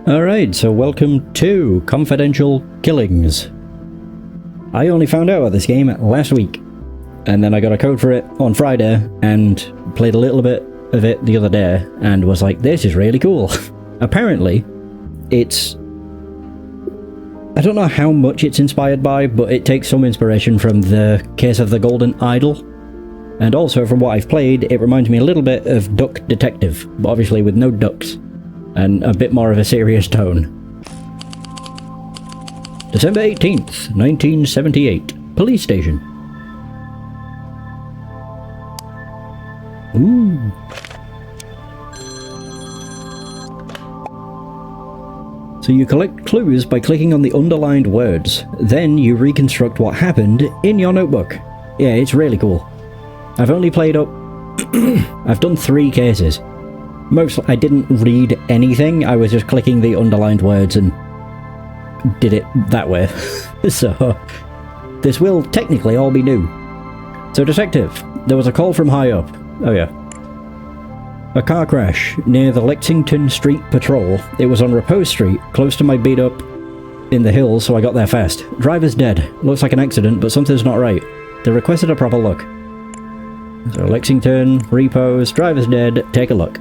Alright, so welcome to Confidential Killings. I only found out about this game last week, and then I got a code for it on Friday, and played a little bit of it the other day, and was like, this is really cool. Apparently, it's... I don't know how much it's inspired by, but it takes some inspiration from the Case of the Golden Idol. And also, from what I've played, it reminds me a little bit of Duck Detective, but obviously with no ducks. And a bit more of a serious tone. December 18th, 1978. Police station. Ooh. So you collect clues by clicking on the underlined words. Then you reconstruct what happened in your notebook. Yeah, it's really cool. I've only played up... I've done 3 cases. I didn't read anything, I was just clicking the underlined words and did it that way. So, this will technically all be new. So, detective, there was a call from high up. Oh yeah. A car crash near the Lexington Street Patrol. It was on Repose Street, close to my beat up in the hills, so I got there fast. Driver's dead. Looks like an accident, but something's not right. They requested a proper look. So, Lexington, Repose, driver's dead, take a look.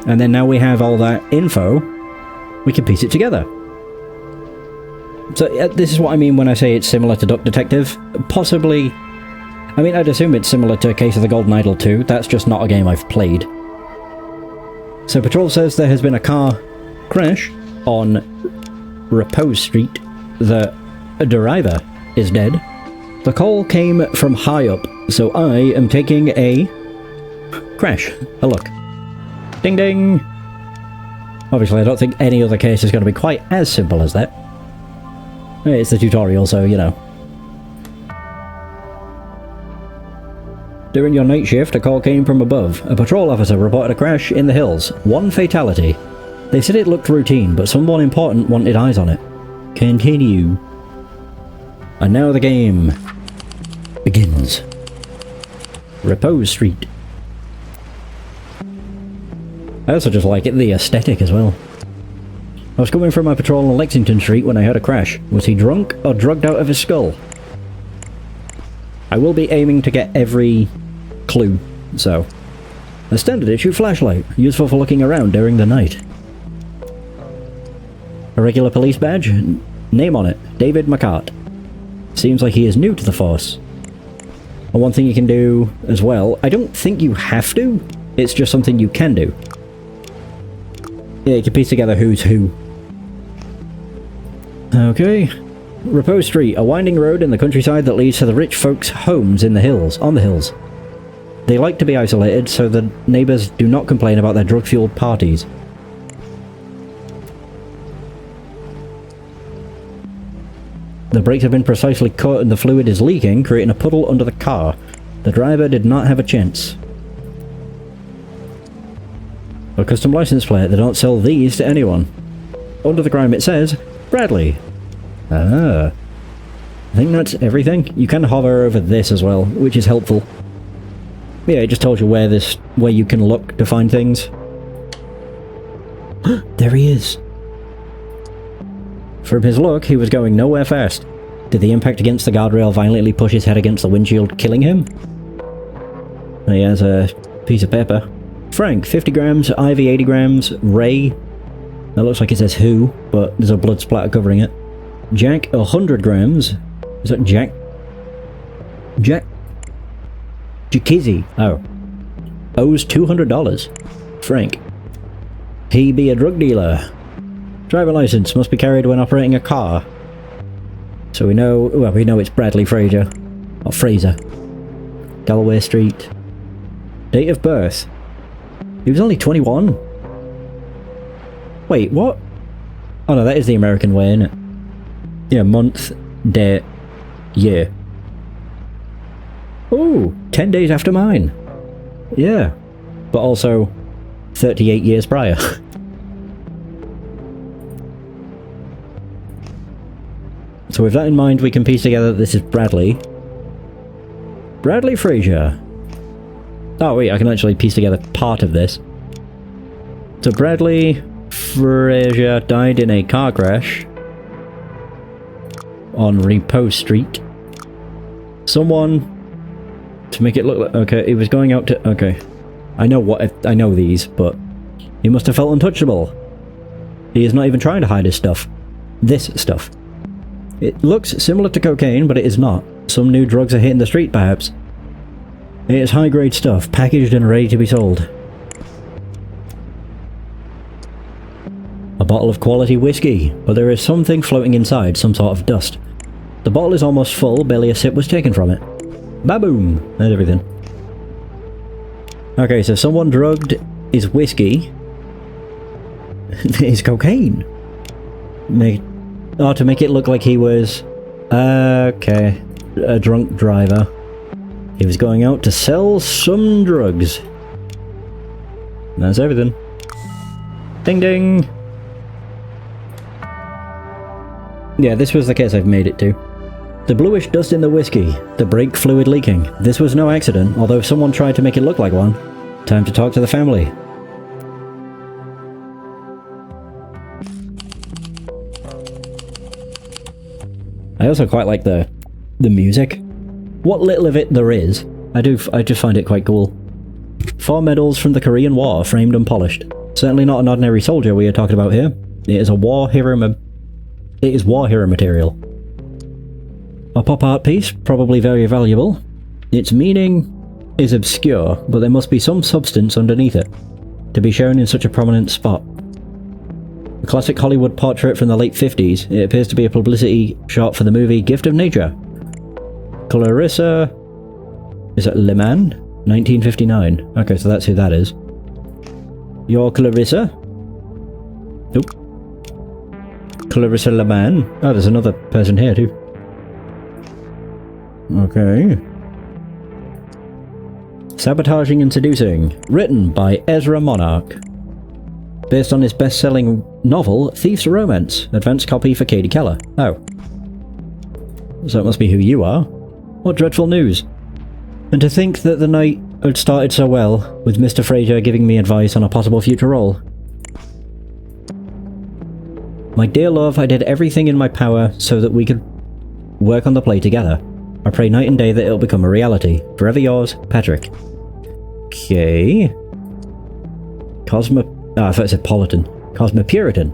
And then now we have all that info, we can piece it together. So this is what I mean when I say it's similar to Duck Detective. Possibly, I mean, I'd assume it's similar to Case of the Golden Idol 2, that's just not a game I've played. So Patrol says there has been a car crash on Repose Street. The driver is dead. The call came from high up, so I am taking a crash. A look. Ding ding! Obviously I don't think any other case is going to be quite as simple as that. It's the tutorial, so you know. During your night shift, a call came from above. A patrol officer reported a crash in the hills. 1 fatality. They said it looked routine, but someone important wanted eyes on it. Continue. And now the game begins. Repose Street. I also just like the aesthetic as well. I was coming from my patrol on Lexington Street when I heard a crash. Was he drunk or drugged out of his skull? I will be aiming to get every clue, so... A standard issue flashlight, useful for looking around during the night. A regular police badge? Name on it, David McCart. Seems like he is new to the force. And one thing you can do as well, I don't think you have to, it's just something you can do. Yeah, you can piece together who's who. Okay. Repose Street, a winding road in the countryside that leads to the rich folks' homes in the hills, on the hills. They like to be isolated, so the neighbours do not complain about their drug-fueled parties. The brakes have been precisely cut and the fluid is leaking, creating a puddle under the car. The driver did not have a chance. A custom license plate, they don't sell these to anyone. Under the crime it says, Bradley. Ah. I think that's everything. You can hover over this as well, which is helpful. Yeah, it just tells you where you can look to find things. There he is. From his look, he was going nowhere fast. Did the impact against the guardrail violently push his head against the windshield, killing him? He has a piece of paper. Frank, 50 grams, Ivy, 80 grams, Ray, that looks like it says who, but there's a blood splatter covering it. Jack, 100 grams, is that Jack? Jakizzy, oh. Owes $200. Frank. He be a drug dealer. Driver license must be carried when operating a car. So we know, well, we know it's Bradley Fraser, or Fraser. Galloway Street. Date of birth. He was only 21? Wait, what? Oh no, that is the American way, isn't it? Yeah, month, date, year. Oh, 10 days after mine. Yeah. But also, 38 years prior. So with that in mind, we can piece together that this is Bradley. Bradley Fraser. Oh wait, I can actually piece together part of this. So Bradley Fraser died in a car crash on Repose Street. Someone, to make it look like, okay, he was going out to, okay, I know these, but he must have felt untouchable. He is not even trying to hide his stuff. This stuff. It looks similar to cocaine, but it is not. Some new drugs are hitting the street, perhaps. It is high-grade stuff, packaged and ready to be sold. A bottle of quality whiskey, but there is something floating inside, some sort of dust. The bottle is almost full, barely a sip was taken from it. Ba-boom! There's everything. Okay, so someone drugged his whiskey. It's cocaine. To make it look like he was... okay. A drunk driver. He was going out to sell some drugs. And that's everything. Ding ding! Yeah, this was the case I've made it to. The bluish dust in the whiskey, the brake fluid leaking. This was no accident, although someone tried to make it look like one. Time to talk to the family. I also quite like the music. What little of it there is, I just find it quite cool. 4 medals from the Korean War, framed and polished. Certainly not an ordinary soldier we are talking about here. It is a war hero material. A pop art piece, probably very valuable. Its meaning is obscure, but there must be some substance underneath it, to be shown in such a prominent spot. A classic Hollywood portrait from the late 50s, it appears to be a publicity shot for the movie Gift of Nature. Clarissa... is it Le Mans? 1959. Okay, so that's who that is. You're Clarissa? Nope. Clarissa Le Mans. Oh, there's another person here too. Okay. Sabotaging and Seducing. Written by Ezra Monarch. Based on his best-selling novel, Thief's Romance. Advanced copy for Katie Keller. Oh. So it must be who you are. What dreadful news. And to think that the night had started so well, with Mr. Fraser giving me advice on a possible future role. My dear love, I did everything in my power so that we could work on the play together. I pray night and day that it'll become a reality. Forever yours, Patrick. Okay. I thought it said Politan. Cosmopuritan.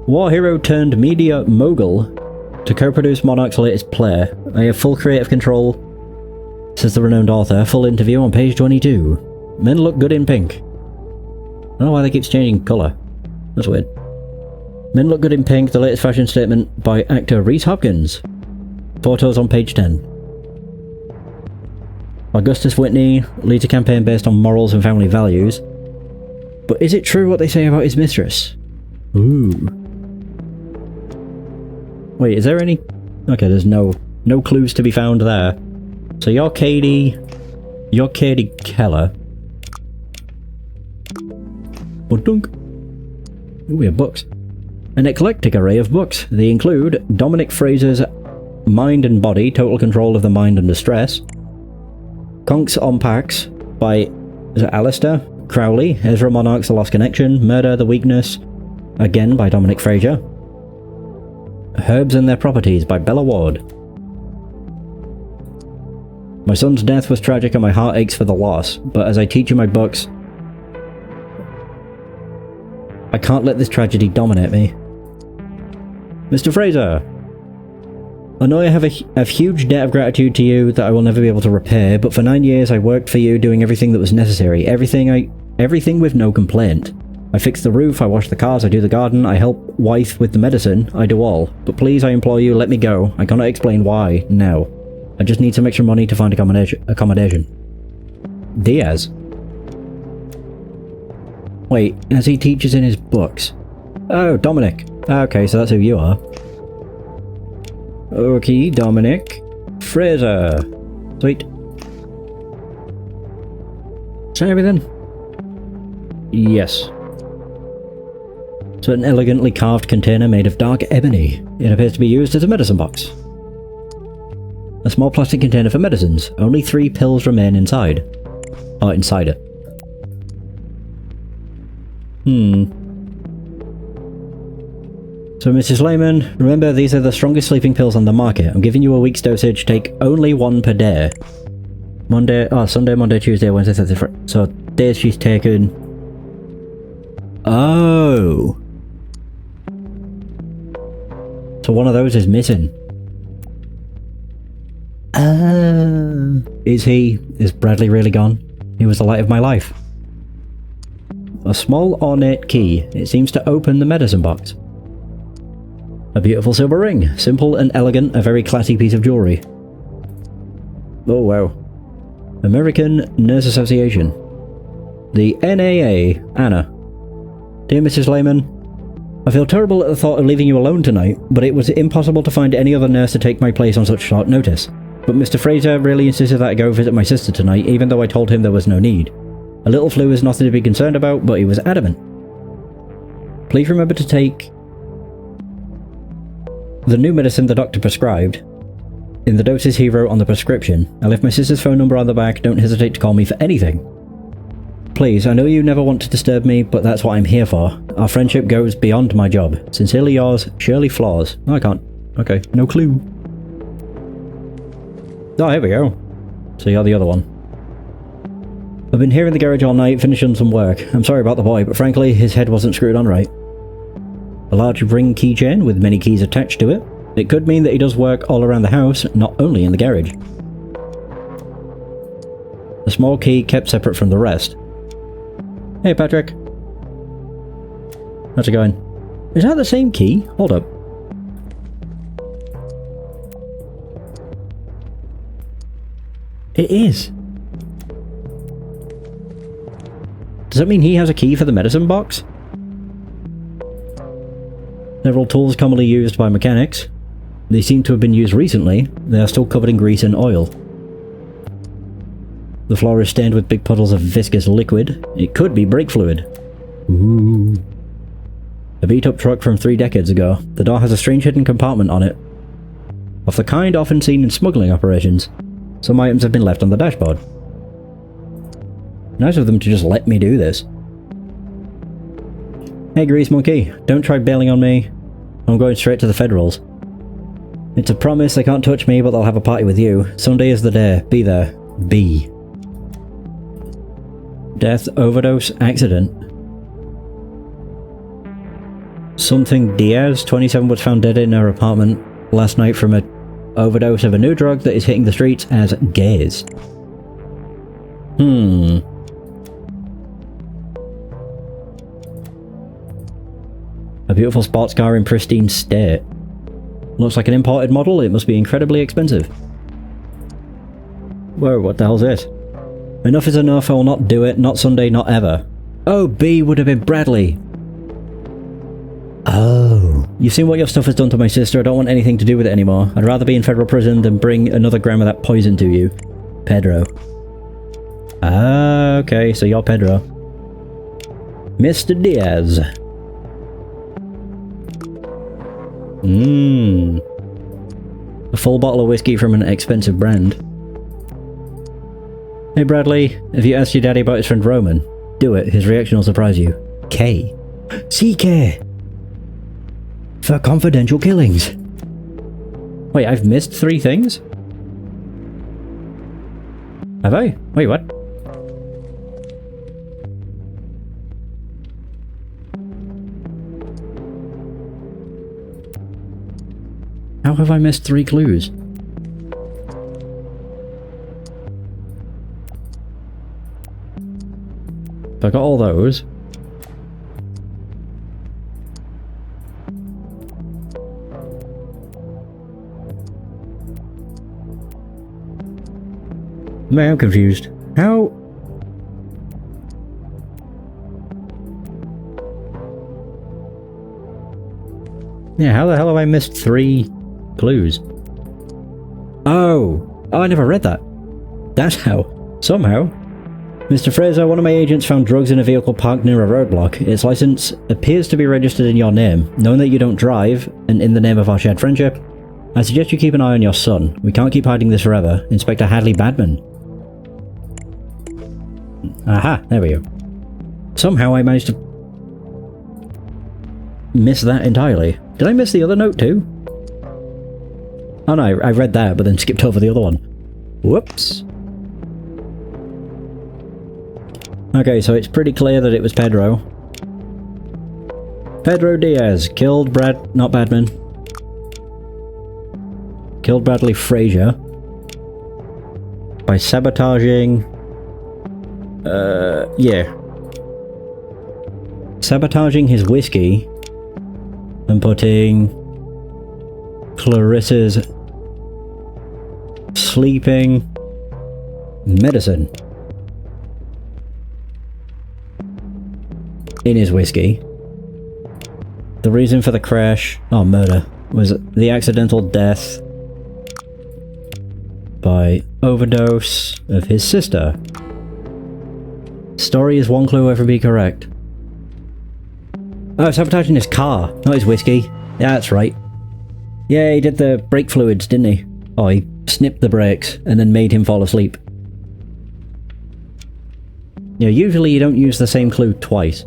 War hero turned media mogul to co-produce Monarch's latest play. I have full creative control, says the renowned author. Full interview on page 22. Men look good in pink. I don't know why they keep changing colour. That's weird. Men look good in pink, the latest fashion statement by actor Reese Hopkins. Photos on page 10. Augustus Whitney leads a campaign based on morals and family values. But is it true what they say about his mistress? Ooh. Wait, is there any... Okay, there's no clues to be found there. So you're Katie Keller. Ba-dunk. Ooh, we have books. An eclectic array of books. They include Dominic Fraser's Mind and Body, Total Control of the Mind Under Stress. Conks Unpacks by Alistair Crowley. Ezra Monarch's The Lost Connection. Murder, the Weakness, again by Dominic Fraser. Herbs and Their Properties by Bella Ward. My son's death was tragic and my heart aches for the loss, but as I teach in my books, I can't let this tragedy dominate me. Mr. Fraser! I know I have a huge debt of gratitude to you that I will never be able to repay, but for 9 years I worked for you doing everything that was necessary, everything with no complaint. I fix the roof, I wash the cars, I do the garden, I help wife with the medicine, I do all. But please, I implore you, let me go. I cannot explain why, now. I just need some extra money to find accommodation. Diaz. Wait, as he teaches in his books. Oh, Dominic. Okay, so that's who you are. Okay, Dominic. Fraser. Sweet. Is that everything? Yes. So an elegantly carved container made of dark ebony. It appears to be used as a medicine box. A small plastic container for medicines. Only 3 pills remain inside. Oh, inside it. So, Mrs. Lehman, remember these are the strongest sleeping pills on the market. I'm giving you a week's dosage. Take only one per day. Sunday, Monday, Tuesday, Wednesday, Thursday, Friday. So, days she's taken. Oh. So one of those is missing. Is Bradley really gone? He was the light of my life. A small ornate key. It seems to open the medicine box. A beautiful silver ring. Simple and elegant, a very classy piece of jewellery. Oh wow. American Nurse Association. The NAA. Anna. Dear Mrs. Lehman, I feel terrible at the thought of leaving you alone tonight, but it was impossible to find any other nurse to take my place on such short notice. But Mr. Fraser really insisted that I go visit my sister tonight, even though I told him there was no need. A little flu is nothing to be concerned about, but he was adamant. Please remember to take the new medicine the doctor prescribed in the doses he wrote on the prescription. I left my sister's phone number on the back. Don't hesitate to call me for anything. Please, I know you never want to disturb me, but that's what I'm here for. Our friendship goes beyond my job. Sincerely yours, Shirley Flaws. I can't. Okay, no clue. Oh, here we go. So you're the other one. I've been here in the garage all night, finishing some work. I'm sorry about the boy, but frankly, his head wasn't screwed on right. A large ring keychain with many keys attached to it. It could mean that he does work all around the house, not only in the garage. A small key kept separate from the rest. Hey Patrick. How's it going? Is that the same key? Hold up. It is. Does that mean he has a key for the medicine box? Several tools commonly used by mechanics. They seem to have been used recently. They are still covered in grease and oil. The floor is stained with big puddles of viscous liquid. It could be brake fluid. Ooh. A beat-up truck from 3 decades ago. The door has a strange hidden compartment on it. Of the kind often seen in smuggling operations. Some items have been left on the dashboard. Nice of them to just let me do this. Hey Grease Monkey, don't try bailing on me. I'm going straight to the Federals. It's a promise, they can't touch me, but they'll have a party with you. Sunday is the day. Be there. Be. Death, overdose, accident. Something Diaz, 27, was found dead in her apartment last night from an overdose of a new drug that is hitting the streets as gaze. A beautiful sports car in pristine state. Looks like an imported model, it must be incredibly expensive. Whoa, what the hell's this? Enough is enough, I will not do it, not Sunday, not ever. Oh, B would have been Bradley. Oh. You've seen what your stuff has done to my sister, I don't want anything to do with it anymore. I'd rather be in federal prison than bring another gram of that poison to you. Pedro. Ah, okay, so you're Pedro. Mr. Diaz. A full bottle of whiskey from an expensive brand. Hey Bradley, have you asked your daddy about his friend Roman? Do it, his reaction will surprise you. K. CK! For confidential killings. Wait, I've missed 3 things? Have I? Wait, what? How have I missed 3 clues? I got all those. Man, I'm confused. How? Yeah, how the hell have I missed 3 clues? Oh, I never read that. That's how. Somehow. Mr. Fraser, one of my agents found drugs in a vehicle parked near a roadblock. Its license appears to be registered in your name. Knowing that you don't drive, and in the name of our shared friendship, I suggest you keep an eye on your son. We can't keep hiding this forever. Inspector Hadley Badman. Aha, there we go. Somehow I managed to miss that entirely. Did I miss the other note too? Oh no, I read that, but then skipped over the other one. Whoops. Okay, so it's pretty clear that it was Pedro. Pedro Diaz killed not Badman. Killed Bradley Frazier by sabotaging... yeah. Sabotaging his whiskey and putting Clarissa's sleeping medicine in his whiskey. The reason for the crash, murder, was the accidental death by overdose of his sister. Story is one clue ever be correct. Oh, sabotaging his car, not his whiskey. Yeah, that's right. Yeah, he did the brake fluids, didn't he? Oh, he snipped the brakes and then made him fall asleep. Yeah, usually you don't use the same clue twice.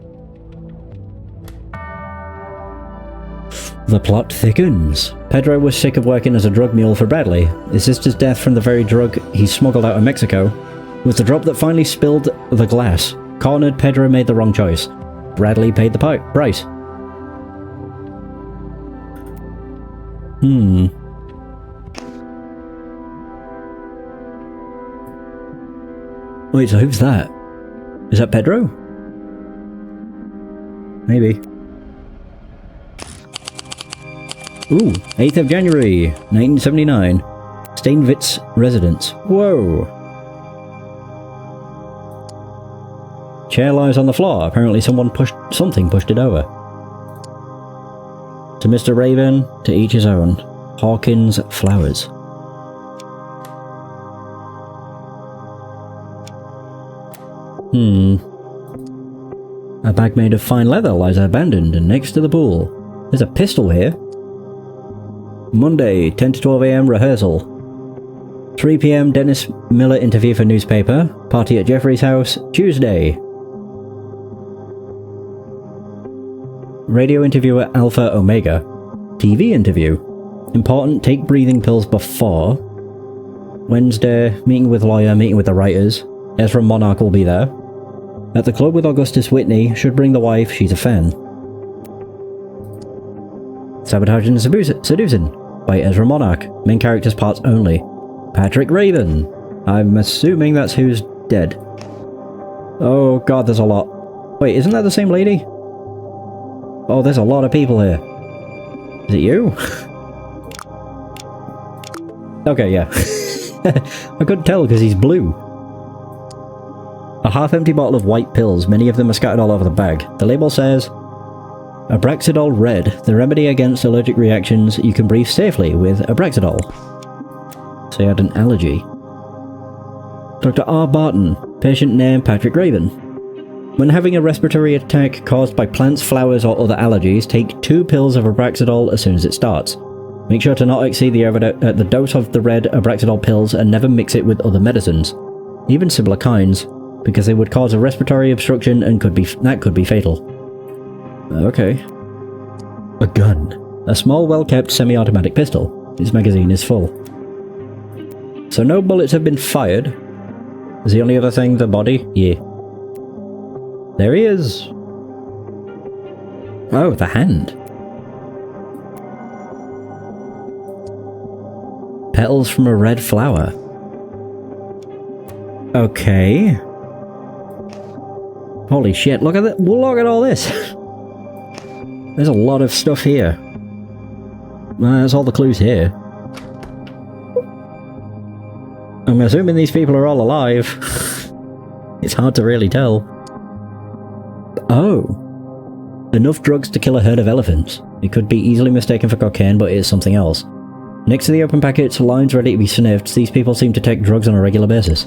The plot thickens. Pedro was sick of working as a drug mule for Bradley. His sister's death from the very drug he smuggled out of Mexico was the drop that finally spilled the glass. Cornered, Pedro made the wrong choice. Bradley paid the price. Wait, so who's that? Is that Pedro? Maybe. Ooh, 8th of January, 1979. Steinwitz residence. Whoa. Chair lies on the floor. Apparently something pushed it over. To Mr. Raven, to each his own. Hawkins Flowers. A bag made of fine leather lies abandoned and next to the pool. There's a pistol here. Monday, 10 to 12 AM rehearsal. 3 PM Dennis Miller interview for newspaper. Party at Jeffrey's house. Tuesday. Radio interview at Alpha Omega. TV interview. Important, take breathing pills before. Wednesday, meeting with lawyer, meeting with the writers. Ezra Monarch will be there. At the club with Augustus Whitney, should bring the wife, she's a fan. Sabotaging and Seducing by Ezra Monarch. Main characters parts only. Patrick Raven. I'm assuming that's who's dead. Oh god, there's a lot. Wait, isn't that the same lady? Oh, there's a lot of people here. Is it you? Okay, yeah. I couldn't tell because he's blue. A half-empty bottle of white pills, many of them are scattered all over the bag. The label says, Abraxidol Red, the remedy against allergic reactions. You can breathe safely with Abraxidol. So he had an allergy. Dr. R. Barton, patient name Patrick Raven. When having a respiratory attack caused by plants, flowers or other allergies, take 2 pills of Abraxidol as soon as it starts. Make sure to not exceed the dose of the red Abraxidol pills and never mix it with other medicines, even similar kinds, because they would cause a respiratory obstruction and could be fatal. Okay. A gun. A small, well-kept semi-automatic pistol. Its magazine is full. So no bullets have been fired. Is the only other thing the body? Yeah. There he is. Oh, the hand. Petals from a red flower. Okay. Holy shit, look at that. Look at all this. There's a lot of stuff here. There's all the clues here. I'm assuming these people are all alive. It's hard to really tell. Oh. Enough drugs to kill a herd of elephants. It could be easily mistaken for cocaine, but it is something else. Next to the open packets, lines ready to be sniffed, these people seem to take drugs on a regular basis.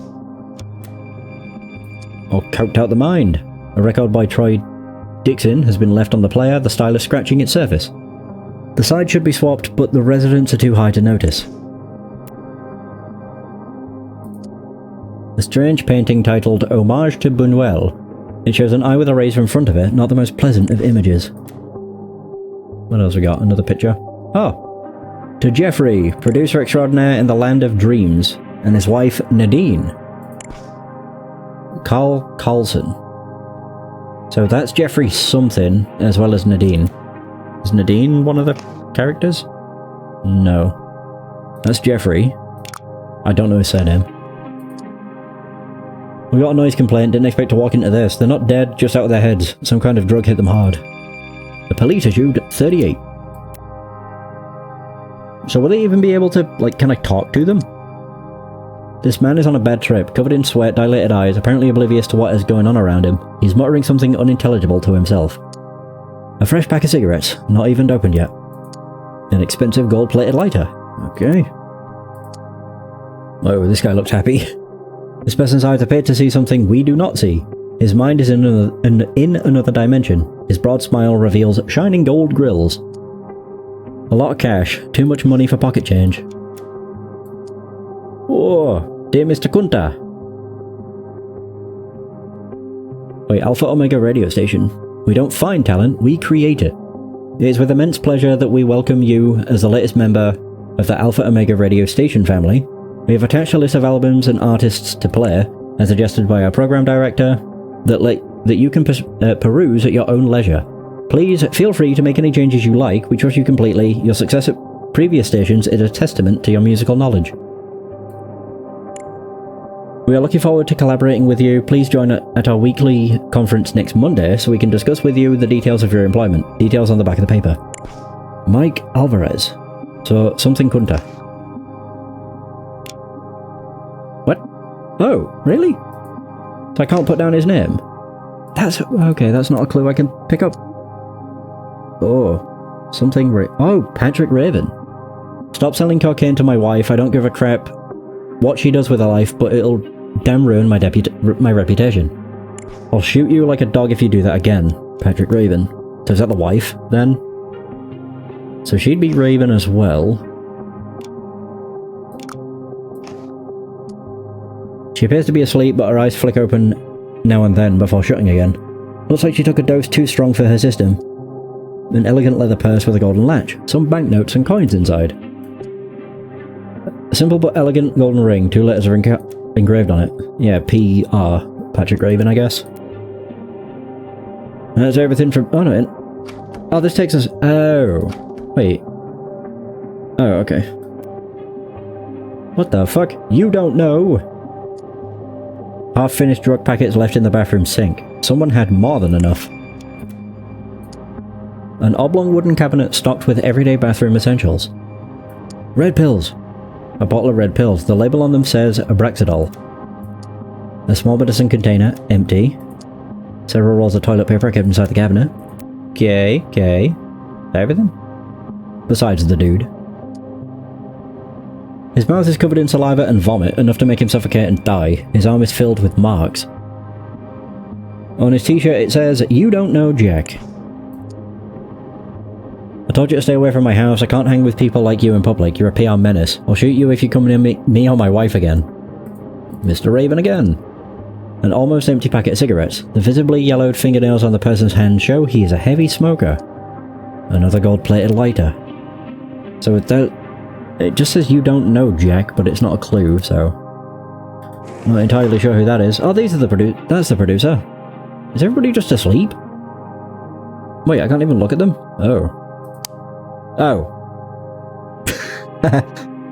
Or coked out the mind. A record by Troy Dixon has been left on the player, the stylus scratching its surface. The side should be swapped, but the residents are too high to notice. A strange painting titled Homage to Buñuel. It shows an eye with a razor in front of it, not the most pleasant of images. What else we got? Another picture. Oh. To Jeffrey, producer extraordinaire in the land of dreams, and his wife Nadine. Carl Carlson. So that's Jeffrey something, as well as Nadine. Is Nadine one of the characters? No. That's Jeffrey. I don't know his surname. We got a noise complaint, didn't expect to walk into this. They're not dead, just out of their heads. Some kind of drug hit them hard. The police issued 38. So will they even be able to, like, can I talk to them? This man is on a bad trip, covered in sweat, dilated eyes, apparently oblivious to what is going on around him. He's muttering something unintelligible to himself. A fresh pack of cigarettes, not even opened yet. An expensive gold-plated lighter. Okay. Oh, this guy looks happy. This person's eyes appear to see something we do not see. His mind is in another dimension. His broad smile reveals shining gold grills. A lot of cash. Too much money for pocket change. Oh, dear Mr. Kunta. Wait, Alpha Omega radio station. We don't find talent, we create it. It is with immense pleasure that we welcome you as the latest member of the Alpha Omega radio station family. We have attached a list of albums and artists to play, as suggested by our program director, that you can peruse at your own leisure. Please feel free to make any changes you like. We trust you completely. Your success at previous stations is a testament to your musical knowledge. We are looking forward to collaborating with you. Please join at our weekly conference next Monday so we can discuss with you the details of your employment. Details on the back of the paper. Mike Alvarez. So, something Kunta. What? Oh, really? So I can't put down his name? That's... okay, that's not a clue I can pick up. Oh, something... oh, Patrick Raven. Stop selling cocaine to my wife. I don't give a crap what she does with her life, but it'll damn ruin my reputation. I'll shoot you like a dog if you do that again, Patrick Raven. So is that the wife, then? So she'd be Raven as well. She appears to be asleep, but her eyes flick open now and then before shutting again. Looks like she took a dose too strong for her system. An elegant leather purse with a golden latch, some banknotes and coins inside. A simple but elegant golden ring, 2 letters are engraved on it. Yeah, P.R. Patrick Raven, I guess. And that's everything from... oh no, oh, this takes us... oh. Wait. Oh, okay. What the fuck? You don't know! Half-finished drug packets left in the bathroom sink. Someone had more than enough. An oblong wooden cabinet stocked with everyday bathroom essentials. Red pills. A bottle of red pills. The label on them says Abraxadol. A small medicine container, empty. Several rolls of toilet paper kept inside the cabinet. Okay. Everything? Besides the dude. His mouth is covered in saliva and vomit, enough to make him suffocate and die. His arm is filled with marks. On his t-shirt it says, "You don't know Jack." I told you to stay away from my house. I can't hang with people like you in public. You're a PR menace. I'll shoot you if you come near me or my wife again. Mr. Raven again. An almost empty packet of cigarettes. The visibly yellowed fingernails on the person's hand show he is a heavy smoker. Another gold-plated lighter. So it just says you don't know Jack, but it's not a clue, so... I'm not entirely sure who that is. Oh, these are the that's the producer. Is everybody just asleep? Wait, I can't even look at them? Oh. Oh.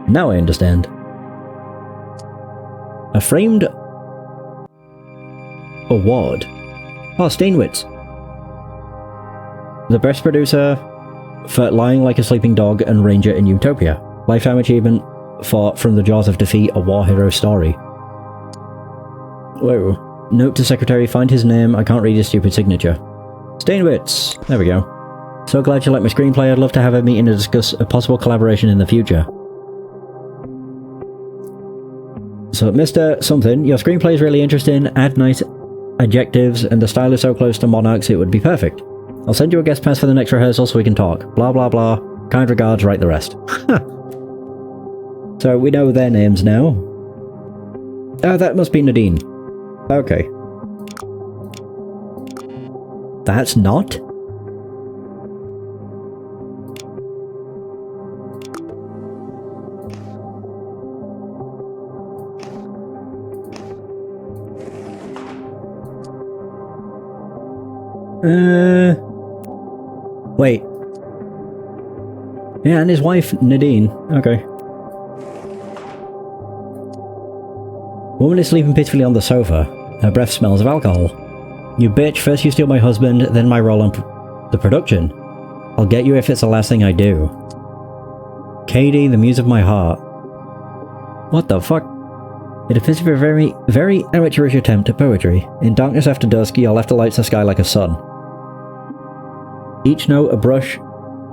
Now I understand. A framed award. Oh, Steinwitz. The best producer for Lying Like a Sleeping Dog and Ranger in Utopia. Lifetime achievement for From the Jaws of Defeat, a war hero story. Whoa. Note to secretary, find his name. I can't read his stupid signature. Steinwitz. There we go. So glad you like my screenplay. I'd love to have a meeting to discuss a possible collaboration in the future. So, Mr. Something, your screenplay is really interesting. Add nice adjectives, and the style is so close to Monarch's it would be perfect. I'll send you a guest pass for the next rehearsal so we can talk. Blah blah blah. Kind regards, write the rest. So we know their names now. Oh, that must be Nadine. Okay. That's not? Wait. Yeah, and his wife, Nadine. Okay. Woman is sleeping peacefully on the sofa. Her breath smells of alcohol. You bitch, first you steal my husband, then my role on the production. I'll get you if it's the last thing I do. Katie, the muse of my heart. What the fuck? It appears to be a very, very amateurish attempt at poetry. In darkness after dusk, your laughter lights the sky like a sun. Each note a brush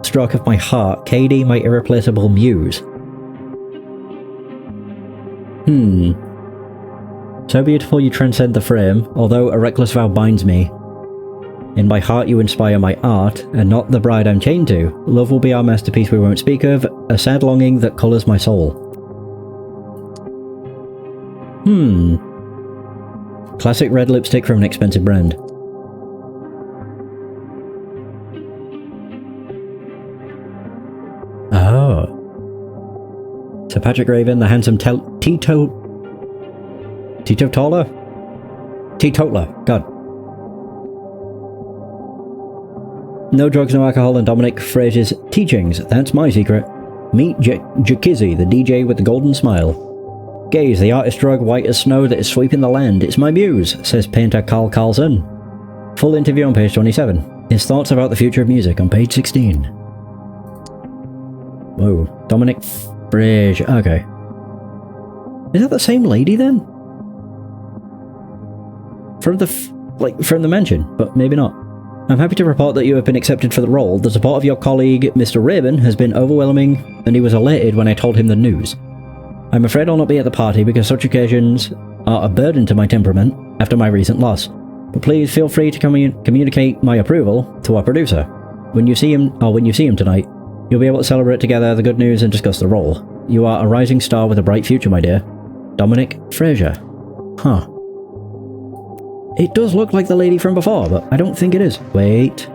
stroke of my heart, Katie, my irreplaceable muse. So beautiful you transcend the frame, although a reckless vow binds me. In my heart you inspire my art, and not the bride I'm chained to. Love will be our masterpiece we won't speak of, a sad longing that colours my soul. Classic red lipstick from an expensive brand. Oh. Sir Patrick Raven, the handsome teetotaler? Teetotaler, God. No drugs, no alcohol, and Dominic Frazier's teachings. That's my secret. Meet Jakizzy, the DJ with the golden smile. Gaze, the artist drug white as snow that is sweeping the land. It's my muse, says painter Carl Carlson. Full interview on page 27. His thoughts about the future of music on page 16. Whoa. Dominic Frazier. Okay. Is that the same lady then? From the mention, but maybe not. I'm happy to report that you have been accepted for the role. The support of your colleague, Mr. Raven, has been overwhelming, and he was elated when I told him the news. I'm afraid I'll not be at the party because such occasions are a burden to my temperament after my recent loss. But please feel free to communicate my approval to our producer. When you see him tonight, you'll be able to celebrate together the good news and discuss the role. You are a rising star with a bright future, my dear. Dominic Frazier. Huh. It does look like the lady from before, but I don't think it is. Wait.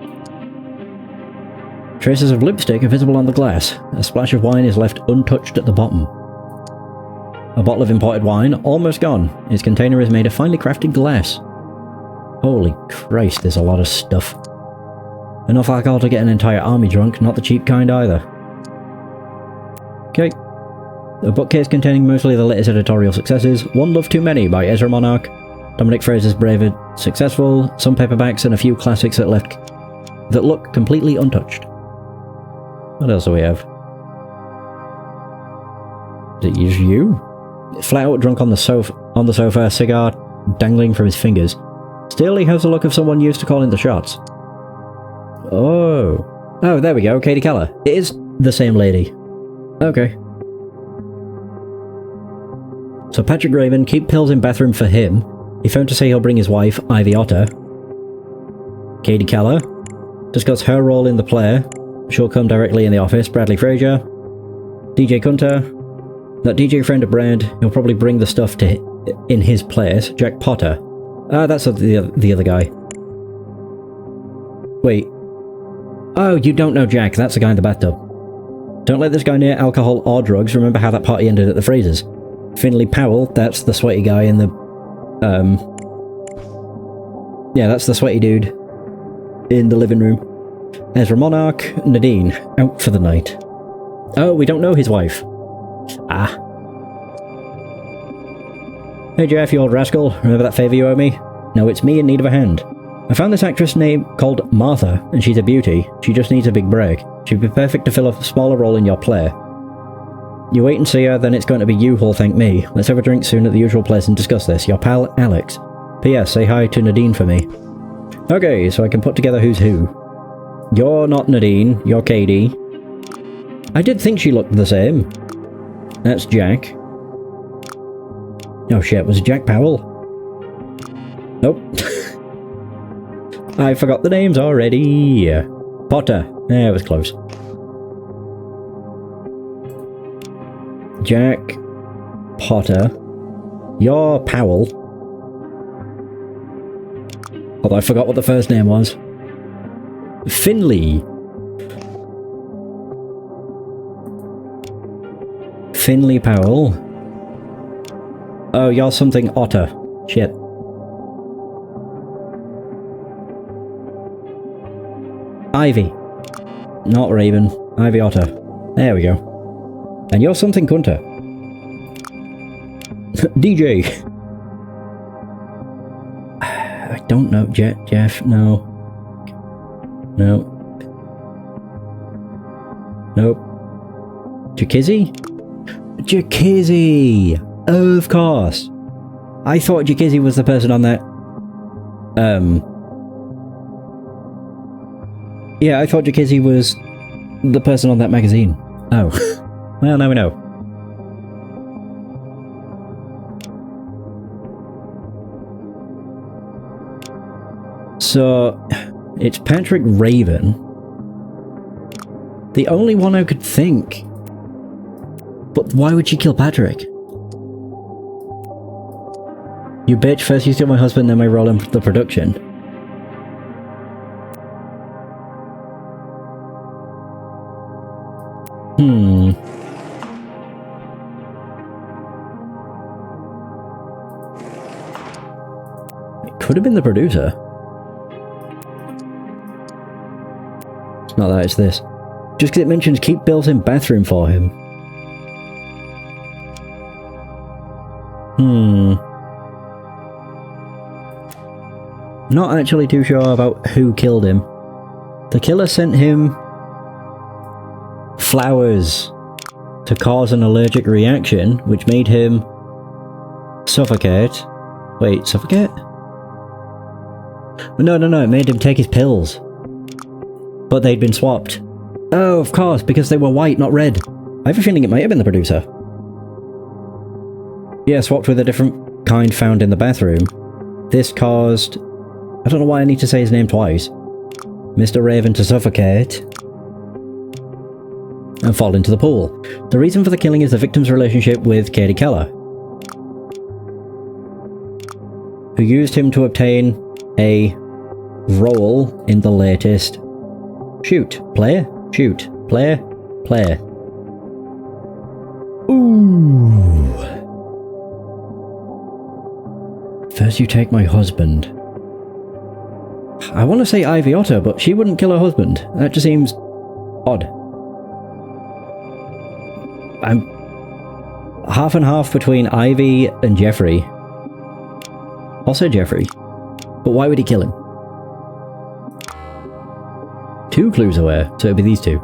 Traces of lipstick are visible on the glass. A splash of wine is left untouched at the bottom. A bottle of imported wine, almost gone. Its container is made of finely crafted glass. Holy Christ, there's a lot of stuff. Enough alcohol to get an entire army drunk, not the cheap kind either. Okay. A bookcase containing mostly the latest editorial successes. One Love Too Many by Ezra Monarch. Dominic Frazier's Brave and Successful. Some paperbacks and a few classics that look completely untouched. What else do we have? Is it you? Flat out drunk on the sofa, cigar dangling from his fingers. Still, he has the look of someone used to calling the shots. Oh, there we go, Katie Keller. It is the same lady. Okay. So Patrick Raven, keep pills in bathroom for him. He phoned to say he'll bring his wife, Ivy Otter. Katie Keller. Discuss her role in the play. She'll come directly in the office. Bradley Frazier. DJ Kunter. That DJ friend of Brad, he'll probably bring the stuff in his place. Jack Potter. That's the other guy. Wait. Oh, you don't know Jack. That's the guy in the bathtub. Don't let this guy near alcohol or drugs. Remember how that party ended at the Frasers. Finley Powell, that's the sweaty guy in the... Yeah, that's the sweaty dude in the living room. Ezra Monarch, Nadine, out for the night. Oh, we don't know his wife. Ah. Hey Jeff, you old rascal. Remember that favour you owe me? No, it's me in need of a hand. I found this actress name called Martha, and she's a beauty. She just needs a big break. She'd be perfect to fill a smaller role in your play. You wait and see her, then it's going to be you who'll thank me. Let's have a drink soon at the usual place and discuss this. Your pal, Alex. P.S. Say hi to Nadine for me. Okay, so I can put together who's who. You're not Nadine, you're Katie. I did think she looked the same. That's Jack. Oh shit, was it Jack Powell? Nope. I forgot the names already. Potter. Yeah, it was close. Jack Potter. You're Powell. Although I forgot what the first name was. Finley. Finley Powell. Oh, you're something Otter. Shit. Ivy. Not Raven. Ivy Otter. There we go. And you're something, Gunter. DJ. I don't know. Jeff, no. No. Nope. Jakizzy? Jakizzy! Of course! I thought Jakizzy was the person on that... Yeah, I thought Jakizzy was the person on that magazine. Oh. Well, now we know. So, it's Patrick Raven. The only one I could think. But why would she kill Patrick? You bitch, first you steal my husband, then my role in the production. It could have been the producer. It's not that, it's this. Just because it mentions keep built-in bathroom for him. Not actually too sure about who killed him. The killer sent him flowers to cause an allergic reaction, which made him suffocate. Wait, suffocate? No, it made him take his pills. But they'd been swapped. Oh, of course, because they were white, not red. I have a feeling it might have been the producer. Yeah, swapped with a different kind found in the bathroom. This caused... I don't know why I need to say his name twice. Mr. Raven to suffocate and fall into the pool. The reason for the killing is the victim's relationship with Katie Keller, who used him to obtain a role in the latest Shoot. Play? Shoot. Play? Play. Ooh. First you take my husband. I want to say Ivy Otter, but she wouldn't kill her husband. That just seems odd. I'm half and half between Ivy and Jeffrey. I'll say Jeffrey. But why would he kill him? 2 clues away, so it'd be these 2.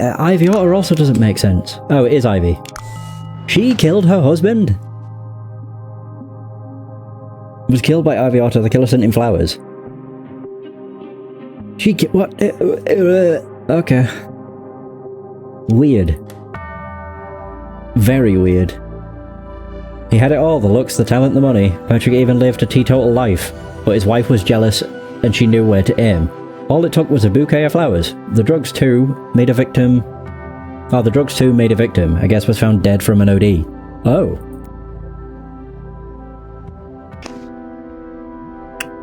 Ivy Otter also doesn't make sense. Oh, it is Ivy. She killed her husband? Was killed by Ivy Otter. The killer sent him flowers. What? Okay. Weird. Very weird. He had it all, the looks, the talent, the money. Patrick even lived a teetotal life, but his wife was jealous and she knew where to aim. All it took was a bouquet of flowers. The drugs too made a victim. Oh, the drugs too made a victim. I guess was found dead from an OD. Oh.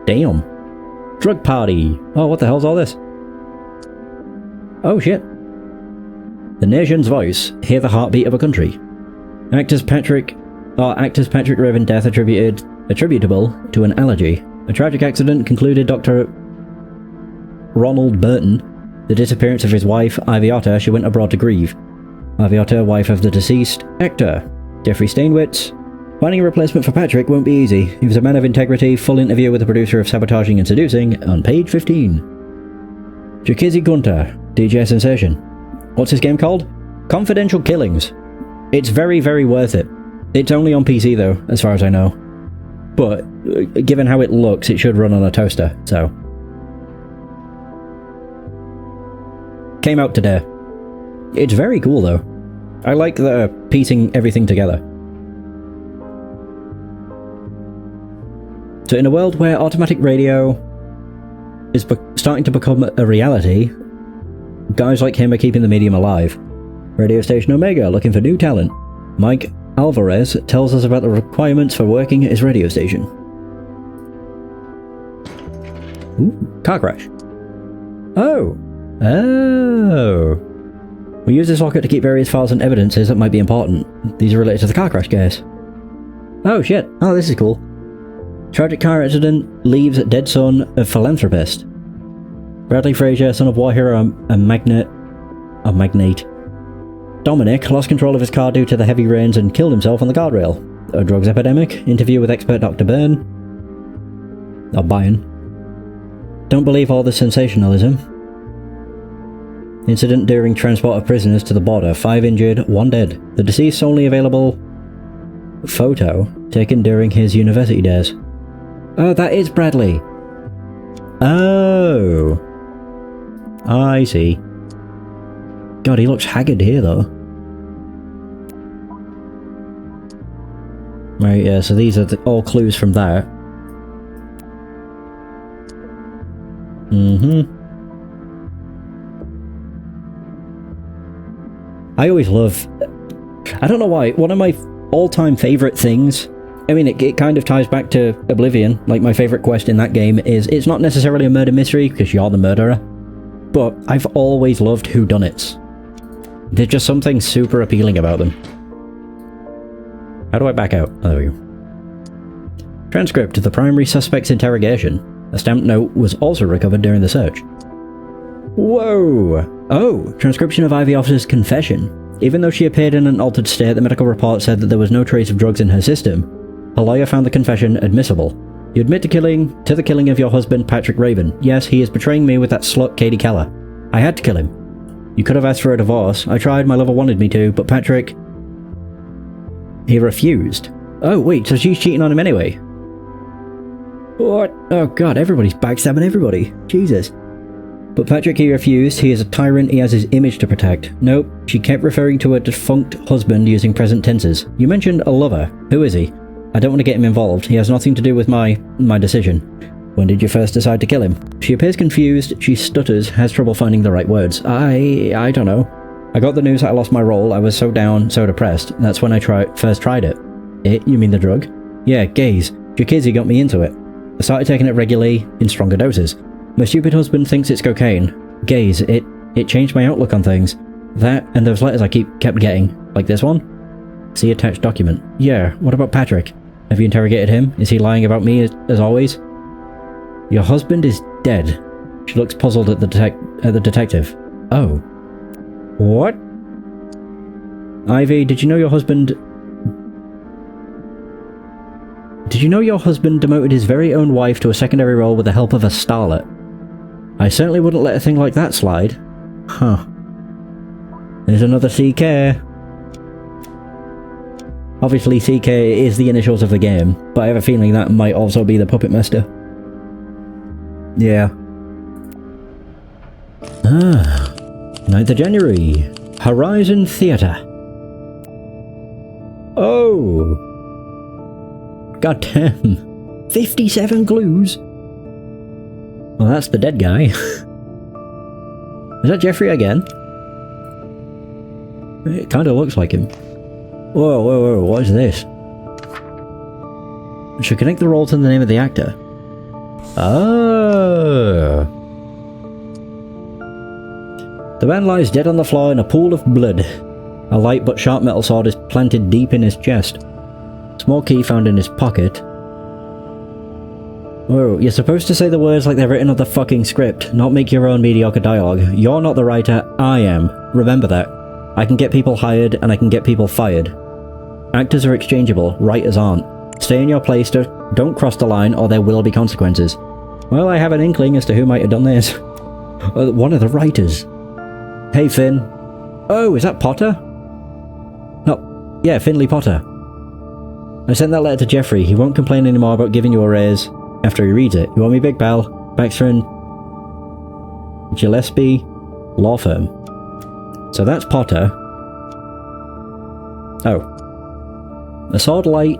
Damn. Drug party. Oh, what the hell's all this? Oh shit. The nation's voice. Hear the heartbeat of a country. Actors Patrick Raven death attributable to an allergy. A tragic accident concluded Dr. Ronald Burton. The disappearance of his wife, Ivy Otter, she went abroad to grieve. Ivy Otter, wife of the deceased actor, Jeffrey Steinwitz. Finding a replacement for Patrick won't be easy. He was a man of integrity. Full interview with the producer of Sabotaging and Seducing on page 15. Jakizzy Gunter, DJ Sensation. What's his game called? Confidential Killings. It's very, very worth it. It's only on PC though, as far as I know. But, given how it looks, it should run on a toaster, so... Came out today. It's very cool though. I like the piecing everything together. So in a world where automatic radio is starting to become a reality, guys like him are keeping the medium alive. Radio station Omega looking for new talent. Mike Alvarez tells us about the requirements for working at his radio station. Ooh, car crash. Oh. Oh. We use this locket to keep various files and evidences that might be important. These are related to the car crash case. Oh shit. Oh, this is cool. Tragic car accident leaves dead son of philanthropist. Bradley Fraser, son of war hero and magnate. Dominic lost control of his car due to the heavy rains and killed himself on the guardrail. A drugs epidemic. Interview with expert Dr. Byrne. Or Byrne. Don't believe all the sensationalism. Incident during transport of prisoners to the border. 5 injured, 1 dead. The deceased only available photo taken during his university days. Oh, that is Bradley. Oh. I see. God, he looks haggard here, though. Right, yeah, so these are all clues from that. I always love... I don't know why, one of my all-time favourite things... I mean, it kind of ties back to Oblivion. Like, my favourite quest in that game is... It's not necessarily a murder mystery, because you're the murderer. But I've always loved whodunits. There's just something super appealing about them. How do I back out? Oh, there we go. Transcript of the primary suspect's interrogation. A stamped note was also recovered during the search. Whoa! Oh, transcription of Ivy officer's confession. Even though she appeared in an altered state, the medical report said that there was no trace of drugs in her system. Her lawyer found the confession admissible. You admit to the killing of your husband, Patrick Raven. Yes, he is betraying me with that slut, Katie Keller. I had to kill him. You could have asked for a divorce. I tried, my lover wanted me to, but Patrick... He refused. Oh, wait, so she's cheating on him anyway? What? Oh god, everybody's backstabbing everybody. Jesus. But Patrick, he refused. He is a tyrant, he has his image to protect. Nope, she kept referring to her defunct husband using present tenses. You mentioned a lover. Who is he? I don't want to get him involved. He has nothing to do with my decision. When did you first decide to kill him? She appears confused, she stutters, has trouble finding the right words. I don't know. I got the news that I lost my role, I was so down, so depressed. That's when I first tried it. It? You mean the drug? Yeah, gaze. Jacuzzi got me into it. I started taking it regularly, in stronger doses. My stupid husband thinks it's cocaine. Gaze, it changed my outlook on things. That, and those letters I kept getting. Like this one? See attached document. Yeah, what about Patrick? Have you interrogated him? Is he lying about me, as always? Your husband is dead. She looks puzzled at the detective. Oh. What? Ivy, did you know your husband demoted his very own wife to a secondary role with the help of a starlet? I certainly wouldn't let a thing like that slide. Huh. There's another CK. Obviously CK is the initials of the game, but I have a feeling that might also be the Puppet Master. Yeah. 9th of January. Horizon Theatre. Oh! God damn. 57 clues? Well, that's the dead guy. Is that Jeffrey again? It kinda looks like him. Whoa, what is this? Should connect the role to the name of the actor. Oh. The man lies dead on the floor in a pool of blood. A light but sharp metal sword is planted deep in his chest. Small key found in his pocket. Whoa, you're supposed to say the words like they're written on the fucking script, not make your own mediocre dialogue. You're not the writer, I am. Remember that. I can get people hired and I can get people fired. Actors are exchangeable, writers aren't. Stay in your place, don't cross the line or there will be consequences. Well, I have an inkling as to who might have done this. One of the writers. Hey, Finn. Oh, is that Potter? No, yeah, Finley Potter. I sent that letter to Jeffrey. He won't complain anymore about giving you a raise after he reads it. You want me, big pal? Baxter and Gillespie Law Firm. So that's Potter. Oh. A sword light,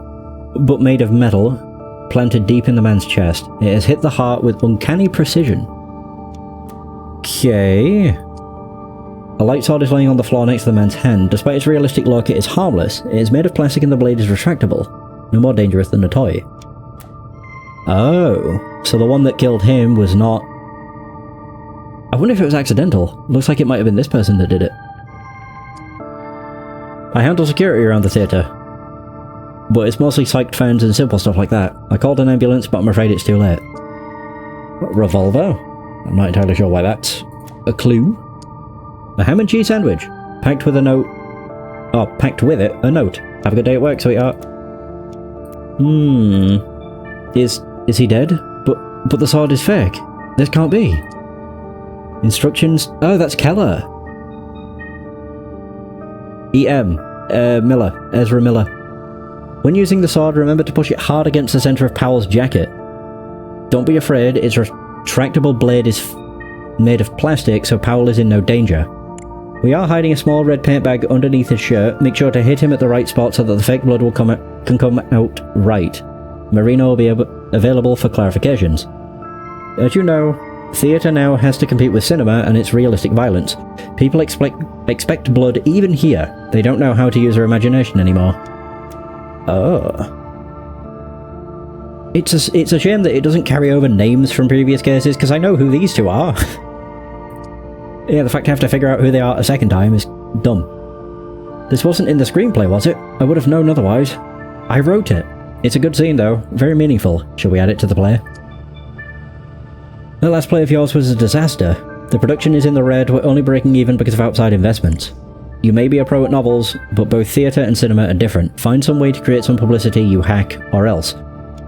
but made of metal, planted deep in the man's chest. It has hit the heart with uncanny precision. Okay. A light sword is laying on the floor next to the man's hand. Despite its realistic look, it is harmless. It is made of plastic and the blade is retractable. No more dangerous than a toy. Oh, so the one that killed him was not... I wonder if it was accidental. Looks like it might have been this person that did it. I handle security around the theatre, but it's mostly psyched fans and simple stuff like that. I called an ambulance, but I'm afraid it's too late. Revolver? I'm not entirely sure why that's a clue. A ham and cheese sandwich, packed with a note. Oh, packed with it, a note. Have a good day at work, sweetheart. Is he dead? But the sword is fake. This can't be. Instructions. Oh, that's Keller. E.M. Miller. Ezra Miller. When using the sword, remember to push it hard against the center of Powell's jacket. Don't be afraid, its retractable blade is made of plastic, so Powell is in no danger. We are hiding a small red paint bag underneath his shirt. Make sure to hit him at the right spot so that the fake blood will can come out right. Marino will be available for clarifications. As you know, theatre now has to compete with cinema and its realistic violence. People expect blood even here. They don't know how to use their imagination anymore. Oh. It's a shame that it doesn't carry over names from previous cases, because I know who these two are. Yeah, the fact I have to figure out who they are a second time is dumb. This wasn't in the screenplay, was it? I would have known otherwise. I wrote it. It's a good scene though, very meaningful. Shall we add it to the play? The last play of yours was a disaster. The production is in the red, we're only breaking even because of outside investments. You may be a pro at novels, but both theatre and cinema are different. Find some way to create some publicity, you hack, or else.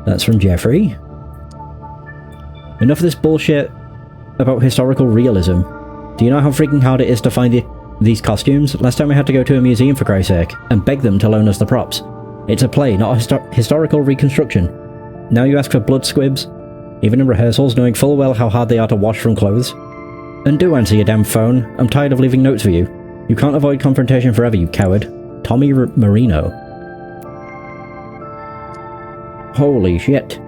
That's from Jeffrey. Enough of this bullshit about historical realism. Do you know how freaking hard it is to find these costumes? Last time we had to go to a museum for Christ's sake, and beg them to loan us the props. It's a play, not a historical reconstruction. Now you ask for blood squibs, even in rehearsals, knowing full well how hard they are to wash from clothes. And do answer your damn phone. I'm tired of leaving notes for you. You can't avoid confrontation forever, you coward. Tommy Marino. Holy shit.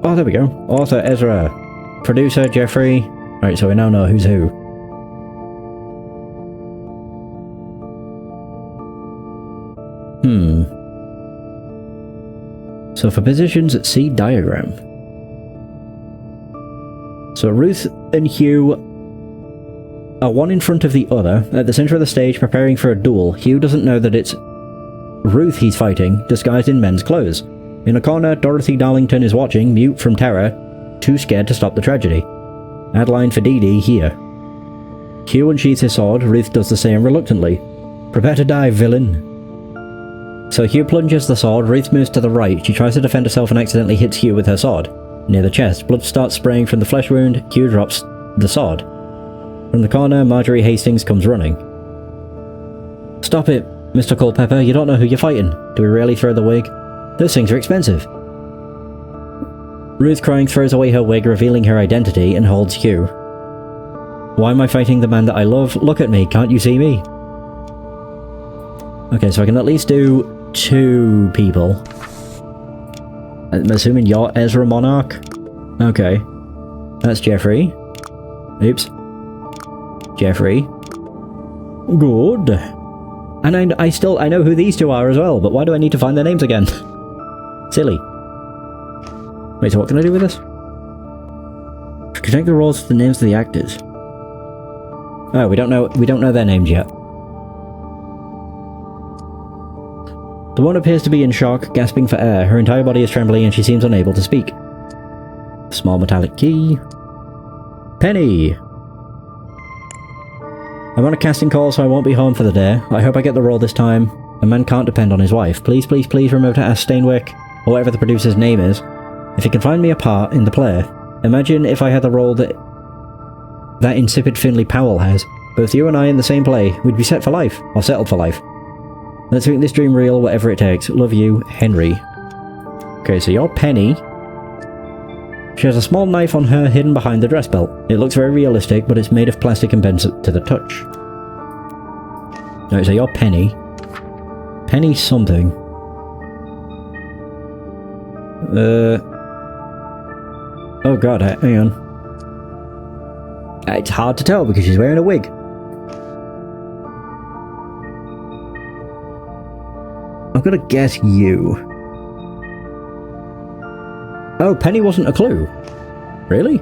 Oh, there we go. Author Ezra. Producer Jeffrey. Right, so we now know who's who. So for positions, see diagram. So Ruth and Hugh are one in front of the other, at the center of the stage preparing for a duel. Hugh doesn't know that it's Ruth he's fighting, disguised in men's clothes. In a corner, Dorothy Darlington is watching, mute from terror, too scared to stop the tragedy. Add line for Dee Dee here. Hugh unsheathes his sword, Ruth does the same reluctantly. Prepare to die, villain. So Hugh plunges the sword, Ruth moves to the right, she tries to defend herself and accidentally hits Hugh with her sword. Near the chest, blood starts spraying from the flesh wound, Hugh drops the sword. From the corner, Marjorie Hastings comes running. Stop it, Mr. Culpepper, you don't know who you're fighting. Do we really throw the wig? Those things are expensive. Ruth, crying, throws away her wig, revealing her identity, and holds Hugh. Why am I fighting the man that I love? Look at me, can't you see me? Okay, so I can at least do 2 people. I'm assuming you're Ezra Monarch? Okay. That's Jeffrey. Oops. Jeffrey. Good. And I know who these two are as well, but why do I need to find their names again? Silly. Wait, so what can I do with this? Connect the roles to the names of the actors. Oh, we don't know their names yet. The one appears to be in shock, gasping for air. Her entire body is trembling and she seems unable to speak. Small metallic key. Penny! I'm on a casting call, so I won't be home for the day. I hope I get the role this time. A man can't depend on his wife. Please, please, please remember to ask Steinwick, or whatever the producer's name is, if he can find me a part in the play. Imagine if I had the role that insipid Finley Powell has. Both you and I in the same play. We'd be set for life, or settled for life. Let's make this dream real, whatever it takes. Love you, Henry. Okay, so you're Penny. She has a small knife on her hidden behind the dress belt. It looks very realistic, but it's made of plastic and bends to the touch. Alright, so you're Penny. Penny something. Oh god, hang on. It's hard to tell because she's wearing a wig. I'm gonna guess you. Oh, Penny wasn't a clue. Really?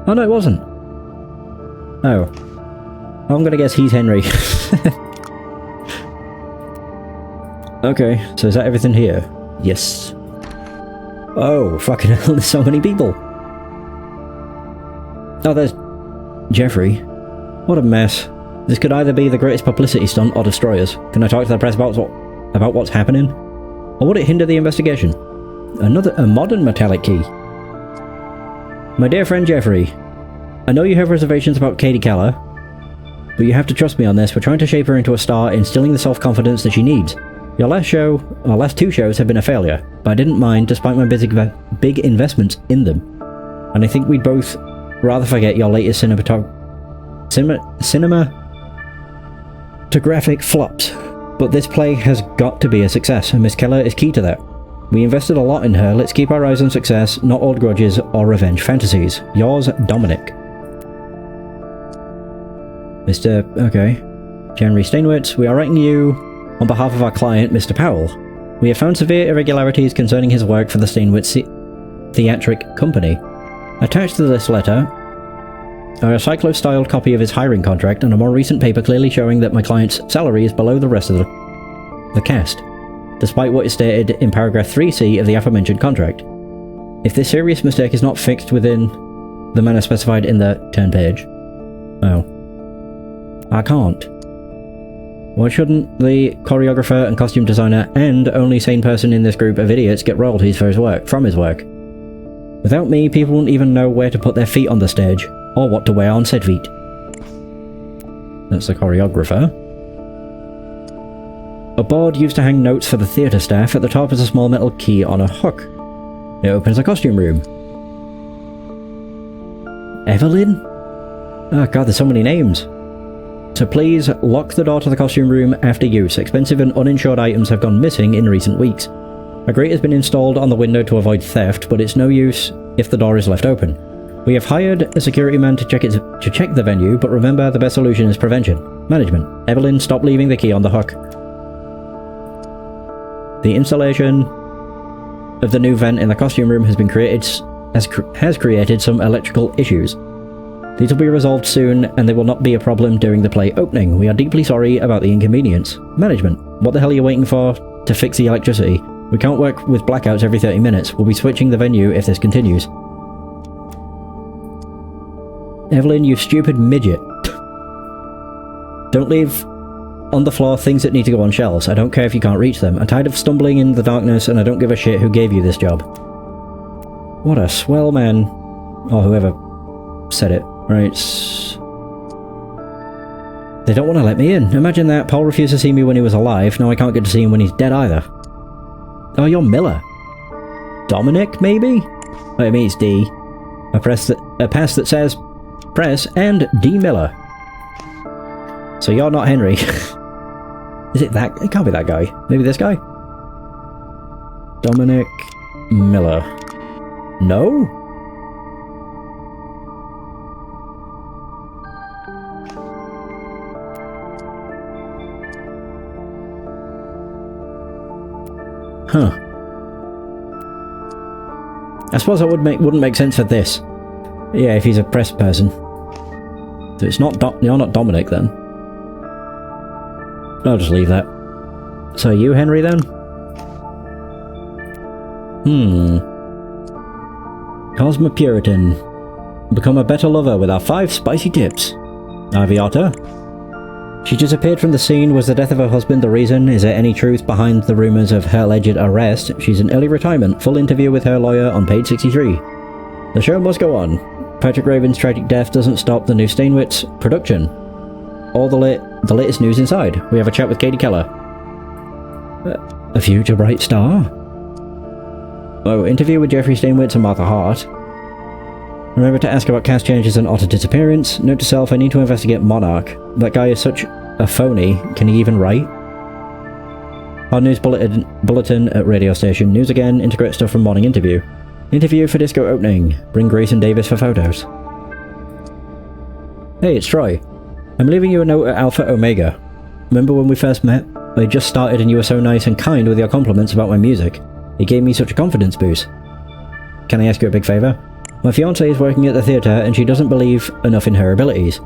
Oh no, it wasn't. Oh. I'm gonna guess he's Henry. Okay, so is that everything here? Yes. Oh, fucking hell, there's so many people. Oh, there's Jeffrey. What a mess. This could either be the greatest publicity stunt or destroy us. Can I talk to the press about what's happening? Or would it hinder the investigation? A modern metallic key. My dear friend Jeffrey, I know you have reservations about Katie Keller, but you have to trust me on this. We're trying to shape her into a star, instilling the self-confidence that she needs. Our last two shows have been a failure, but I didn't mind despite my big investments in them. And I think we'd both rather forget your latest cinematographic flops. But this play has got to be a success, and Miss Keller is key to that. We invested a lot in her. Let's keep our eyes on success, not old grudges or revenge fantasies. Yours, Dominic. Mr. Okay. Henry Steinwitz, we are writing you on behalf of our client, Mr. Powell. We have found severe irregularities concerning his work for the Steinwitz Theatric Company. Attached to this letter are a cyclo-styled copy of his hiring contract and a more recent paper clearly showing that my client's salary is below the rest of the cast, despite what is stated in paragraph 3C of the aforementioned contract. If this serious mistake is not fixed within the manner specified in the turn page... Oh. I can't. Why shouldn't the choreographer and costume designer and only sane person in this group of idiots get royalties for from his work? Without me, people wouldn't even know where to put their feet on the stage, or what to wear on said feet. That's the choreographer. A board used to hang notes for the theatre staff. At the top is a small metal key on a hook. It opens a costume room. Evelyn? Oh god, there's so many names. So please lock the door to the costume room after use. Expensive and uninsured items have gone missing in recent weeks. A grate has been installed on the window to avoid theft, but it's no use if the door is left open. We have hired a security man to check the venue, but remember, the best solution is prevention. Management. Evelyn, stop leaving the key on the hook. The installation of the new vent in the costume room has created some electrical issues. These will be resolved soon, and they will not be a problem during the play opening. We are deeply sorry about the inconvenience. Management. What the hell are you waiting for to fix the electricity? We can't work with blackouts every 30 minutes. We'll be switching the venue if this continues. Evelyn, you stupid midget. Don't leave on the floor things that need to go on shelves. I don't care if you can't reach them. I'm tired of stumbling in the darkness, and I don't give a shit who gave you this job. What a swell man. Or whoever said it. Right. They don't want to let me in. Imagine that. Paul refused to see me when he was alive. Now I can't get to see him when he's dead either. Oh, you're Miller. Dominic, maybe? Oh, I mean, it's D. A pass that says press and D. Miller. So you're not Henry. Is it that? It can't be that guy. Maybe this guy? Dominic Miller. No? Huh. I suppose that wouldn't make sense for this. Yeah, if he's a press person. So it's not you're not Dominic then. I'll just leave that. So you Henry then? Cosmopuritan. Become a better lover with our 5 spicy tips. Aviata. She just appeared from the scene. Was the death of her husband the reason? Is there any truth behind the rumours of her alleged arrest? She's in early retirement. Full interview with her lawyer on page 63. The show must go on. Patrick Raven's tragic death doesn't stop the new Steinwitz production. All the latest news inside. We have a chat with Katie Keller. A future bright star? Oh, interview with Jeffrey Steinwitz and Martha Hart. Remember to ask about cast changes and Otter's disappearance. Note to self, I need to investigate Monarch. That guy is such a phony. Can he even write? Hard news bulletin at radio station. News again. Integrate stuff from morning interview. Interview for disco opening. Bring Grayson Davis for photos. Hey, it's Troy. I'm leaving you a note at Alpha Omega. Remember when we first met? I just started and you were so nice and kind with your compliments about my music. It gave me such a confidence boost. Can I ask you a big favour? My fiancée is working at the theatre and she doesn't believe enough in her abilities.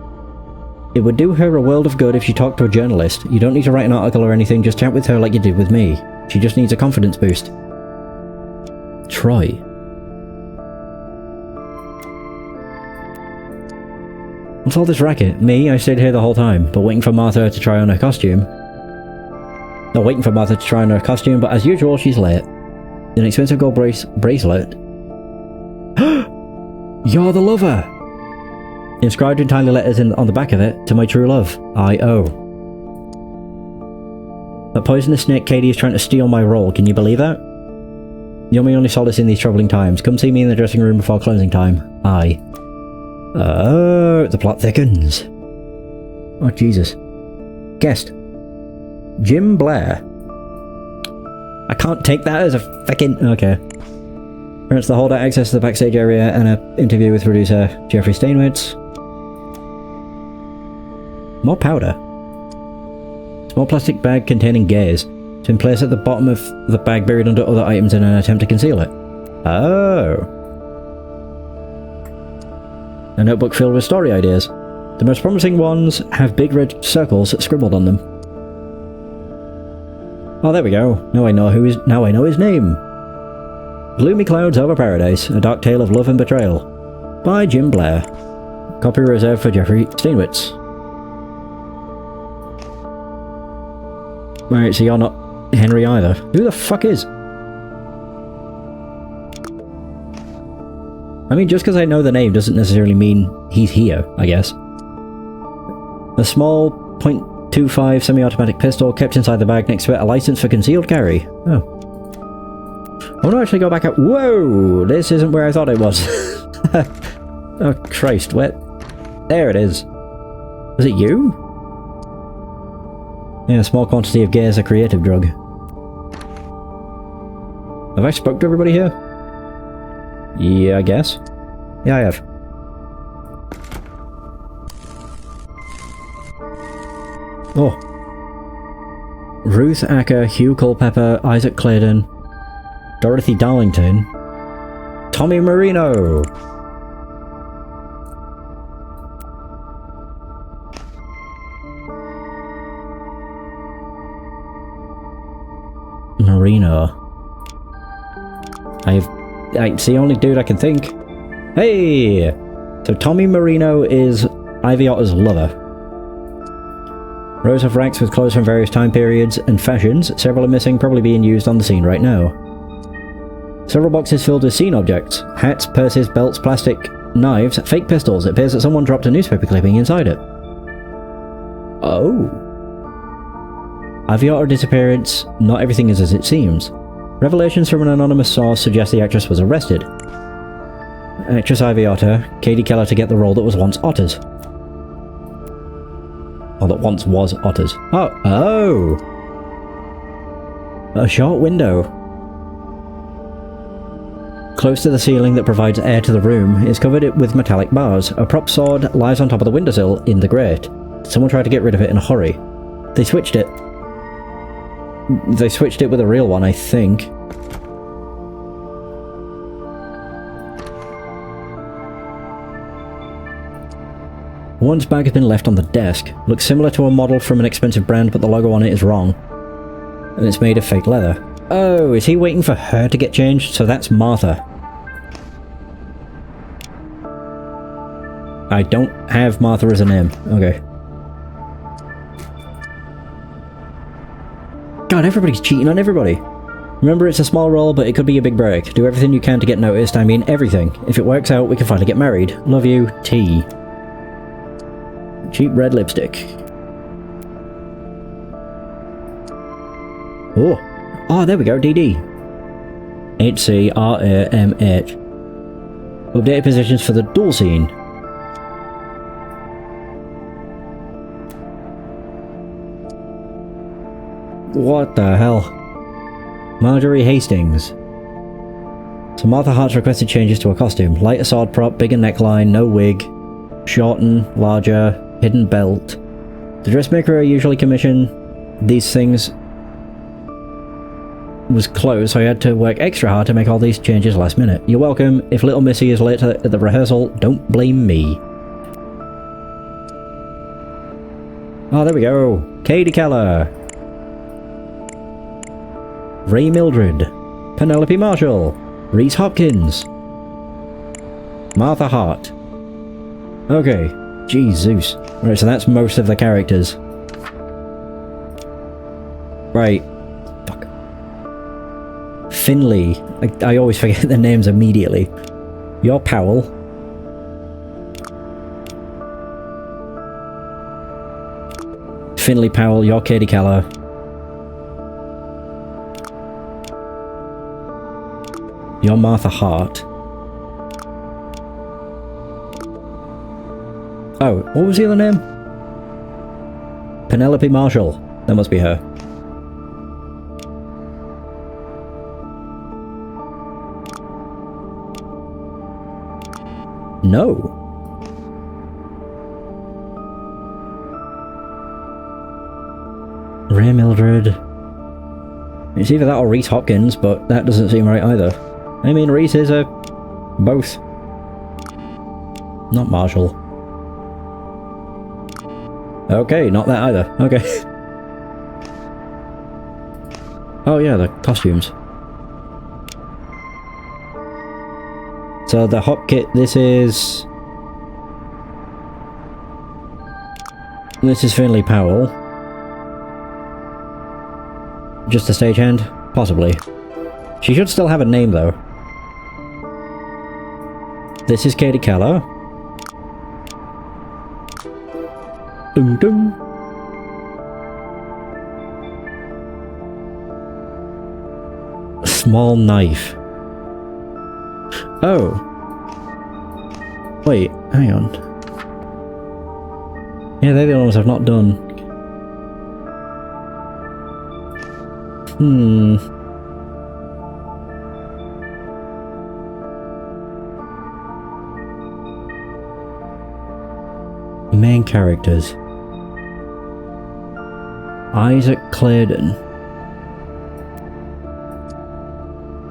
It would do her a world of good if she talked to a journalist. You don't need to write an article or anything, just chat with her like you did with me. She just needs a confidence boost. Troy. What's all this racket? Me? I stayed here the whole time, but waiting for Martha to try on her costume. No, waiting for Martha to try on her costume, but as usual, she's late. An expensive gold bracelet. You're the lover! Inscribed in tiny letters on the back of it, to my true love, I.O. That poisonous snake Katie is trying to steal my role, can you believe that? You're my only solace in these troubling times. Come see me in the dressing room before closing time. I. Oh, the plot thickens. Oh, Jesus. Guest. Jim Blair. I can't take that as a fucking... Okay. Grants the holder access to the backstage area and an interview with producer Jeffrey Steinwitz. More powder. Small plastic bag containing gaze. It's been placed at the bottom of the bag, buried under other items in an attempt to conceal it. Oh. A notebook filled with story ideas. The most promising ones have big red circles scribbled on them. Oh, there we go. Now I know his name. Gloomy Clouds Over Paradise, A Dark Tale of Love and Betrayal. By Jim Blair. Copy reserved for Jeffrey Steinwitz. Right, so you're not Henry either. Who the fuck is? I mean, just because I know the name doesn't necessarily mean he's here, I guess. A small .25 semi-automatic pistol kept inside the bag, next to it a license for concealed carry. Oh. I want to actually go back up. Whoa! This isn't where I thought it was. Oh, Christ, where? There it is. Was it you? Yeah, a small quantity of gaze, a creative drug. Have I spoke to everybody here? Yeah, I guess. Yeah, I have. Oh. Ruth Acker, Hugh Culpepper, Isaac Claydon, Dorothy Darlington, Tommy Marino. Marino. It's the only dude I can think. Hey! So Tommy Marino is Ivy Otter's lover. Rows of racks with clothes from various time periods and fashions. Several are missing, probably being used on the scene right now. Several boxes filled with scene objects. Hats, purses, belts, plastic knives, fake pistols. It appears that someone dropped a newspaper clipping inside it. Oh. Ivy Otter disappearance. Not everything is as it seems. Revelations from an anonymous source suggest the actress was arrested. Actress Ivy Otter, Katie Keller to get the role that was once Otter's. Or that once was Otter's. Oh! A short window. Close to the ceiling that provides air to the room is covered with metallic bars. A prop sword lies on top of the windowsill in the grate. Someone tried to get rid of it in a hurry. They switched it. They switched it with a real one, I think. One's bag has been left on the desk. Looks similar to a model from an expensive brand, but the logo on it is wrong. And it's made of fake leather. Oh, is he waiting for her to get changed? So that's Martha. I don't have Martha as a name. Okay. God, everybody's cheating on everybody. Remember, it's a small role, but it could be a big break. Do everything you can to get noticed. I mean, everything. If it works out, we can finally get married. Love you, T. Cheap red lipstick. Oh, there we go, DD. HCRAMH. Updated positions for the duel scene. What the hell? Marjorie Hastings. So Martha Hart's requested changes to her costume. Lighter sword prop, bigger neckline, no wig. Shorten, larger, hidden belt. The dressmaker I usually commission these things was closed, so I had to work extra hard to make all these changes last minute. You're welcome. If little Missy is late at the rehearsal, don't blame me. Oh, there we go. Katie Keller. Ray Mildred. Penelope Marshall. Reese Hopkins. Martha Hart. Okay. Jesus. Right, so that's most of the characters. Right. Fuck. Finley. I always forget the names immediately. You're Powell. Finley Powell, you're Katie Keller. You're Martha Hart. Oh, what was the other name? Penelope Marshall. That must be her. No. Ray Mildred. It's either that or Reese Hopkins, but that doesn't seem right either. I mean, Reese is a... both. Not Marshall. Okay, not that either. Okay. Oh yeah, the costumes. So the hop kit, this is Finley Powell. Just a stagehand? Possibly. She should still have a name though. This is Katie Keller. Dum dum. Small knife. Oh. Wait, hang on. Yeah, they're the only ones I've not done. Main characters. Isaac Claydon.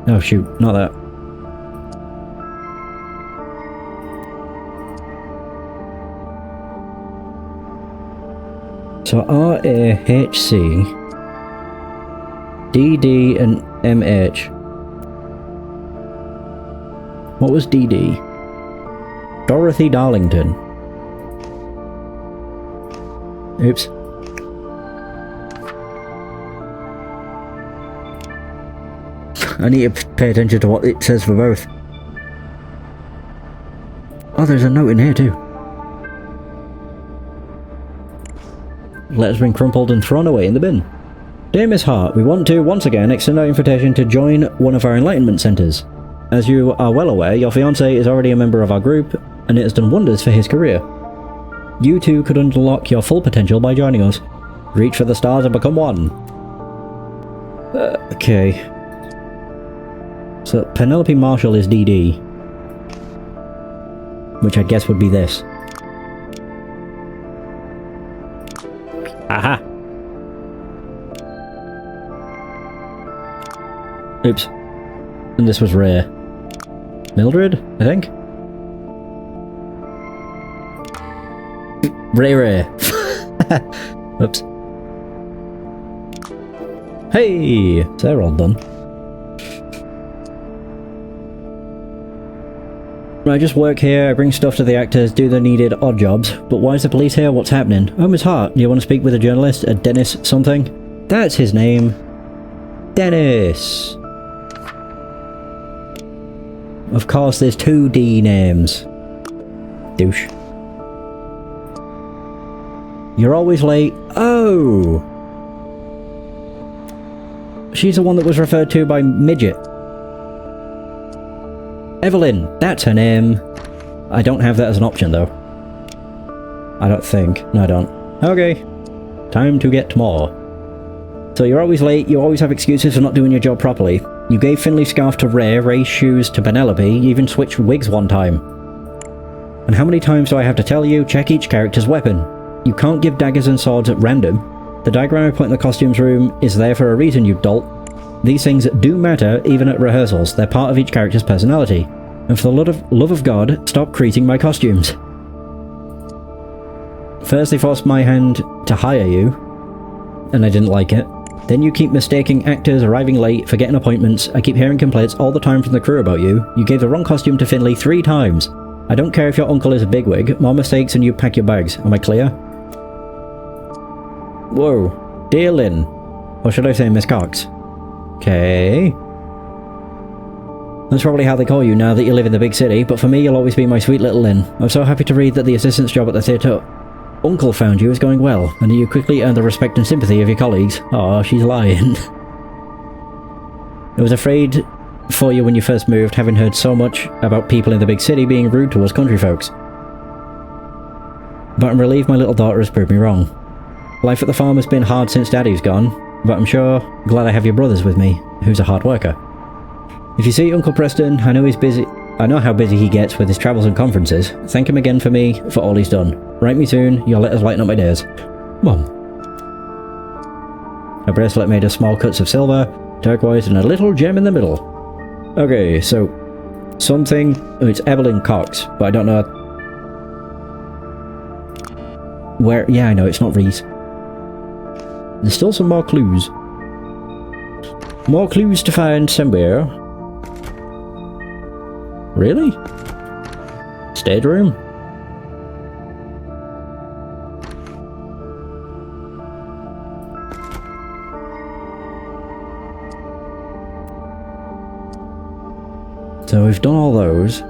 Oh shoot, not that. So R-A-H-C, D-D and M-H. What was D-D? Dorothy Darlington. Oops. I need to pay attention to what it says for both. Oh, there's a note in here too. Letters been crumpled and thrown away in the bin. Dear Miss Hart, we want to once again extend our invitation to join one of our enlightenment centres. As you are well aware, your fiancé is already a member of our group, and it has done wonders for his career. You too could unlock your full potential by joining us. Reach for the stars and become one. Okay. So Penelope Marshall is DD. Which I guess would be this. Aha! Oops. And this was Ray. Mildred, I think? Ray. Oops. Hey! So they're all done. I just work here, I bring stuff to the actors, do the needed odd jobs. But why is the police here? What's happening? Oh, Miss Hart, do you want to speak with a journalist? A Dennis something? That's his name. Dennis! Of course, there's 2 D names. Douche. You're always late. Oh! She's the one that was referred to by Midget. Evelyn, that's her name. I don't have that as an option though. I don't think. No, I don't. Okay. Time to get more. So you're always late, you always have excuses for not doing your job properly. You gave Finley's scarf to Ray, Ray's shoes to Penelope, you even switched wigs one time. And how many times do I have to tell you, check each character's weapon? You can't give daggers and swords at random. The diagram I put in the costumes room is there for a reason, you dolt. These things do matter, even at rehearsals. They're part of each character's personality. And for the love of God, stop creasing my costumes. First they forced my hand to hire you, and I didn't like it. Then you keep mistaking actors, arriving late, forgetting appointments. I keep hearing complaints all the time from the crew about you. You gave the wrong costume to Finley 3 times. I don't care if your uncle is a bigwig. More mistakes and you pack your bags. Am I clear? Whoa. Dear Lynn. Or should I say Miss Cox? Okay. That's probably how they call you now that you live in the big city, but for me you'll always be my sweet little Lynn. I'm so happy to read that the assistant's job at the theatre Uncle found you is going well, and you quickly earn the respect and sympathy of your colleagues. Aw, she's lying. I was afraid for you when you first moved, having heard so much about people in the big city being rude towards country folks. But I'm relieved my little daughter has proved me wrong. Life at the farm has been hard since Daddy's gone, but I'm sure glad I have your brothers with me, who's a hard worker. If you see Uncle Preston, I know he's busy. I know how busy he gets with his travels and conferences. Thank him again for me, for all he's done. Write me soon, your letters lighten up my days. Mom. A bracelet made of small cuts of silver, turquoise, and a little gem in the middle. Okay, so something. Oh, it's Evelyn Cox, but I don't know where. Yeah, I know it's not Reese. There's still some more clues. More clues to find somewhere. Really? Stage room? So we've done all those.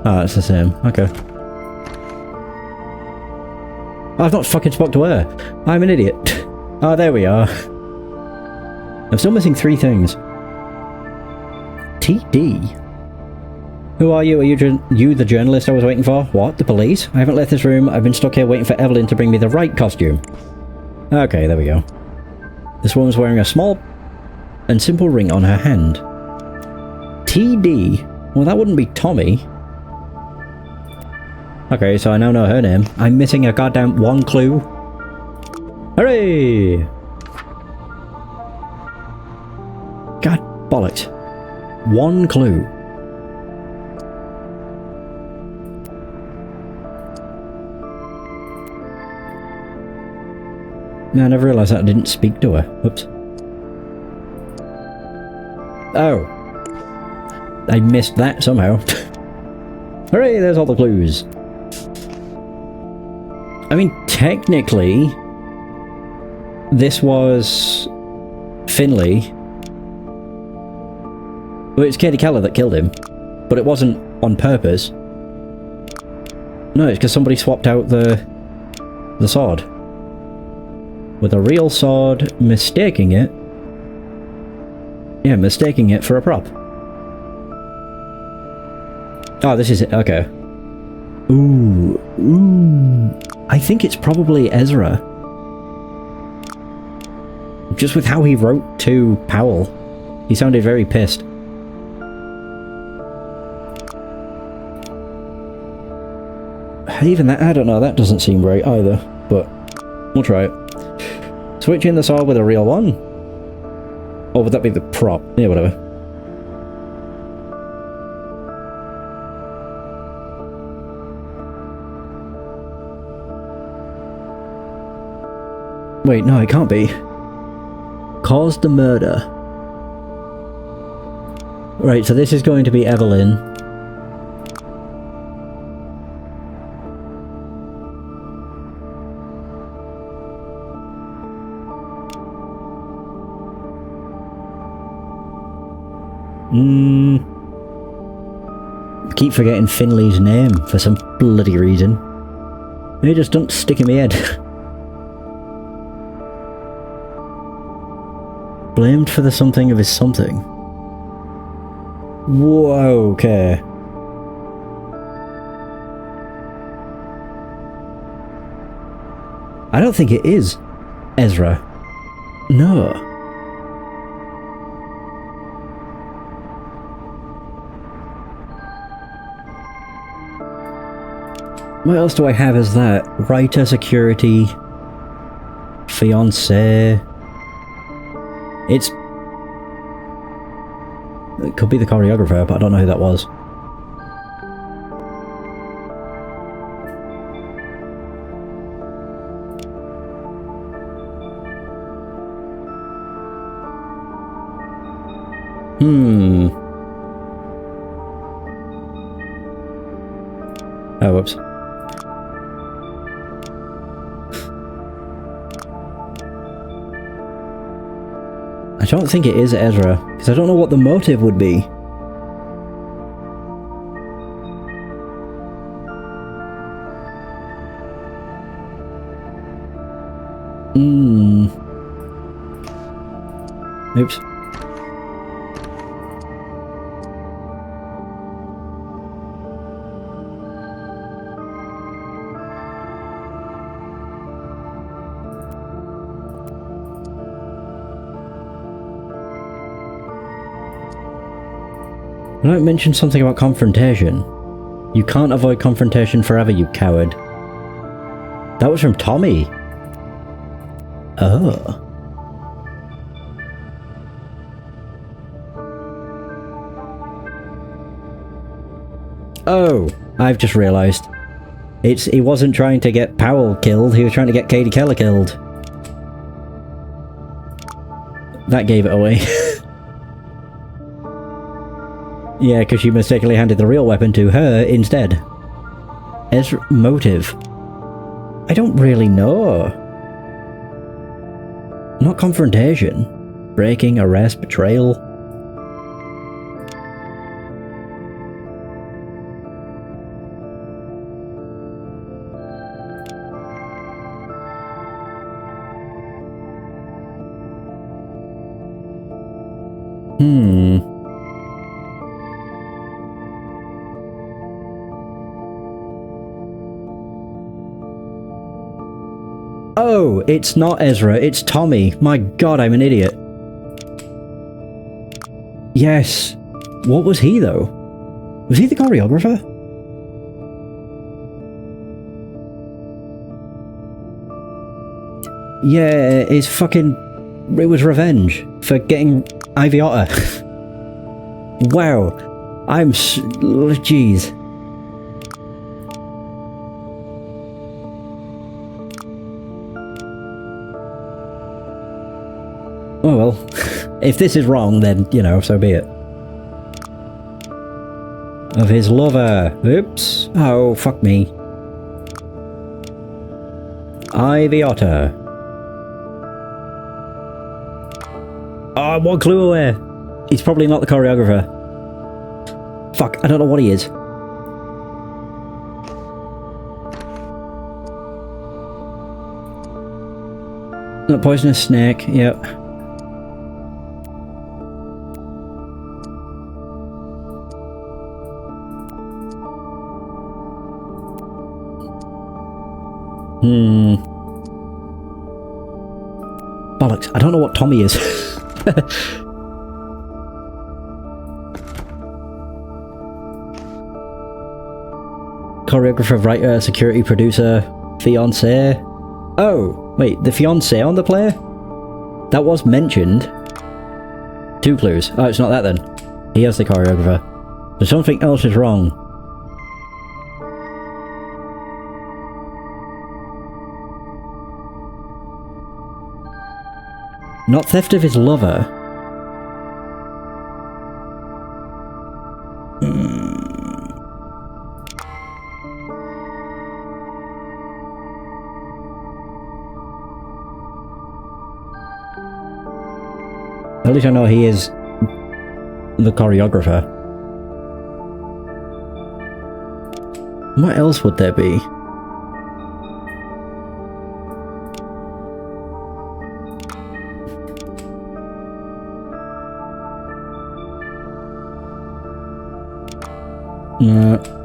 Ah, it's the same. Okay. I've not fucking spoke to her. I'm an idiot. Ah, there we are. I'm still missing 3 things. TD? Who are you? Are you the journalist I was waiting for? What? The police? I haven't left this room. I've been stuck here waiting for Evelyn to bring me the right costume. Okay, there we go. This woman's wearing a small and simple ring on her hand. TD? Well, that wouldn't be Tommy. Okay, so I now know her name. I'm missing a goddamn 1 clue. Hooray! God bollocks. 1 clue. No, I never realised that I didn't speak to her. Oops. Oh. I missed that somehow. Hooray, there's all the clues. I mean, technically, this was Finley. Well, it's Katie Keller that killed him, but it wasn't on purpose. No, it's because somebody swapped out the sword. With a real sword, mistaking it. Yeah, mistaking it for a prop. Oh, this is it. Okay. Ooh. I think it's probably Ezra. Just with how he wrote to Powell, he sounded very pissed. Even that, I don't know, that doesn't seem right either, but we'll try it. Switch in the sword with a real one? Or would that be the prop? Yeah, whatever. Wait, no, it can't be. Caused the murder. Right, so this is going to be Evelyn. Keep forgetting Finley's name for some bloody reason. It just don't stick in my head. Blamed for the something of his something. Whoa, okay. I don't think it is Ezra. No. What else do I have as that? Writer, security, fiancé. It could be the choreographer, but I don't know who that was. Oh, whoops. I don't think it is Ezra, because I don't know what the motive would be. Oops. I might mention something about confrontation. You can't avoid confrontation forever, you coward. That was from Tommy. Oh. Oh, I've just realised. He wasn't trying to get Powell killed, he was trying to get Katie Keller killed. That gave it away. Yeah, because she mistakenly handed the real weapon to her instead. Ezra motive. I don't really know. Not confrontation. Breaking, arrest, betrayal. Oh, it's not Ezra, it's Tommy. My god, I'm an idiot. Yes. What was he, though? Was he the choreographer? Yeah, it's fucking... It was revenge for getting Ivy Otter. Wow. Jeez. Oh well, if this is wrong, then, you know, so be it. Of his lover. Oops. Oh, fuck me. Ivy Otter. Oh, I'm one clue away. He's probably not the choreographer. Fuck, I don't know what he is. The poisonous snake, yep. Bollocks, I don't know what Tommy is. Choreographer, writer, security producer, fiancé. Oh, wait, the fiancé on the player? That was mentioned. 2 clues. Oh, it's not that then. He has the choreographer. So something else is wrong. Not theft of his lover. At least I know he is the choreographer. What else would there be?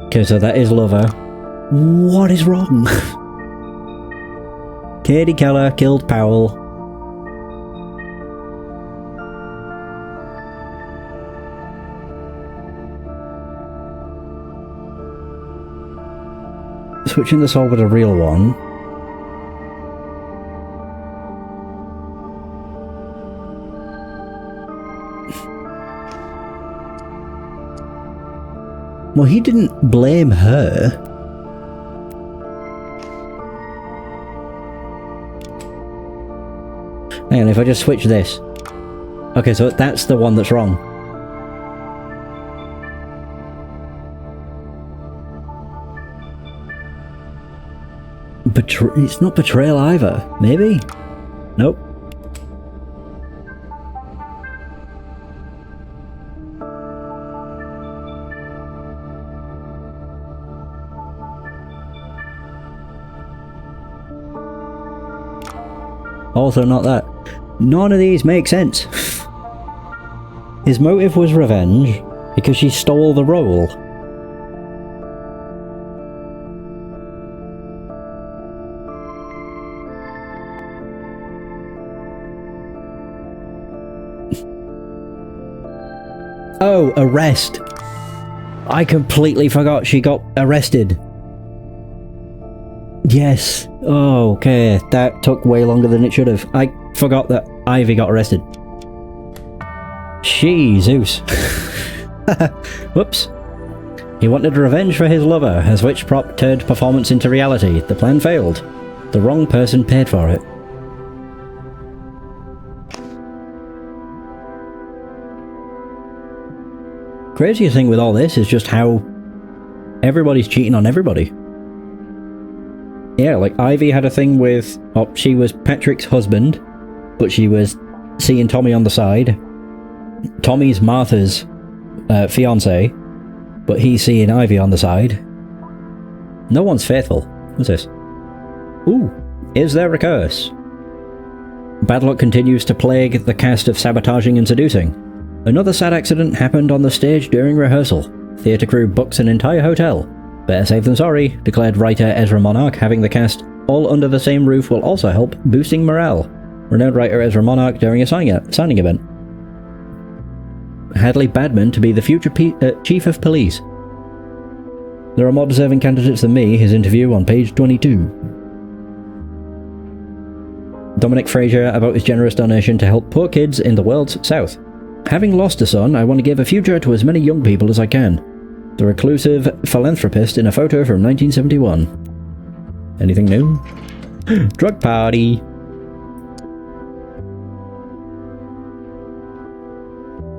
Okay, so that is lover. What is wrong? Katie Keller killed Powell. Switching the soul with a real one. Well, he didn't blame her. Hang on, if I just switch this. Okay, so that's the one that's wrong. It's not betrayal either. Maybe? Nope. Also not that. None of these make sense. His motive was revenge because she stole the role. Oh, arrest. I completely forgot she got arrested. Yes. Oh, okay. That took way longer than it should have. I forgot that Ivy got arrested. Jesus. Whoops. He wanted revenge for his lover, as which prop turned performance into reality. The plan failed. The wrong person paid for it. Craziest thing with all this is just how everybody's cheating on everybody. Yeah, like Ivy had a thing with... Oh, she was Patrick's husband, but she was seeing Tommy on the side. Tommy's Martha's fiance, but he's seeing Ivy on the side. No one's faithful. What's this? Ooh, is there a curse? Bad luck continues to plague the cast of sabotaging and seducing. Another sad accident happened on the stage during rehearsal. Theatre crew books an entire hotel. Better safe than sorry, declared writer Ezra Monarch. Having the cast all under the same roof will also help boosting morale. Renowned writer Ezra Monarch during a signing event. Hadley Badman to be the future chief of police. There are more deserving candidates than me, his interview on page 22. Dominic Fraser about his generous donation to help poor kids in the world's south. Having lost a son, I want to give a future to as many young people as I can. The reclusive philanthropist in a photo from 1971. Anything new? Drug party.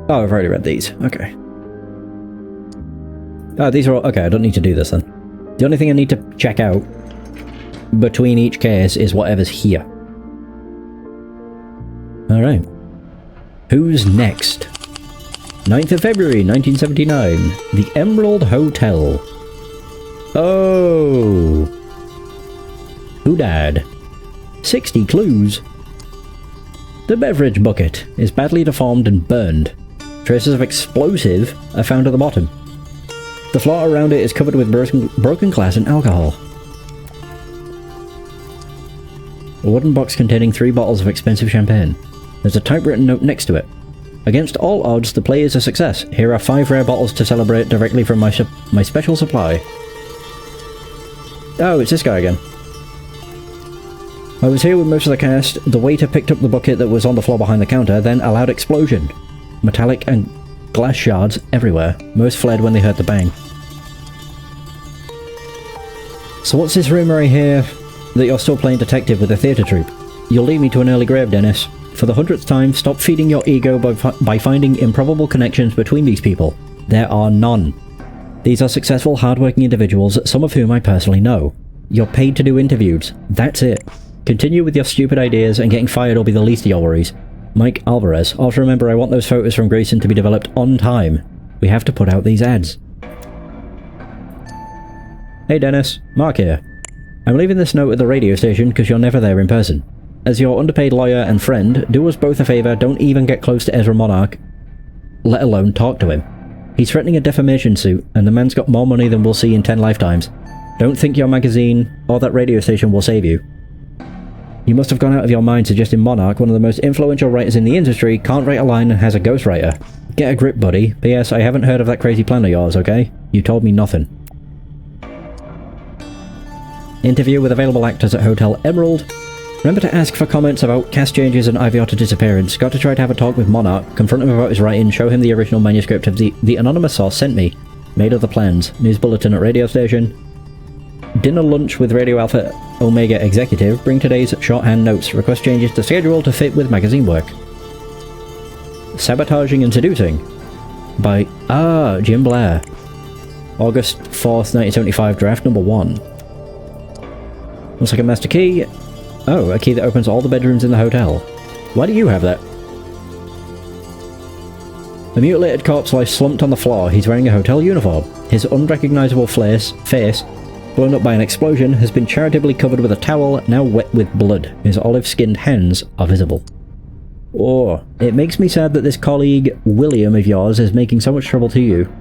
Oh, I've already read these. Okay. Oh, these are all... Okay, I don't need to do this then. The only thing I need to check out between each case is whatever's here. Alright. Who's next? 9th of February, 1979. The Emerald Hotel. Oh. Who died? 60 clues. The beverage bucket is badly deformed and burned. Traces of explosive are found at the bottom. The floor around it is covered with broken glass and alcohol. A wooden box containing 3 bottles of expensive champagne. There's a typewritten note next to it. Against all odds, the play is a success. Here are 5 rare bottles to celebrate directly from my special supply. Oh, it's this guy again. I was here with most of the cast. The waiter picked up the bucket that was on the floor behind the counter, then a loud explosion. Metallic and glass shards everywhere. Most fled when they heard the bang. So what's this rumour I hear that you're still playing detective with a theatre troupe? You'll lead me to an early grave, Dennis. For the 100th time, stop feeding your ego by finding improbable connections between these people. There are none. These are successful, hardworking individuals, some of whom I personally know. You're paid to do interviews. That's it. Continue with your stupid ideas, and getting fired will be the least of your worries. Mike Alvarez. Also remember, I want those photos from Grayson to be developed on time. We have to put out these ads. Hey Dennis, Mark here. I'm leaving this note at the radio station because you're never there in person. As your underpaid lawyer and friend, do us both a favour, don't even get close to Ezra Monarch, let alone talk to him. He's threatening a defamation suit, and the man's got more money than we'll see in 10 lifetimes. Don't think your magazine or that radio station will save you. You must have gone out of your mind suggesting Monarch, one of the most influential writers in the industry, can't write a line and has a ghostwriter. Get a grip, buddy. P.S. I haven't heard of that crazy plan of yours, okay? You told me nothing. Interview with available actors at Hotel Emerald. Remember to ask for comments about cast changes and Ivy Otter's disappearance. Got to try to have a talk with Monarch, confront him about his writing, show him the original manuscript of the anonymous source sent me. Made other plans. News bulletin at radio station. Dinner lunch with Radio Alpha Omega executive. Bring today's shorthand notes. Request changes to schedule to fit with magazine work. Sabotaging and Seducing by Jim Blair. August 4th, 1975, draft number 1. Looks like a master key. Oh, a key that opens all the bedrooms in the hotel. Why do you have that? The mutilated corpse lies slumped on the floor. He's wearing a hotel uniform. His unrecognizable face, blown up by an explosion, has been charitably covered with a towel, now wet with blood. His olive-skinned hands are visible. Oh, it makes me sad that this colleague, William of yours, is making so much trouble to you.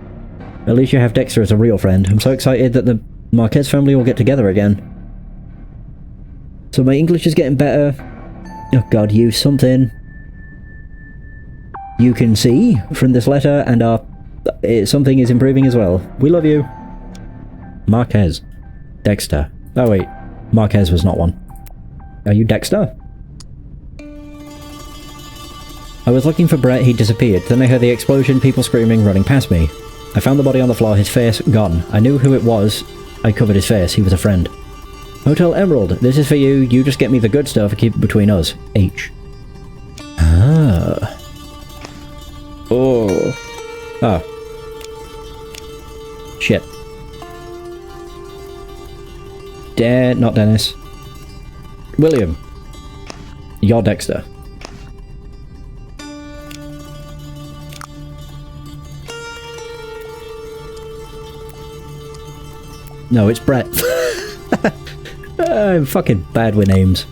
At least you have Dexter as a real friend. I'm so excited that the Marquez family will get together again. So my English is getting better. Oh god, use something you can see from this letter, and something is improving as well. We love you. Marquez. Dexter. Oh wait, Marquez was not one. Are you Dexter? I was looking for Brett, he disappeared. Then I heard the explosion, people screaming, running past me. I found the body on the floor, his face gone. I knew who it was. I covered his face, he was a friend. Hotel Emerald, this is for you. You just get me the good stuff and keep it between us. H. Ah. Oh. Ah. Shit. Not Dennis. William. You're Dexter. No, it's Brett. I'm fucking bad with names.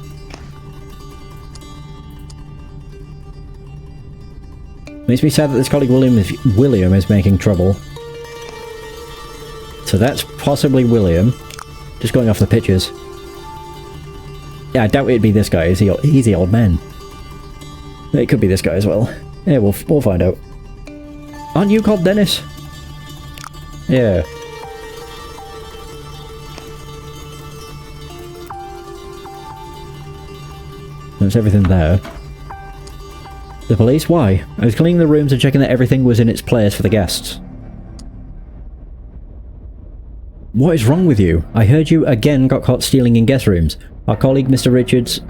Makes me sad that this colleague William is making trouble. So that's possibly William. Just going off the pictures. Yeah, I doubt it'd be this guy. He's the old man. It could be this guy as well. Yeah, we'll find out. Aren't you called Dennis? Yeah. There's everything there. The police? Why? I was cleaning the rooms and checking that everything was in its place for the guests. What is wrong with you? I heard you again got caught stealing in guest rooms. Our colleague Mr. Richards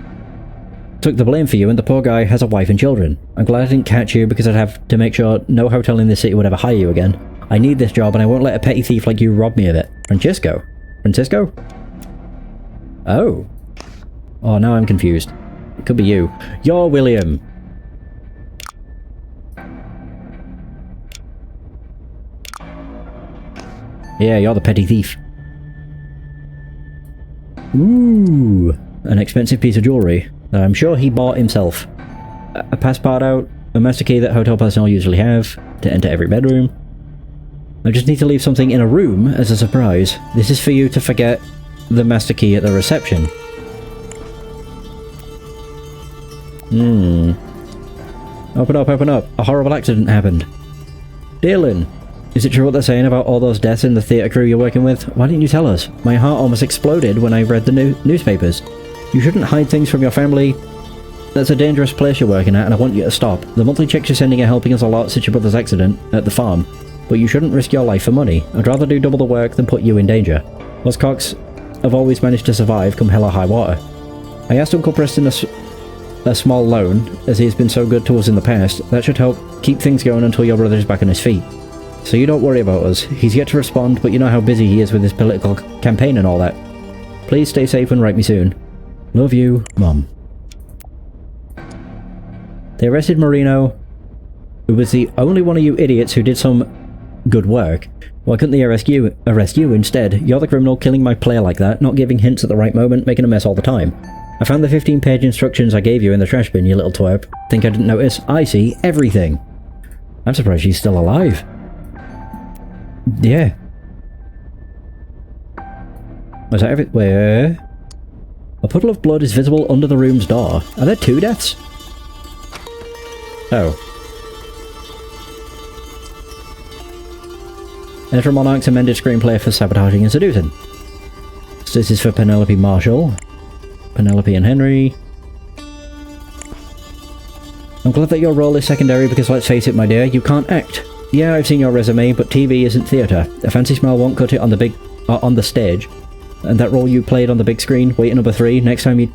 took the blame for you, and the poor guy has a wife and children. I'm glad I didn't catch you because I'd have to make sure no hotel in this city would ever hire you again. I need this job and I won't let a petty thief like you rob me of it. Francisco? Francisco? Oh. Oh, now I'm confused. It could be you. You're William. Yeah, you're the petty thief. Ooh, an expensive piece of jewellery that I'm sure he bought himself. A passport out, a master key that hotel personnel usually have to enter every bedroom. I just need to leave something in a room as a surprise. This is for you to forget the master key at the reception. Open up, open up. A horrible accident happened. Dylan, is it true what they're saying about all those deaths in the theatre crew you're working with? Why didn't you tell us? My heart almost exploded when I read the newspapers. You shouldn't hide things from your family. That's a dangerous place you're working at, and I want you to stop. The monthly checks you're sending are helping us a lot since your brother's accident at the farm, but you shouldn't risk your life for money. I'd rather do double the work than put you in danger. Us Cox have always managed to survive come hell or high water. I asked Uncle Preston a small loan, as he has been so good to us in the past. That should help keep things going until your brother is back on his feet. So you don't worry about us. He's yet to respond, but you know how busy he is with his political campaign and all that. Please stay safe and write me soon. Love you, Mum. They arrested Marino, who was the only one of you idiots who did some good work. Why couldn't they arrest you instead? You're the criminal, killing my player like that, not giving hints at the right moment, making a mess all the time. I found the 15-page instructions I gave you in the trash bin, you little twerp. Think I didn't notice? I see everything. I'm surprised she's still alive. Yeah. Was that everywhere? A puddle of blood is visible under the room's door. Are there 2 deaths? Oh. Ezra Monarch's amended screenplay for sabotaging and seducing. So this is for Penelope Marshall. Penelope and Henry. I'm glad that your role is secondary because let's face it, my dear, you can't act. Yeah, I've seen your resume, but TV isn't theatre. A fancy smile won't cut it on the stage. And that role you played on the big screen, wait number 3, next time you...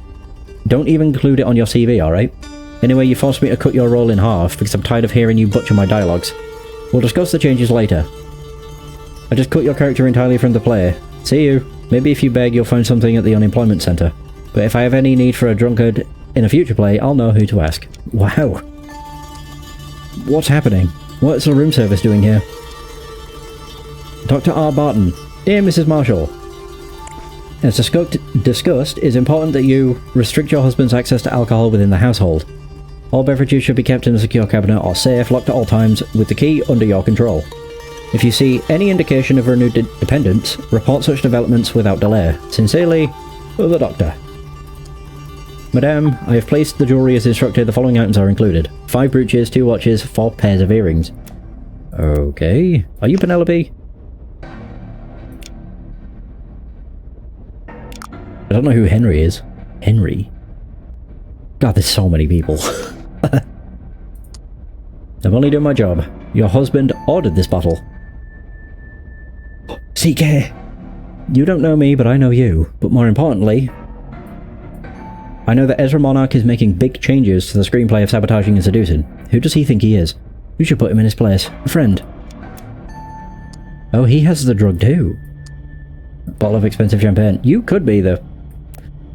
Don't even include it on your CV, alright? Anyway, you forced me to cut your role in half because I'm tired of hearing you butcher my dialogues. We'll discuss the changes later. I just cut your character entirely from the play. See you. Maybe if you beg, you'll find something at the unemployment centre. But if I have any need for a drunkard in a future play, I'll know who to ask. Wow. What's happening? What's the room service doing here? Dr. R. Barton. Dear Mrs. Marshall. As discussed, it's important that you restrict your husband's access to alcohol within the household. All beverages should be kept in a secure cabinet or safe, locked at all times, with the key under your control. If you see any indication of renewed dependence, report such developments without delay. Sincerely, the Doctor. Madame, I have placed the jewellery as instructed. The following items are included. 5 brooches, 2 watches, 4 pairs of earrings. Okay. Are you Penelope? I don't know who Henry is. Henry? God, there's so many people. I'm only doing my job. Your husband ordered this bottle. CK! You don't know me, but I know you. But more importantly, I know that Ezra Monarch is making big changes to the screenplay of Sabotaging and Seducing. Who does he think he is? You should put him in his place. A friend. Oh, he has the drug too. A bottle of expensive champagne. You could be the...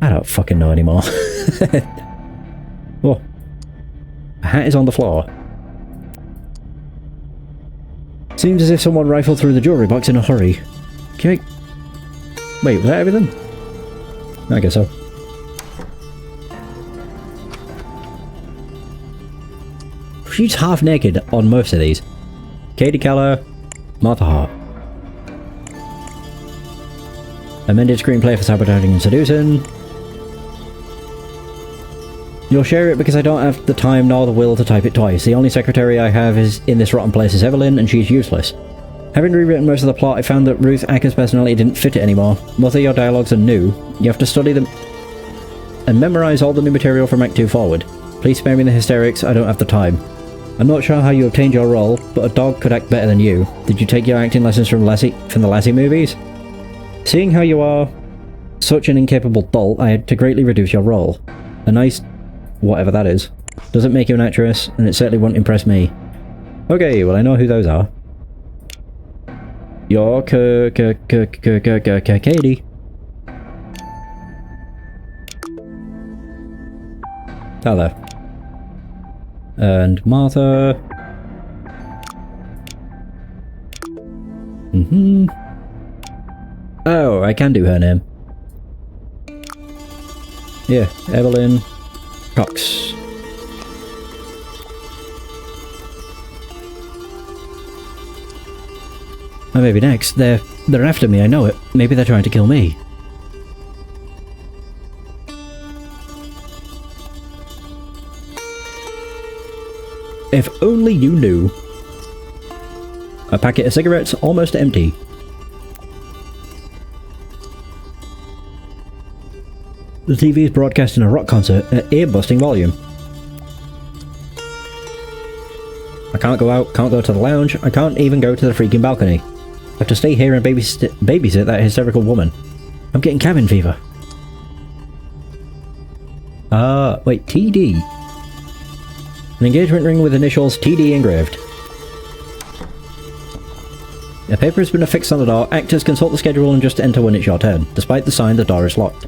I don't fucking know anymore. Oh. A hat is on the floor. Seems as if someone rifled through the jewellery box in a hurry. Okay. Wait, was that everything? I guess so. She's half naked on most of these. Katie Keller, Martha Hart. Amended screenplay for Sabotaging and Seducing. You'll share it because I don't have the time nor the will to type it twice. The only secretary I have is in this rotten place is Evelyn, and she's useless. Having rewritten most of the plot, I found that Ruth Acker's personality didn't fit it anymore. Most of your dialogues are new. You have to study them and memorise all the new material from Act 2 forward. Please spare me the hysterics, I don't have the time. I'm not sure how you obtained your role, but a dog could act better than you. Did you take your acting lessons from the Lassie movies? Seeing how you are such an incapable dolt, I had to greatly reduce your role. A nice... whatever that is. Doesn't make you an actress, and it certainly won't impress me. Okay, well I know who those are. You're Katie. Hello. And Martha. Oh, I can do her name. Yeah, Evelyn Cox. I may be next. They're after me, I know it. Maybe they're trying to kill me. If only you knew. A packet of cigarettes almost empty. The TV is broadcasting a rock concert at ear-busting volume. I can't go out, can't go to the lounge, I can't even go to the freaking balcony. I have to stay here and babysit that hysterical woman. I'm getting cabin fever. Wait, TD. An engagement ring with initials TD engraved. A paper has been affixed on the door. Actors consult the schedule and just enter when it's your turn. Despite the sign, the door is locked.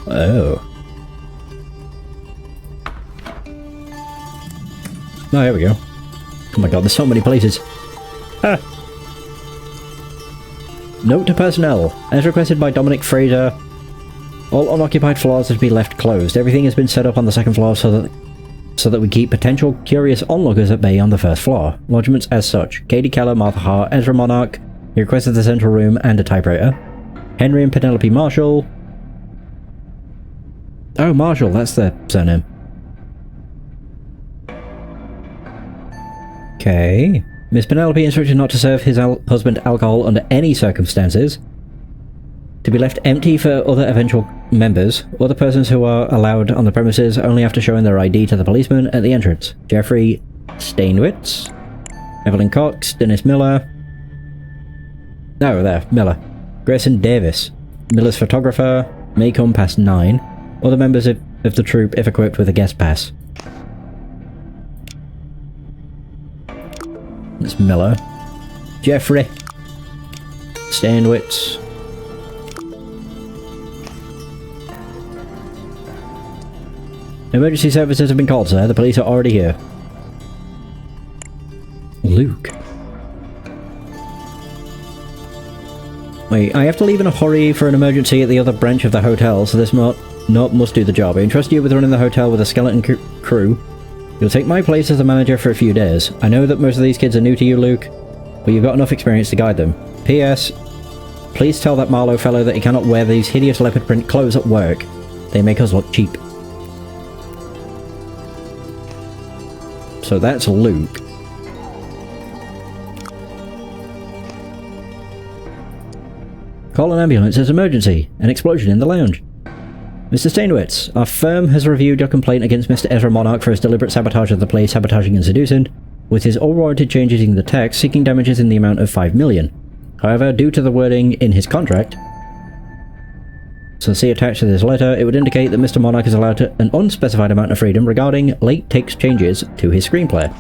Oh. Oh, here we go. Oh my god, there's so many places. Ah. Note to personnel. As requested by Dominic Fraser, all unoccupied floors are to be left closed. Everything has been set up on the second floor so that we keep potential curious onlookers at bay on the first floor. Lodgements as such. Katie Keller, Martha Hart, Ezra Monarch. He requested the central room and a typewriter. Henry and Penelope Marshall. Oh, Marshall, that's their surname. Okay. Miss Penelope instructed not to serve his husband alcohol under any circumstances. To be left empty for other eventual members. Other persons who are allowed on the premises only after showing their ID to the policeman at the entrance. Jeffrey Stainwitz. Evelyn Cox. Dennis Miller. Oh, there. Miller. Grayson Davis. Miller's photographer. May come past 9. Other members of the troupe if equipped with a guest pass. That's Miller. Jeffrey Stainwitz. Emergency services have been called, sir. The police are already here. Luke. Wait, I have to leave in a hurry for an emergency at the other branch of the hotel, so this must do the job. I entrust you with running the hotel with a skeleton crew. You'll take my place as the manager for a few days. I know that most of these kids are new to you, Luke, but you've got enough experience to guide them. P.S. Please tell that Marlowe fellow that he cannot wear these hideous leopard print clothes at work. They make us look cheap. So that's Luke. Call an ambulance, there's emergency. An explosion in the lounge. Mr. Stainwitz, our firm has reviewed your complaint against Mr. Ezra Monarch for his deliberate sabotage of the place, sabotaging and seducing, with his all-warranted changes in the text, seeking damages in the amount of 5 million. However, due to the wording in his contract, so see attached to this letter, it would indicate that Mr. Monarch is allowed an unspecified amount of freedom regarding late text changes to his screenplay.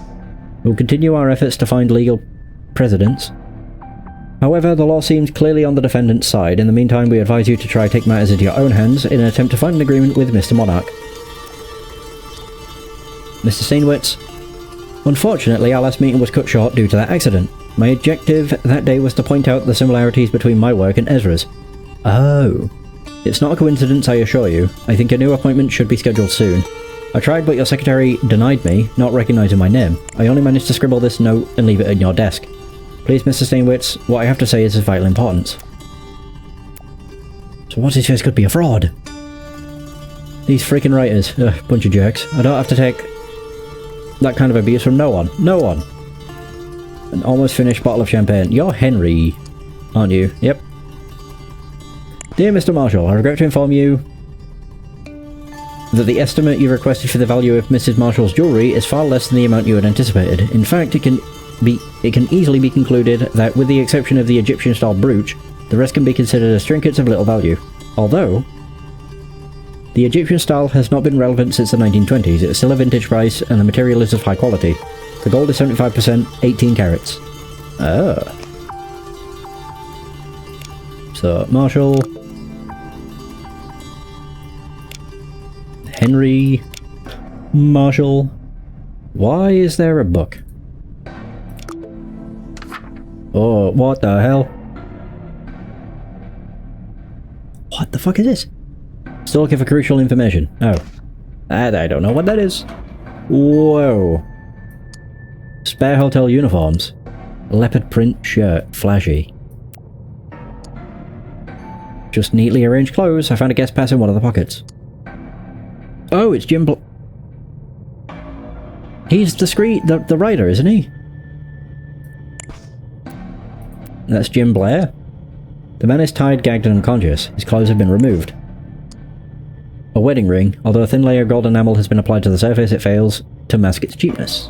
We'll continue our efforts to find legal precedents. However, the law seems clearly on the defendant's side. In the meantime, we advise you to try take matters into your own hands in an attempt to find an agreement with Mr. Monarch. Mr. Steinwitz, unfortunately, our last meeting was cut short due to that accident. My objective that day was to point out the similarities between my work and Ezra's. Oh. It's not a coincidence, I assure you. I think a new appointment should be scheduled soon. I tried, but your secretary denied me, not recognizing my name. I only managed to scribble this note and leave it in your desk. Please, Mr. Steinwitz, what I have to say is of vital importance. So what's his face could be a fraud? These freaking writers, bunch of jerks. I don't have to take that kind of abuse from no one. No one. An almost finished bottle of champagne. You're Henry, aren't you? Yep. Dear Mr. Marshall, I regret to inform you that the estimate you requested for the value of Mrs. Marshall's jewellery is far less than the amount you had anticipated. In fact, it can easily be concluded that, with the exception of the Egyptian-style brooch, the rest can be considered as trinkets of little value. Although, the Egyptian style has not been relevant since the 1920s, it's still a vintage price and the material is of high quality. The gold is 75%, 18 carats. Ah. So, Marshall... Henry... Marshall... Why is there a book? Oh, what the hell? What the fuck is this? Still looking for crucial information. Oh. I don't know what that is. Whoa. Spare hotel uniforms. Leopard print shirt. Flashy. Just neatly arranged clothes. I found a guest pass in one of the pockets. Oh, it's Jim He's the writer, isn't he? That's Jim Blair. The man is tied, gagged and unconscious. His clothes have been removed. A wedding ring. Although a thin layer of gold enamel has been applied to the surface, it fails to mask its cheapness.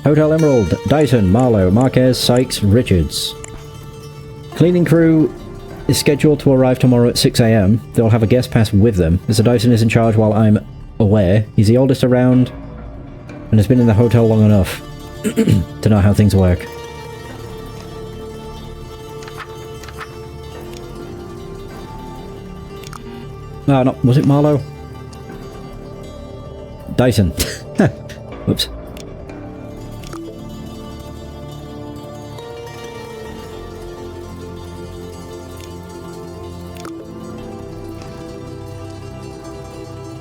Hotel Emerald. Dyson, Marlowe, Marquez, Sykes, Richards. Cleaning crew is scheduled to arrive tomorrow at 6 AM. They'll have a guest pass with them. Mr. Dyson is in charge while I'm aware. He's the oldest around and has been in the hotel long enough to know how things work. No, not was it Marlowe? Dyson. Whoops.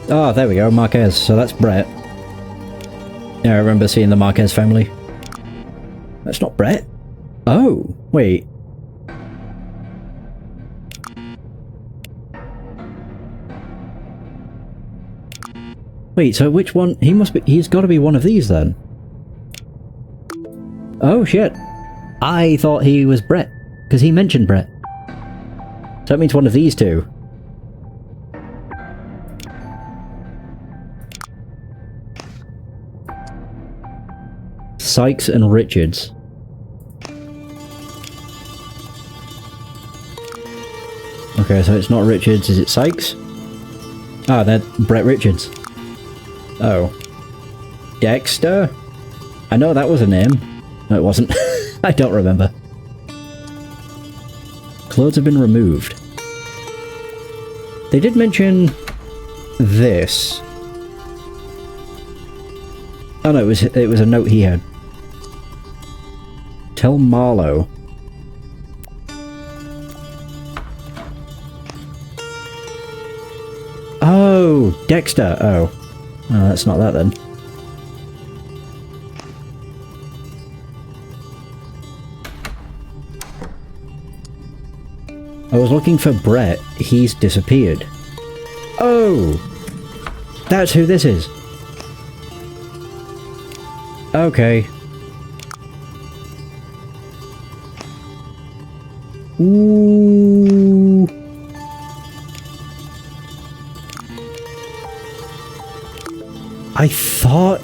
Ah, there we go, Marquez. So that's Brett. Yeah, I remember seeing the Marquez family. That's not Brett. Oh, wait. Wait, so which one? He's got to be one of these then. Oh shit. I thought he was Brett, because he mentioned Brett. So that means one of these two. Sykes and Richards. Okay, so it's not Richards, is it Sykes? Ah, they're Brett Richards. Oh. Dexter? I know that was a name. No, it wasn't. I don't remember. Clothes have been removed. They did mention this. Oh no, it was a note he had. Tell Marlowe. Oh, Dexter. Oh. Oh, that's not that then. I was looking for Brett. He's disappeared. Oh! That's who this is. Okay. Ooh. I thought...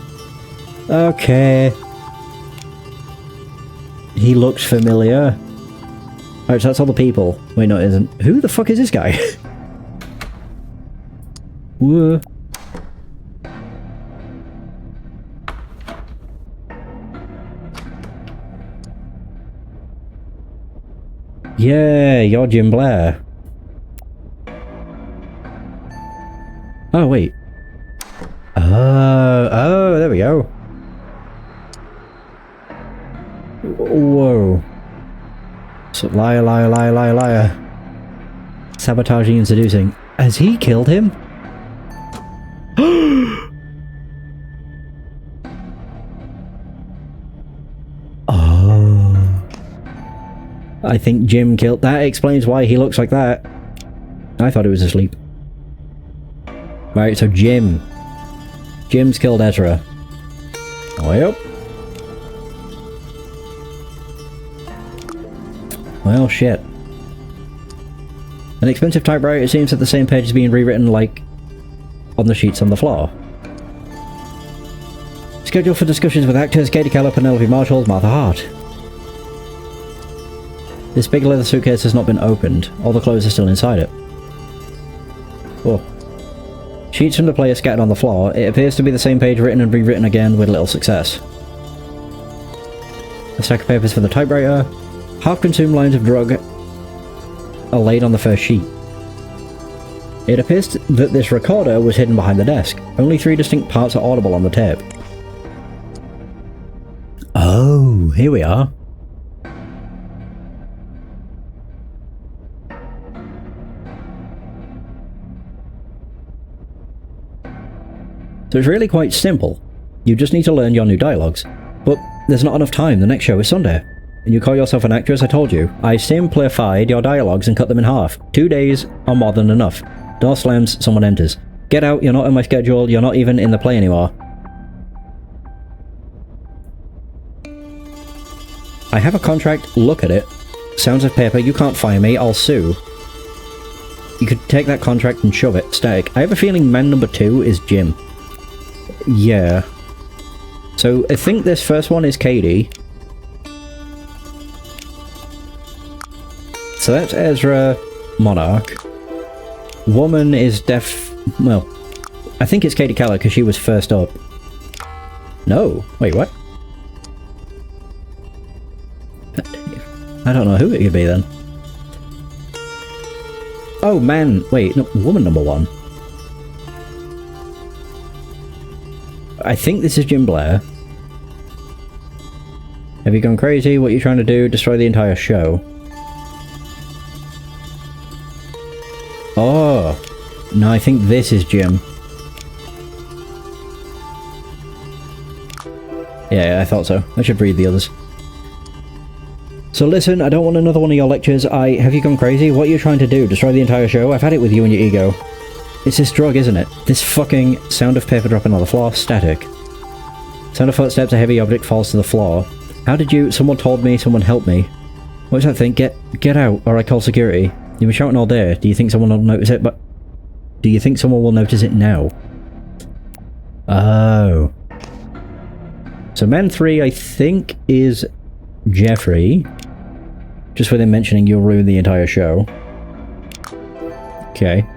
Okay. He looks familiar. Alright, so that's all the people. Wait, no, it isn't. Who the fuck is this guy? Whoa. Yeah, you're Jim Blair. Oh, wait. Oh, there we go. Whoa. So, liar, liar, liar, liar, liar. Sabotaging and seducing. Has he killed him? Oh. I think Jim killed... That explains why he looks like that. I thought he was asleep. Right, so Jim. Jim's killed Ezra. Oh, yep. Well, shit. An expensive typewriter, it seems that the same page is being rewritten, like, on the sheets on the floor. Scheduled for discussions with actors Katie Keller, Penelope Marshall, Martha Hart. This big leather suitcase has not been opened. All the clothes are still inside it. Whoa. Sheets from the play are scattered on the floor. It appears to be the same page written and rewritten again with little success. A stack of papers for the typewriter. Half-consumed lines of drug are laid on the first sheet. It appears that this recorder was hidden behind the desk. Only 3 distinct parts are audible on the tape. Oh, here we are. So it's really quite simple. You just need to learn your new dialogues. But there's not enough time, the next show is Sunday. And you call yourself an actress, I told you. I simplified your dialogues and cut them in half. 2 days are more than enough. Door slams, someone enters. Get out, you're not on my schedule, you're not even in the play anymore. I have a contract, look at it. Sounds of paper, you can't fire me, I'll sue. You could take that contract and shove it, static. I have a feeling man number 2 is Jim. Yeah. So, I think this first one is Katie. So that's Ezra, Monarch. Woman is well, I think it's Katie Keller because she was first up. No. Wait, what? I don't know who it could be then. Oh, man. Wait, no, woman number 1. I think this is Jim Blair. Have you gone crazy? What are you trying to do? Destroy the entire show. Oh. No, I think this is Jim. Yeah, I thought so. I should read the others. So listen, I don't want another one of your lectures. Have you gone crazy? What are you trying to do? Destroy the entire show? I've had it with you and your ego. It's this drug, isn't it? This fucking sound of paper dropping on the floor. Static. Sound of footsteps, a heavy object falls to the floor. How did you... Someone told me, someone helped me. What's that thing? Get out, or I call security. You've been shouting all day. Do you think someone will notice it? But... Do you think someone will notice it now? Oh. So man 3, I think, is Jeffrey. Just with him mentioning you'll ruin the entire show. Okay.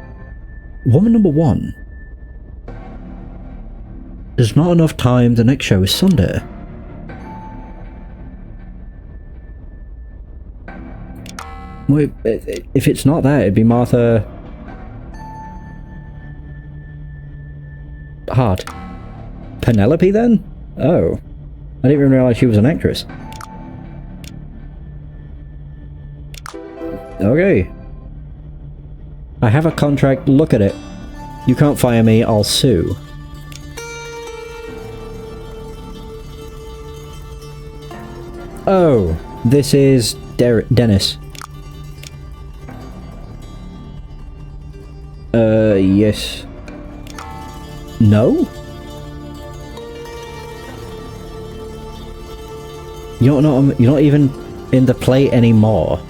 Woman number 1. There's not enough time, the next show is Sunday. Wait, if it's not that, it'd be Martha... heart. Penelope, then? Oh. I didn't even realize she was an actress. Okay. I have a contract, look at it. You can't fire me, I'll sue. Oh, this is Dennis. Yes. No? You're not even in the play anymore.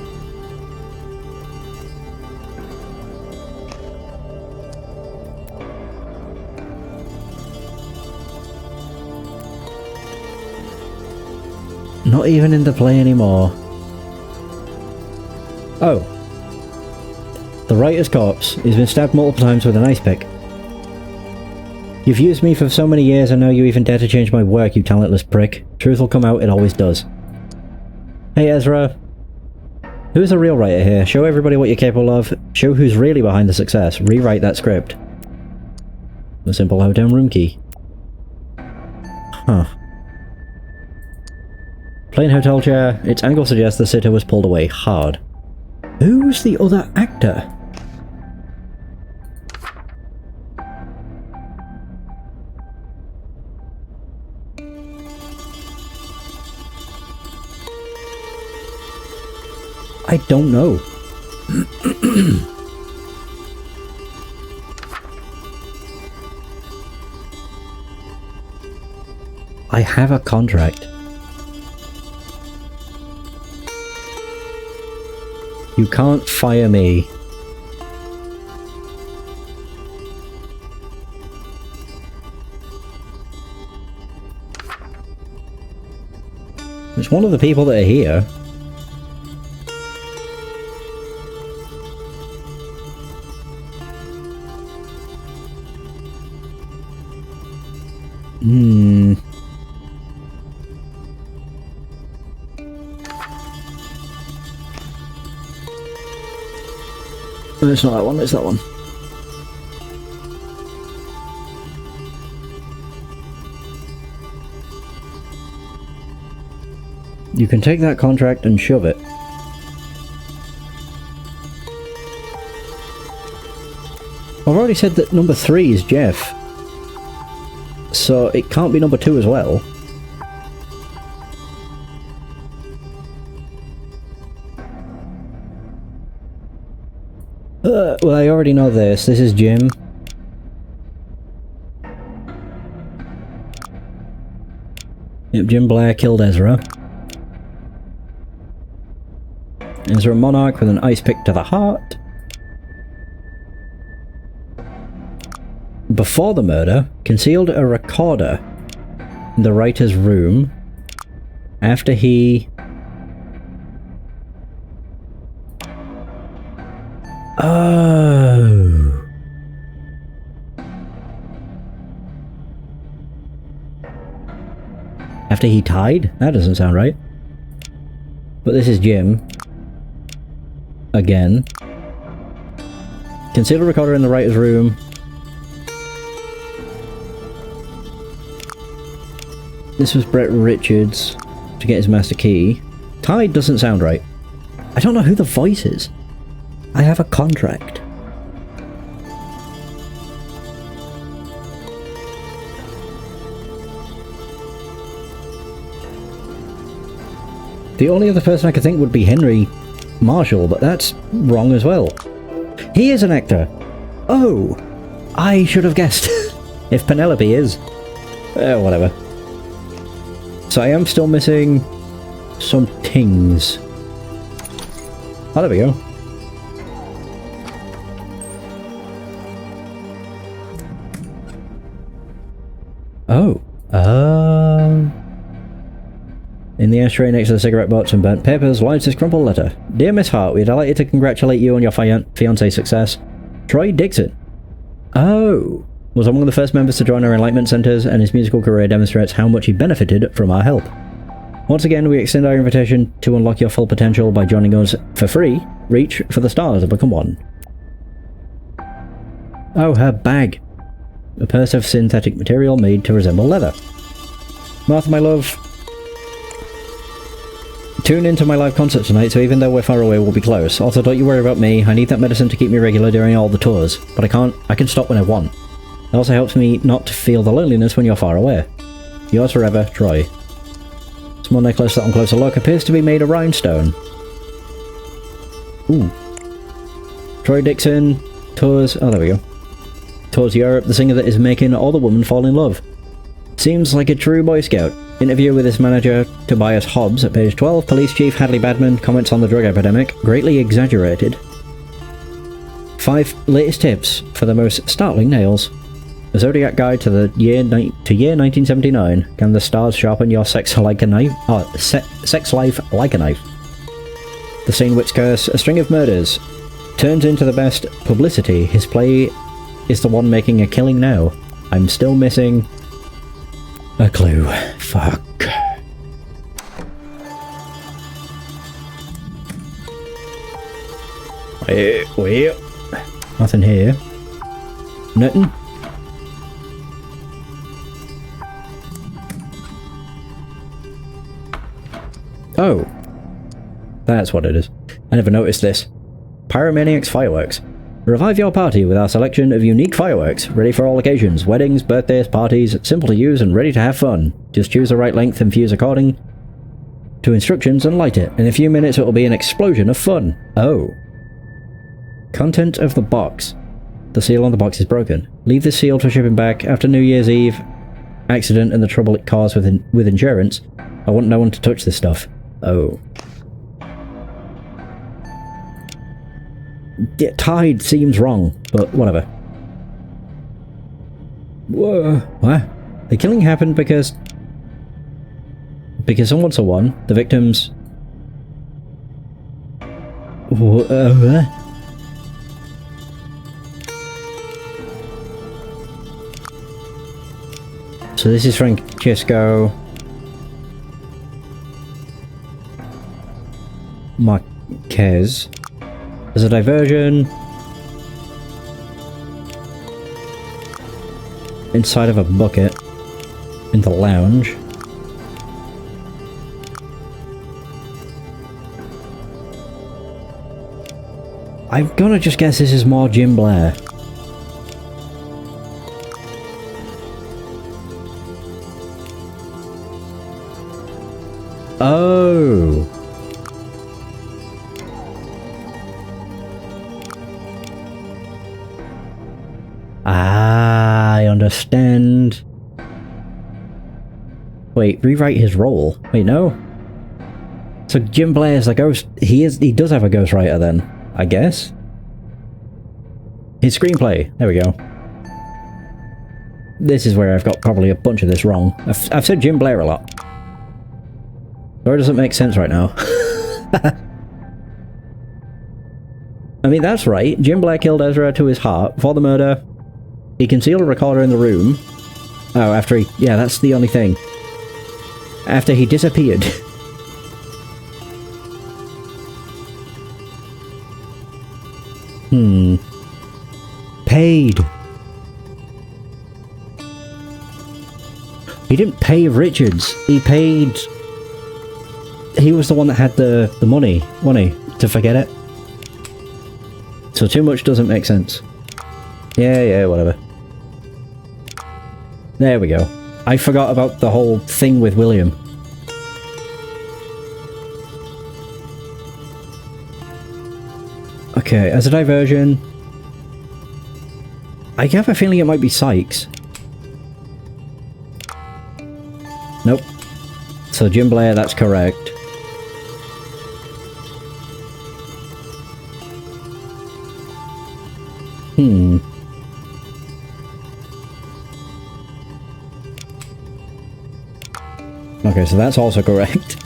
Not even in the play anymore. Oh. The writer's corpse. He's been stabbed multiple times with an ice pick. You've used me for so many years and now you even dare to change my work, you talentless prick. Truth will come out, it always does. Hey Ezra. Who's the real writer here? Show everybody what you're capable of. Show who's really behind the success. Rewrite that script. A simple hotel room key. Huh. Plain hotel chair. Its angle suggests the sitter was pulled away hard. Who's the other actor? I don't know. I have a contract. You can't fire me. It's one of the people that are here. No, it's not that one, it's that one. You can take that contract and shove it. I've already said that number 3 is Jeff. So it can't be number 2 as well. Well, I already know this. This is Jim. Yep, Jim Blair killed Ezra. Ezra Monarch with an ice pick to the heart. Before the murder, concealed a recorder in the writer's room after he... Oh. After he tied? That doesn't sound right. But this is Jim. Again. Concealed a recorder in the writer's room. This was Brett Richards to get his master key. Tied doesn't sound right. I don't know who the voice is. I have a contract. The only other person I could think would be Henry Marshall, but that's wrong as well. He is an actor. Oh, I should have guessed. If Penelope is. Whatever. So I am still missing some things. Oh, there we go. Oh. In the ashtray next to the cigarette butts and burnt papers lies this crumpled letter. Dear Miss Hart, we are delighted to congratulate you on your fiancé's success. Troy Dixon. Oh. Was among the first members to join our Enlightenment Centers, and his musical career demonstrates how much he benefited from our help. Once again, we extend our invitation to unlock your full potential by joining us for free. Reach for the stars and become one. Oh, her bag. A purse of synthetic material made to resemble leather. Martha, my love. Tune into my live concert tonight, so even though we're far away, we'll be close. Also, don't you worry about me. I need that medicine to keep me regular during all the tours. But I can stop when I want. It also helps me not to feel the loneliness when you're far away. Yours forever, Troy. Small necklace that on closer look appears to be made of rhinestone. Ooh. Troy Dixon tours... Oh, there we go. Tours Europe, the singer that is making all the women fall in love. Seems like a true Boy Scout. Interview with his manager, Tobias Hobbs, at page 12. Police Chief Hadley Badman comments on the drug epidemic. Greatly exaggerated. 5 latest tips for the most startling nails. A Zodiac Guide to the year 1979. Can the stars sharpen your sex like a knife? Sex life like a knife. The Sainwitz Curse. A string of murders. Turns into the best publicity. His play is the one making a killing now. I'm still missing... a clue. Fuck. Wait. Nothing here. Nothing. Oh. That's what it is. I never noticed this. Pyromaniac's Fireworks. Revive your party with our selection of unique fireworks, ready for all occasions, weddings, birthdays, parties, simple to use and ready to have fun. Just choose the right length and fuse according to instructions and light it. In a few minutes it will be an explosion of fun. Oh. Content of the box. The seal on the box is broken. Leave this sealed for shipping back. After New Year's Eve accident and the trouble it caused with insurance, I want no one to touch this stuff. Oh. Tied seems wrong, but whatever. Whoa. What? The killing happened because someone saw one. The victims... So this is Francisco Marquez. There's a diversion inside of a bucket in the lounge. I'm gonna just guess this is more Jim Blair. Oh. I understand. Wait, rewrite his role. Wait, no. So Jim Blair's the ghost. He does have a ghostwriter then, I guess. His screenplay. There we go. This is where I've got probably a bunch of this wrong. I've said Jim Blair a lot. Or it doesn't make sense right now. I mean, that's right. Jim Blair killed Ezra to his heart. For the murder, he concealed a recorder in the room. Oh, after he... Yeah, that's the only thing. After he disappeared. Paid. He didn't pay Richards. He paid... He was the one that had the money, wasn't he? To forget it. So too much doesn't make sense. Yeah, whatever. There we go. I forgot about the whole thing with William. Okay, as a diversion... I have a feeling it might be Sykes. Nope. So Jim Blair, that's correct. Okay, so that's also correct.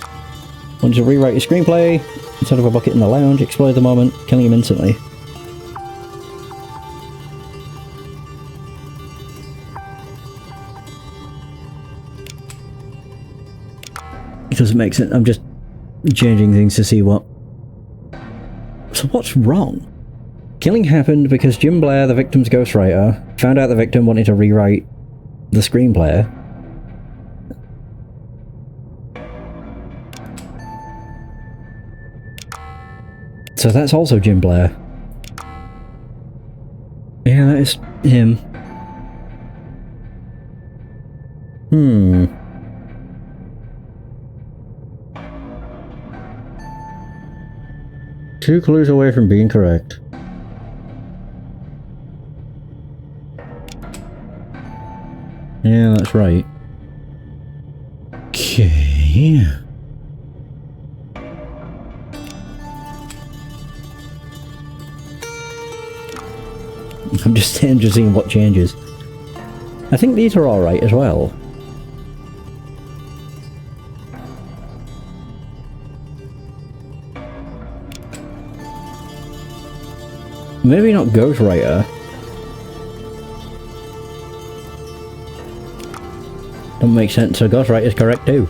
Want to rewrite your screenplay? Instead of a bucket in the lounge, exploit the moment, killing him instantly. It doesn't make sense. I'm just changing things to see what... So what's wrong? killing happened because Jim Blair, the victim's ghostwriter, found out the victim wanted to rewrite the screenplay. So that's also Jim Blair. Yeah, that is him. Two clues away from being correct. Yeah, that's right. Okay. I'm just seeing what changes. I think these are alright as well. Maybe not ghostwriter. Don't make sense, so ghostwriter is correct too.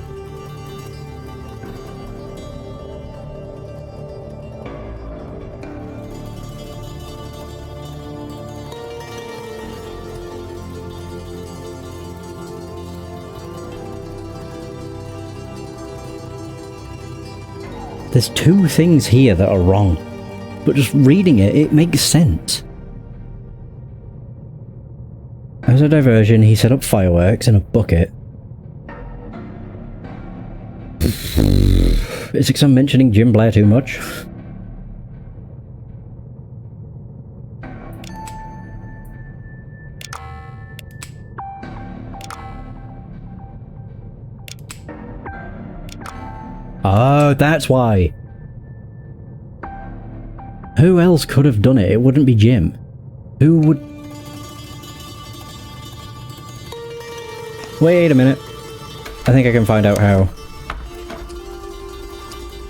There's two things here that are wrong, but just reading it, it makes sense. As a diversion, he set up fireworks in a bucket. Is it because I'm mentioning Jim Blair too much? Oh, that's why. Who else could have done it? It wouldn't be Jim. Who would... Wait a minute. I think I can find out how.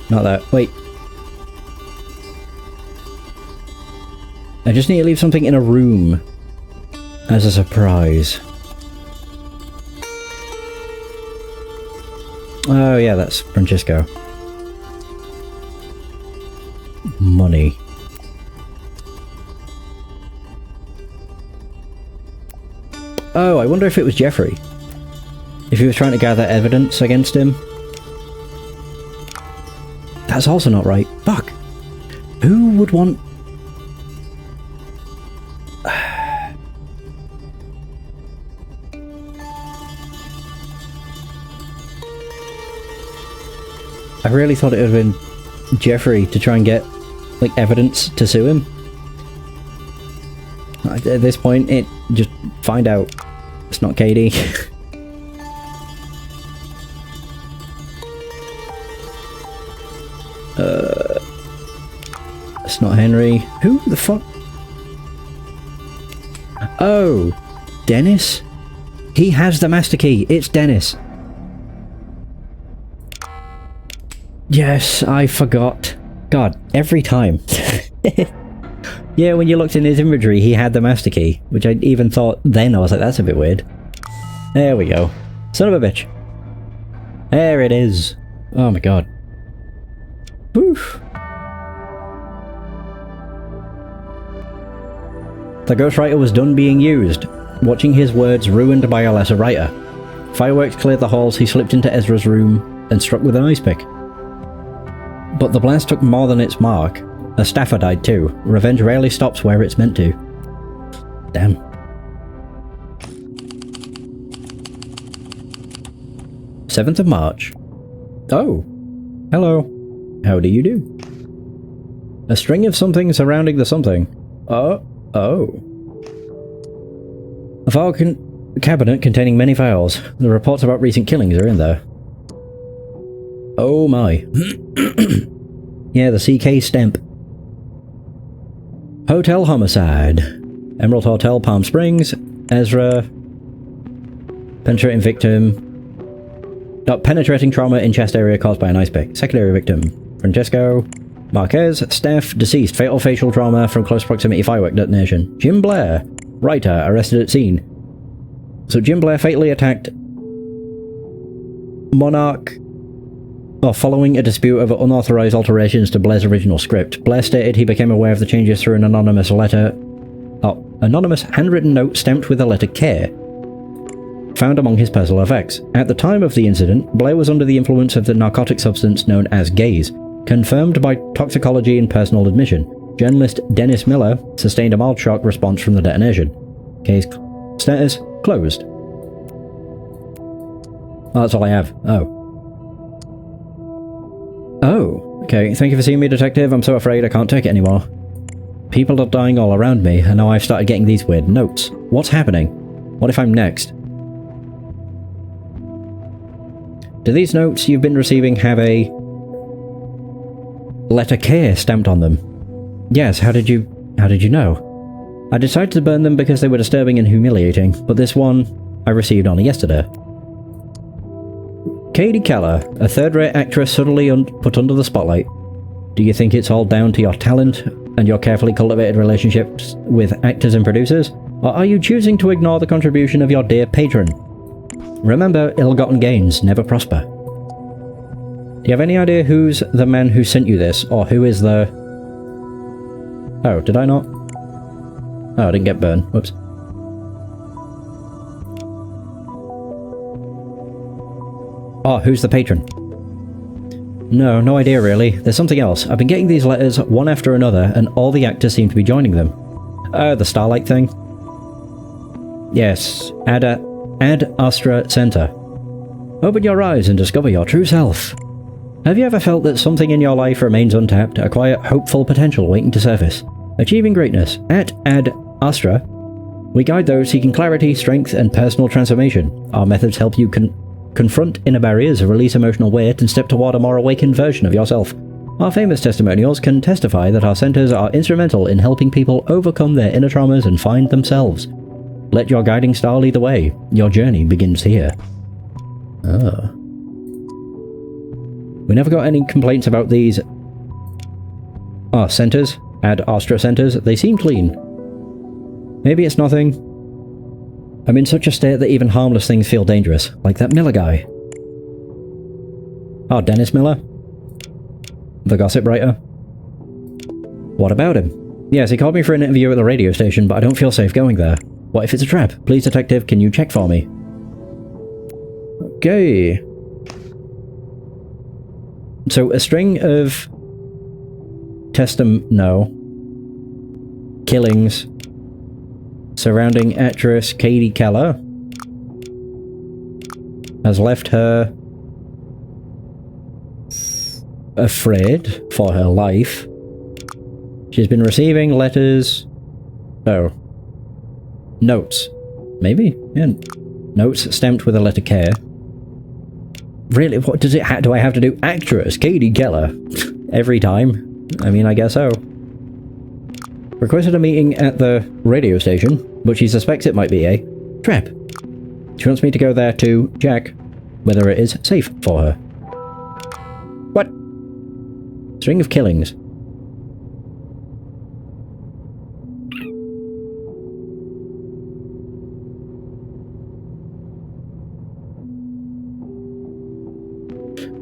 Not that. Wait. I just need to leave something in a room as a surprise. Oh yeah, that's Francisco. Money. Oh, I wonder if it was Jeffrey. If he was trying to gather evidence against him. That's also not right. Fuck. Who would want... I really thought it would have been Jeffrey to try and get, like, evidence to sue him. At this point, just find out. It's not Katie. It's not Henry. Who the fuck? Oh, Dennis? He has the master key. It's Dennis. Yes, I forgot. God, every time. Yeah, when you looked in his inventory, he had the master key, which I even thought then, I was like, that's a bit weird. There we go. Son of a bitch. There it is. Oh my god. Woof. The ghostwriter was done being used, watching his words ruined by a lesser writer. Fireworks cleared the halls, he slipped into Ezra's room and struck with an ice pick. But the blast took more than its mark. A staffer died too. Revenge rarely stops where it's meant to. Damn. '7th of March. Oh. Hello. How do you do? A string of something surrounding the something. Oh. A file cabinet containing many files. The reports about recent killings are in there. Oh my. Yeah, the CK stamp. Hotel homicide. Emerald Hotel, Palm Springs. Ezra. Penetrating victim. Penetrating trauma in chest area caused by an ice pick. Secondary victim. Francesco. Marquez. Steph. Deceased. Fatal facial trauma from close proximity firework detonation. Jim Blair. Writer. Arrested at scene. So Jim Blair fatally attacked Monarch Following a dispute over unauthorized alterations to Blair's original script, Blair stated he became aware of the changes through an anonymous handwritten note stamped with the letter K, found among his personal effects. At the time of the incident, Blair was under the influence of the narcotic substance known as gaze, confirmed by toxicology and personal admission. Journalist Dennis Miller sustained a mild shock response from the detonation. Case status closed. Oh, that's all I have. Oh, okay. Thank you for seeing me, Detective. I'm so afraid I can't take it anymore. People are dying all around me, and now I've started getting these weird notes. What's happening? What if I'm next? Do these notes you've been receiving have a letter K stamped on them? Yes, how did you know? I decided to burn them because they were disturbing and humiliating, but this one I received only yesterday. Katie Keller, a third-rate actress suddenly put under the spotlight. Do you think it's all down to your talent and your carefully cultivated relationships with actors and producers? Or are you choosing to ignore the contribution of your dear patron? Remember, ill-gotten gains never prosper. Do you have any idea who's the man who sent you this, or who is the... Oh, did I not? Oh, I didn't get burned. Whoops. Oh, who's the patron? No idea really. There's something else. I've been getting these letters one after another, and all the actors seem to be joining them. The Starlight thing? Yes, Ad Astra Center. Open your eyes and discover your true self. Have you ever felt that something in your life remains untapped, a quiet, hopeful potential waiting to surface? Achieving greatness. At Ad Astra, we guide those seeking clarity, strength, and personal transformation. Our methods help you confront inner barriers, release emotional weight, and step toward a more awakened version of yourself. Our famous testimonials can testify that our centers are instrumental in helping people overcome their inner traumas and find themselves. Let your guiding star lead the way. Your journey begins here. Oh. We never got any complaints about these... centers. Ad Astra centers. They seem clean. Maybe it's nothing. I'm in such a state that even harmless things feel dangerous, like that Miller guy. Oh, Dennis Miller? The gossip writer? What about him? Yes, he called me for an interview at the radio station, but I don't feel safe going there. What if it's a trap? Please, detective, can you check for me? Okay. So, a string of... killings surrounding actress Katie Keller has left her afraid for her life. She's been receiving letters... notes. Maybe? Yeah. Notes stamped with a letter K. Really? What does it do I have to do? Actress Katie Keller. Every time? I mean, I guess so. Requested a meeting at the radio station, but she suspects it might be a trap. She wants me to go there to check whether it is safe for her. What? String of killings.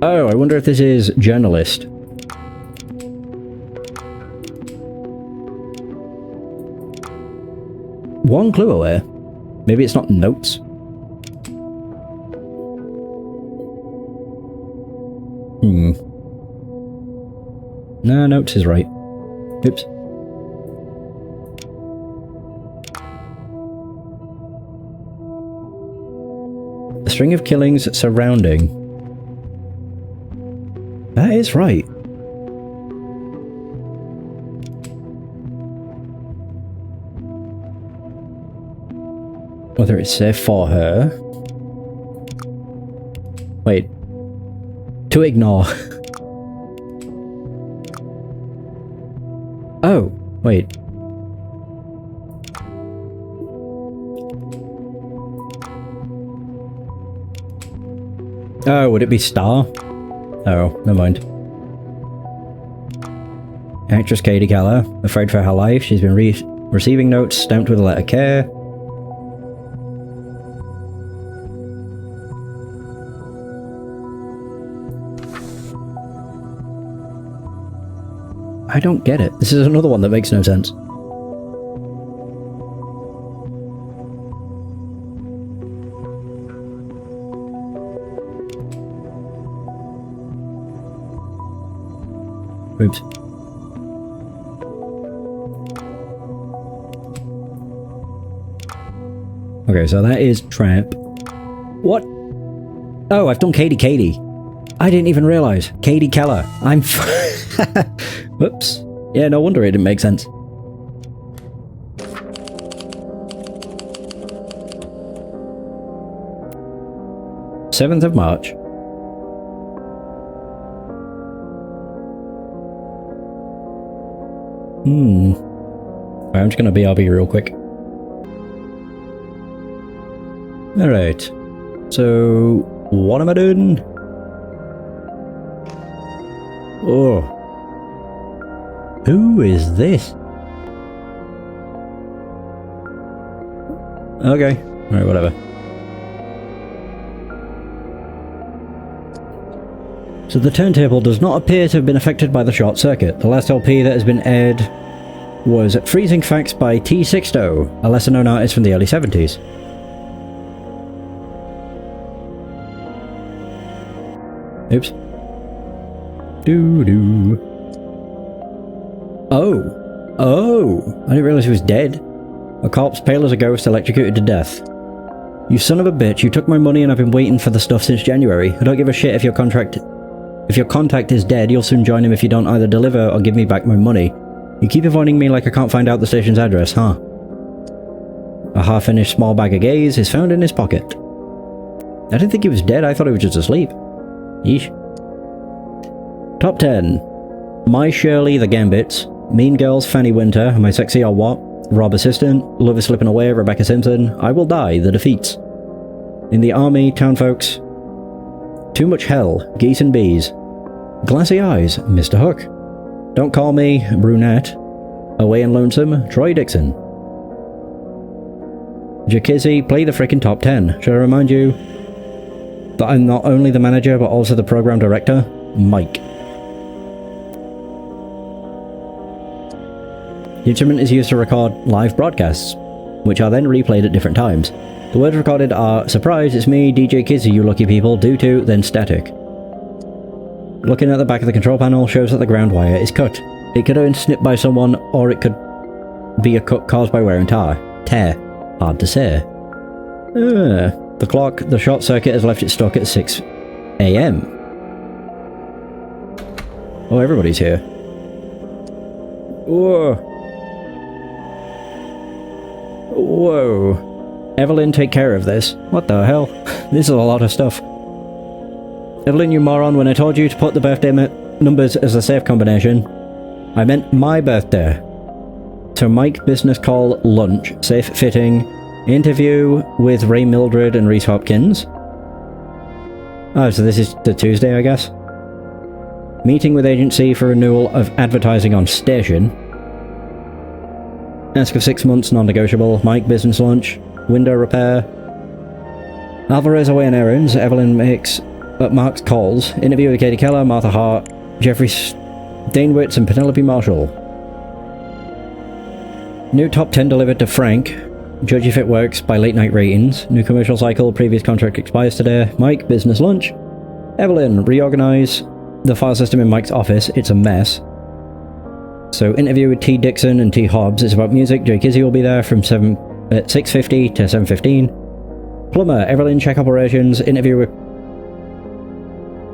Oh, I wonder if this is journalist. One clue away. Maybe it's not notes. No, notes is right. Oops. A string of killings surrounding. That is right. Whether it's safe for her... Wait. To ignore. Oh, wait. Oh, would it be Star? Oh, never mind. Actress Katie Keller, afraid for her life. She's been receiving notes stamped with a letter K. I don't get it. This is another one that makes no sense. Oops. Okay, so that is trap. What? Oh, I've done Katie. I didn't even realize. Katie Keller. I'm whoops. Yeah, no wonder it didn't make sense. Seventh of March. I'm just gonna BRB real quick. Alright. So, what am I doing? Oh. Who is this? Okay. Alright, whatever. So the turntable does not appear to have been affected by the short circuit. The last LP that has been aired was Freezing Facts by T. Sixto, a lesser-known artist from the early 70s. Oops. Doo-doo. Oh! I didn't realize he was dead. A corpse pale as a ghost, electrocuted to death. You son of a bitch, you took my money and I've been waiting for the stuff since January. I don't give a shit if your contact is dead, you'll soon join him if you don't either deliver or give me back my money. You keep avoiding me like I can't find out the station's address, huh? A half-finished small bag of gaze is found in his pocket. I didn't think he was dead, I thought he was just asleep. Yeesh. Top 10. My Shirley the Gambits, Mean Girls Fanny Winter, My Sexy or What, Rob Assistant, Love is Slipping Away, Rebecca Simpson, I Will Die, The Defeats. In the Army, Townfolks, Too Much Hell, Geese and Bees, Glassy Eyes, Mr. Hook, Don't Call Me, Brunette, Away and Lonesome, Troy Dixon. Jakizzy, play the frickin' top 10. Should I remind you that I'm not only the manager but also the program director? Mike. The instrument is used to record live broadcasts, which are then replayed at different times. The words recorded are, surprise, it's me, DJ Kizzy, you lucky people, do to, then static. Looking at the back of the control panel shows that the ground wire is cut. It could have been snipped by someone, or it could be a cut caused by wear and tear. Hard to say. The clock, the short circuit has left it stuck at 6 AM. Oh, everybody's here. Whoa. Evelyn, take care of this. What the hell? This is a lot of stuff. Evelyn, you moron, when I told you to put the birthday numbers as a safe combination, I meant my birthday. So Mike, business call, lunch, safe fitting, interview with Ray Mildred and Reese Hopkins. Oh, so this is the Tuesday, I guess. Meeting with agency for renewal of advertising on station. Ask of 6 months, non-negotiable. Mike, business lunch, window repair. Alvarez away on errands. Evelyn Mark's calls. Interview with Katie Keller, Martha Hart, Jeffrey Danewitz, and Penelope Marshall. New top 10 delivered to Frank. Judge if it works by late night ratings. New commercial cycle. Previous contract expires today. Mike, business lunch. Evelyn, reorganize the file system in Mike's office. It's a mess. So interview with T. Dixon and T. Hobbs. It's about music. Jay Kizzy will be there from 6:50 to 7:15. Plumber, Evelyn, check operations. Interview with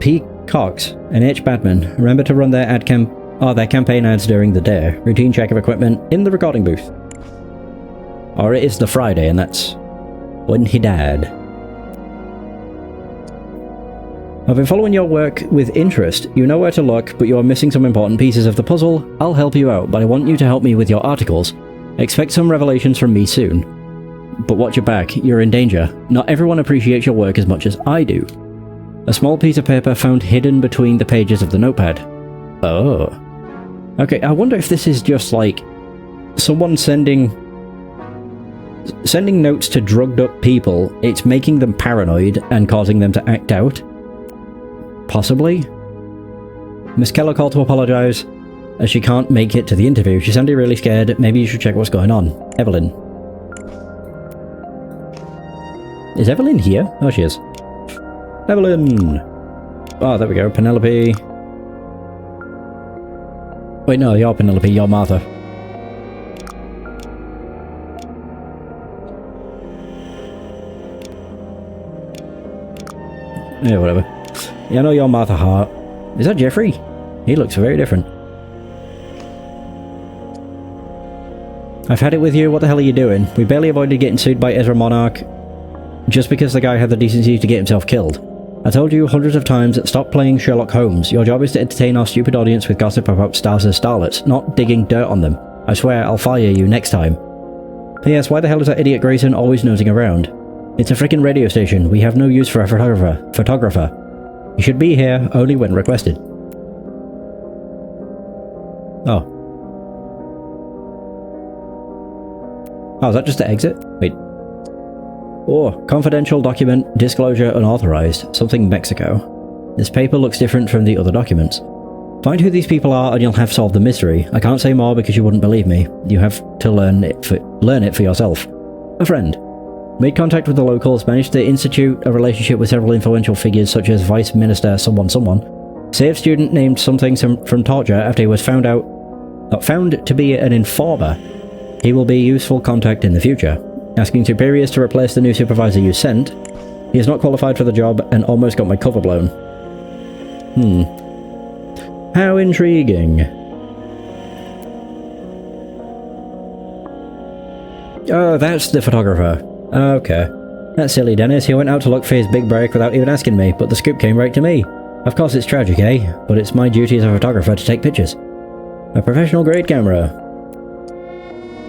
P. Cox and H. Badman. Remember to run their their campaign ads during the day. Routine check of equipment in the recording booth. Or it is the Friday, and that's when he died. I've been following your work with interest. You know where to look, but you are missing some important pieces of the puzzle. I'll help you out, but I want you to help me with your articles. Expect some revelations from me soon. But watch your back, you're in danger. Not everyone appreciates your work as much as I do. A small piece of paper found hidden between the pages of the notepad. Oh. Okay, I wonder if this is just like someone sending notes to drugged up people. It's making them paranoid and causing them to act out. Possibly. Miss Keller called to apologize. as she can't make it to the interview. She sounded really scared. Maybe you should check what's going on. Evelyn. Is Evelyn here? Oh, she is. Evelyn! Oh, there we go. Penelope. Wait, no, you're Penelope. You're Martha. Yeah, whatever. Yeah, I know you're Martha Hart. Is that Jeffrey? He looks very different. I've had it with you. What the hell are you doing? We barely avoided getting sued by Ezra Monarch just because the guy had the decency to get himself killed. I told you hundreds of times that stop playing Sherlock Holmes. Your job is to entertain our stupid audience with gossip about stars and starlets, not digging dirt on them. I swear I'll fire you next time. P.S. Why the hell is that idiot Grayson always nosing around? It's a freaking radio station. We have no use for a photographer. You should be here only when requested. Oh. Oh, is that just the exit? Wait. Oh, confidential document, disclosure unauthorized, something Mexico. This paper looks different from the other documents. Find who these people are and you'll have solved the mystery. I can't say more because you wouldn't believe me. You have to learn it for yourself. A friend. Made contact with the locals, managed to institute a relationship with several influential figures such as Vice Minister someone. Saved student named something from torture after he was found to be an informer. He will be a useful contact in the future. Asking superiors to replace the new supervisor you sent. He is not qualified for the job and almost got my cover blown. How intriguing. Oh, that's the photographer. Okay. That silly Dennis, he went out to look for his big break without even asking me, but the scoop came right to me. Of course it's tragic, eh? But it's my duty as a photographer to take pictures. A professional grade camera.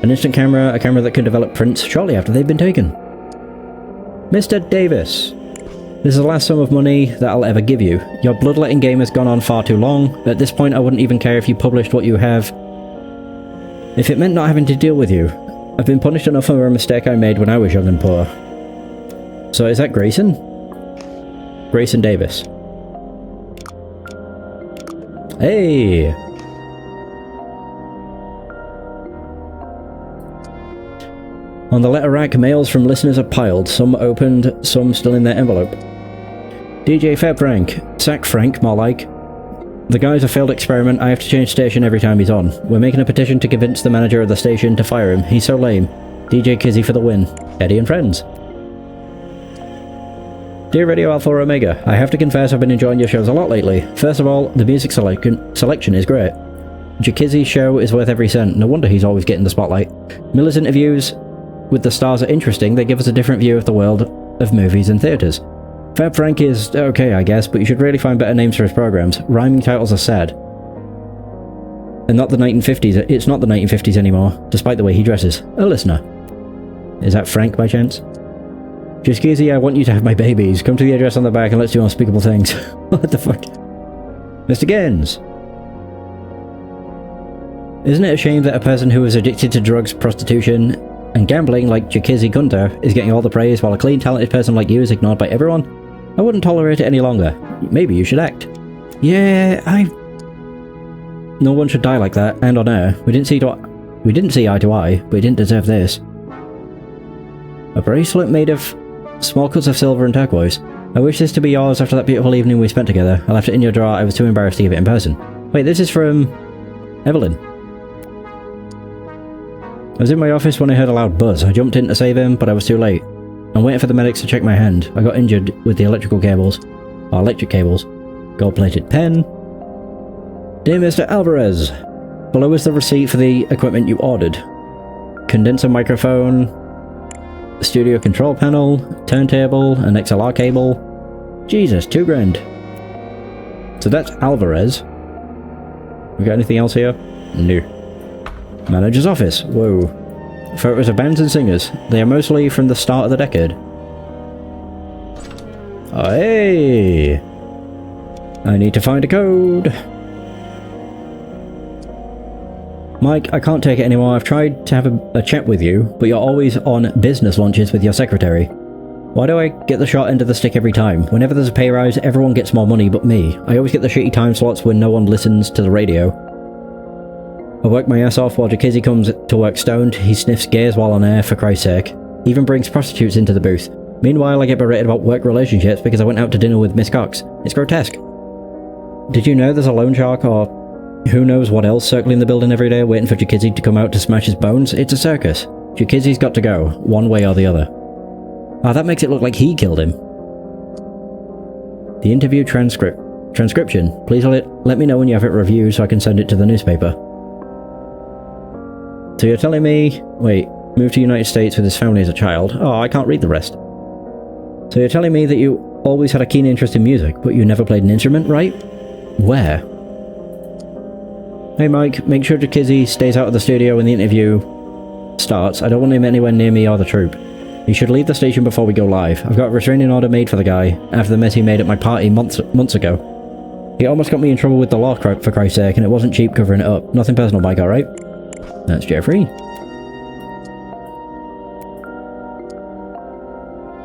An instant camera, a camera that can develop prints shortly after they've been taken. Mr. Davis. This is the last sum of money that I'll ever give you. Your bloodletting game has gone on far too long. At this point I wouldn't even care if you published what you have. If it meant not having to deal with you. I've been punished enough for a mistake I made when I was young and poor. So is that Grayson? Grayson Davis. Hey! On the letter rack, mails from listeners are piled, some opened, some still in their envelope. DJ Fab Frank. Sack Frank, more like. The guy's a failed experiment. I have to change station every time he's on. We're making a petition to convince the manager of the station to fire him. He's so lame. DJ Kizzy for the win. Eddie and friends. Dear Radio Alpha Omega, I have to confess I've been enjoying your shows a lot lately. First of all, the music selection is great. Jakizzy's show is worth every cent. No wonder he's always getting the spotlight. Miller's interviews with the stars are interesting. They give us a different view of the world of movies and theatres. Fab Frank is okay, I guess, but you should really find better names for his programs. Rhyming titles are sad. And not the 1950s. It's not the 1950s anymore, despite the way he dresses. A listener. Is that Frank by chance? Jakizzy, I want you to have my babies. Come to the address on the back and let's do unspeakable things. What the fuck? Mr. Gaines. Isn't it a shame that a person who is addicted to drugs, prostitution, and gambling like Jakizzy Gunter is getting all the praise while a clean, talented person like you is ignored by everyone? I wouldn't tolerate it any longer. Maybe you should act. Yeah, No one should die like that, and on air. We didn't see eye to eye, but we didn't deserve this. A bracelet made of small cuts of silver and turquoise. I wish this to be yours after that beautiful evening we spent together. I left it in your drawer. I was too embarrassed to give it in person. Wait, this is from Evelyn. I was in my office when I heard a loud buzz. I jumped in to save him, but I was too late. I'm waiting for the medics to check my hand. I got injured with the electric cables. Gold-plated pen. Dear Mr. Alvarez, below is the receipt for the equipment you ordered. Condenser microphone, studio control panel, turntable, an XLR cable. Jesus, $2,000. So that's Alvarez. We got anything else here? No. Manager's office. Whoa. Photos of bands and singers. They are mostly from the start of the decade. Oh, hey! I need to find a code. Mike, I can't take it anymore. I've tried to have a chat with you, but you're always on business lunches with your secretary. Why do I get the short end of the stick every time? Whenever there's a pay rise, everyone gets more money but me. I always get the shitty time slots when no one listens to the radio. I work my ass off while Jakizzy comes to work stoned. He sniffs gears while on air, for Christ's sake. He even brings prostitutes into the booth. Meanwhile, I get berated about work relationships because I went out to dinner with Miss Cox. It's grotesque. Did you know there's a loan shark or who knows what else circling the building every day waiting for Jakizzy to come out to smash his bones? It's a circus. Jakizzy's got to go, one way or the other. Ah, that makes it look like he killed him. The interview transcription. Please let me know when you have it reviewed so I can send it to the newspaper. So you're telling me... Wait, moved to the United States with his family as a child. Oh, I can't read the rest. So you're telling me that you always had a keen interest in music, but you never played an instrument, right? Where? Hey Mike, make sure Jakizzy stays out of the studio when the interview starts. I don't want him anywhere near me or the troupe. He should leave the station before we go live. I've got a restraining order made for the guy, after the mess he made at my party months ago. He almost got me in trouble with the law, for Christ's sake, and it wasn't cheap covering it up. Nothing personal, Mike, alright? That's Jeffrey.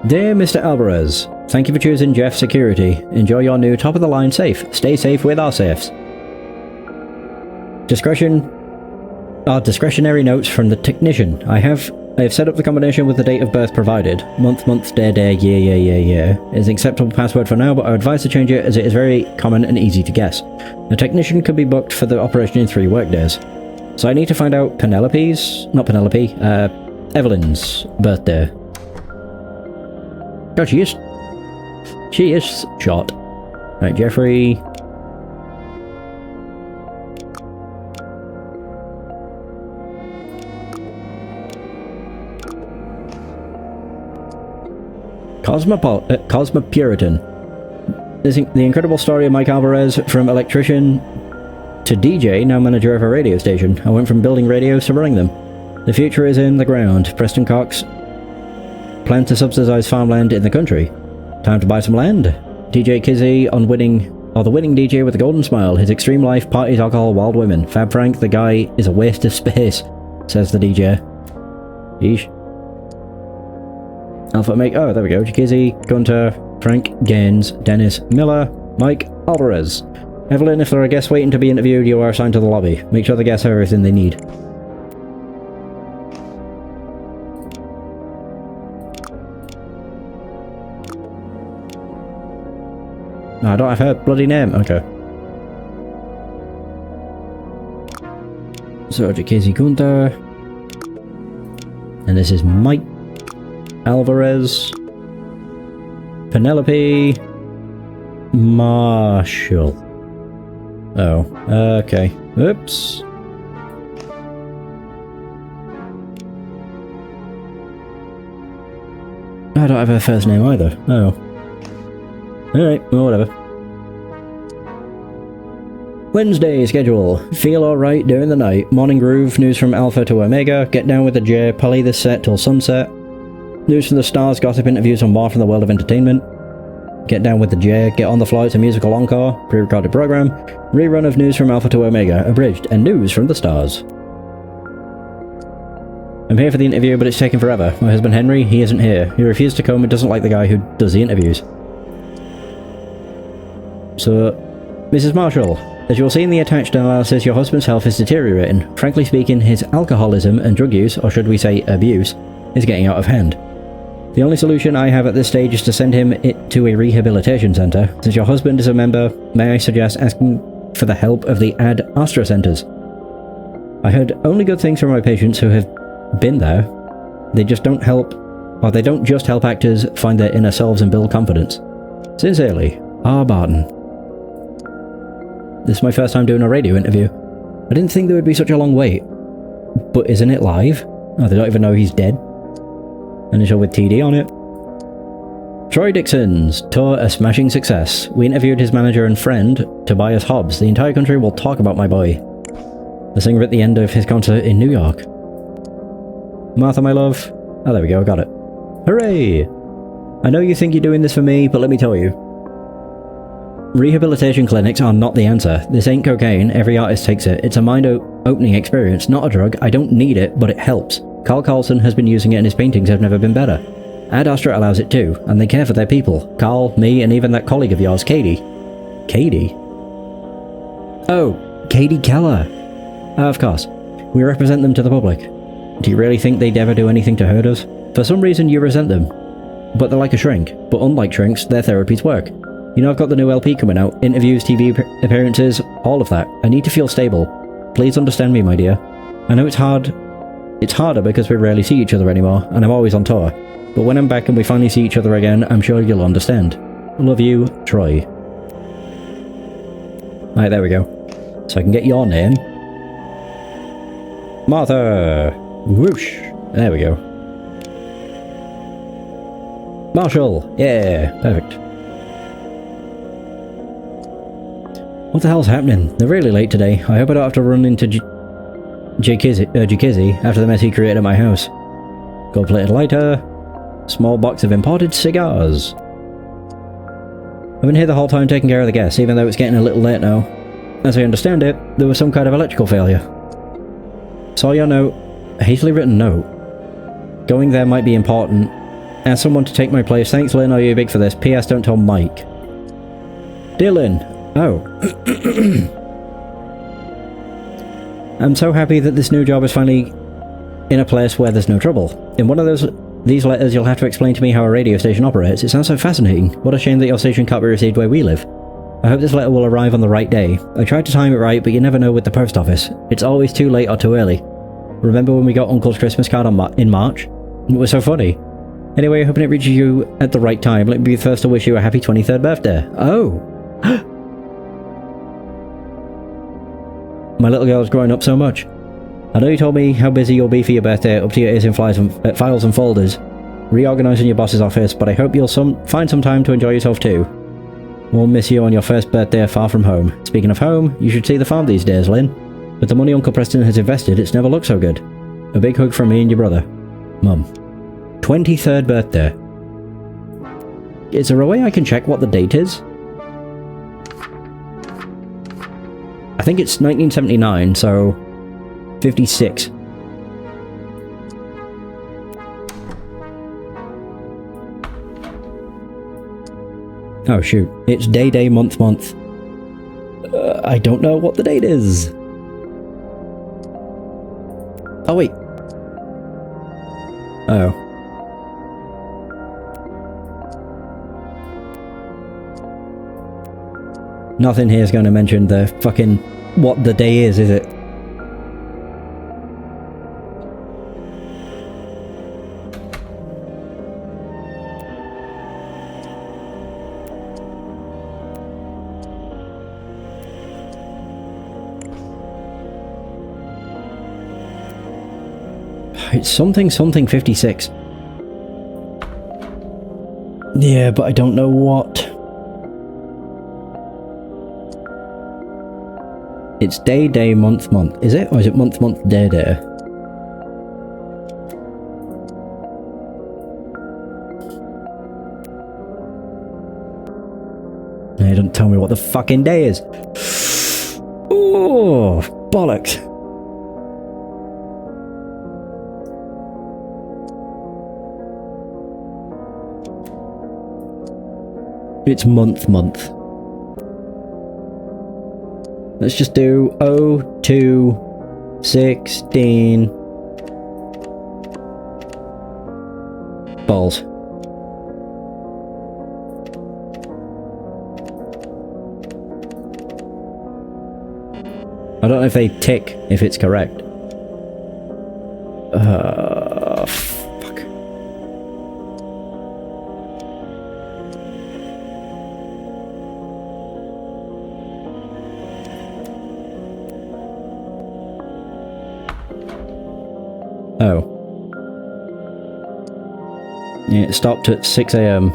Dear Mr. Alvarez, thank you for choosing Jeff Security. Enjoy your new top-of-the-line safe. Stay safe with our safes. Discretionary notes from the technician. I have set up the combination with the date of birth provided. Month, day, year. It is an acceptable password for now, but I would advise to change it as it is very common and easy to guess. The technician could be booked for the operation in 3 workdays. So I need to find out Evelyn's birthday. God, she is short. Right, Jeffrey. Cosmopuritan. The incredible story of Mike Alvarez, from electrician to DJ, now manager of a radio station. I went from building radios to running them. The future is in the ground. Preston Cox plan to subsidize farmland in the country. Time to buy some land. DJ Kizzy the winning DJ with a golden smile. His extreme life, parties, alcohol, wild women. Fab Frank, the guy is a waste of space, says the DJ. Yeesh. Alpha Make. Oh, there we go. Kizzy, Gunter, Frank, Gaines, Dennis, Miller, Mike, Alvarez. Evelyn, if there are guests waiting to be interviewed, you are assigned to the lobby. Make sure the guests have everything they need. No, I don't have her bloody name. Okay. So, Casey Gunther. And this is Mike Alvarez. Penelope Marshall. Oh, okay. Oops. I don't have her first name either. Oh. Alright, well, whatever. Wednesday schedule. Feel alright during the night. Morning groove. News from Alpha to Omega. Get down with the J. Play this set till sunset. News from the stars. Gossip interviews on more from the world of entertainment. Get down with the J. Get on the fly to musical encore. Pre-recorded program. Rerun of news from Alpha to Omega. Abridged. And news from the stars. I'm here for the interview, but it's taking forever. My husband Henry, he isn't here. He refused to come and doesn't like the guy who does the interviews. So, Mrs. Marshall, as you'll see in the attached analysis, your husband's health is deteriorating. Frankly speaking, his alcoholism and drug use, or should we say abuse, is getting out of hand. The only solution I have at this stage is to send him to a rehabilitation centre. Since your husband is a member, may I suggest asking for the help of the Ad Astra centres? I heard only good things from my patients who have been there. They just don't help, or they don't just help actors find their inner selves and build confidence. Sincerely, R. Barton. This is my first time doing a radio interview. I didn't think there would be such a long wait. But isn't it live? Oh, they don't even know he's dead. Initial with TD on it. Troy Dixon's tour a smashing success. We interviewed his manager and friend, Tobias Hobbs. The entire country will talk about my boy. The singer at the end of his concert in New York. Martha, my love. Oh, there we go, I got it. Hooray! I know you think you're doing this for me, but let me tell you. Rehabilitation clinics are not the answer. This ain't cocaine, every artist takes it. It's a mind-opening experience, not a drug. I don't need it, but it helps. Carl Carlson has been using it and his paintings have never been better. Ad Astra allows it too, and they care for their people. Carl, me, and even that colleague of yours, Katie. Katie? Oh, Katie Keller. Of course. We represent them to the public. Do you really think they'd ever do anything to hurt us? For some reason you resent them. But they're like a shrink. But unlike shrinks, their therapies work. You know, I've got the new LP coming out. Interviews, TV appearances, all of that. I need to feel stable. Please understand me, my dear. I know it's hard. It's harder because we rarely see each other anymore, and I'm always on tour. But when I'm back and we finally see each other again, I'm sure you'll understand. Love you, Troy. Right, there we go. So I can get your name. Martha! Whoosh! There we go. Marshall! Yeah, perfect. What the hell's happening? They're really late today. I hope I don't have to run into Jikizzy after the mess he created at my house. Gold-plated lighter. Small box of imported cigars. I've been here the whole time taking care of the guests, even though it's getting a little late now. As I understand it, there was some kind of electrical failure. Saw your note. A hastily written note. Going there might be important. Ask someone to take my place. Thanks, Lynn. Are you big for this? P.S. Don't tell Mike. Dear Lynn. Oh. I'm so happy that this new job is finally in a place where there's no trouble. In one of these letters, you'll have to explain to me how a radio station operates. It sounds so fascinating. What a shame that your station can't be received where we live. I hope this letter will arrive on the right day. I tried to time it right, but you never know with the post office. It's always too late or too early. Remember when we got Uncle's Christmas card in March? It was so funny. Anyway, hoping it reaches you at the right time. Let me be the first to wish you a happy 23rd birthday. Oh! My little girl's growing up so much. I know you told me how busy you'll be for your birthday, up to your ears in files and folders, reorganising your boss's office, but I hope you'll find some time to enjoy yourself too. We'll miss you on your first birthday far from home. Speaking of home, you should see the farm these days, Lynn. With the money Uncle Preston has invested, it's never looked so good. A big hug from me and your brother. Mum. 23rd birthday. Is there a way I can check what the date is? I think it's 1979, so 56. Oh shoot, it's day, month. I don't know what the date is. Oh wait. Oh. Nothing here is going to mention the fucking what the day is it? It's something 56. Yeah, but I don't know what. It's day, month. Is it? Or is it month, day? It doesn't tell me what the fucking day is. Oh, bollocks. It's month. Let's just do 02/16. Balls. I don't know if they tick if it's correct. Fuck. Oh. Yeah, it stopped at 6 AM.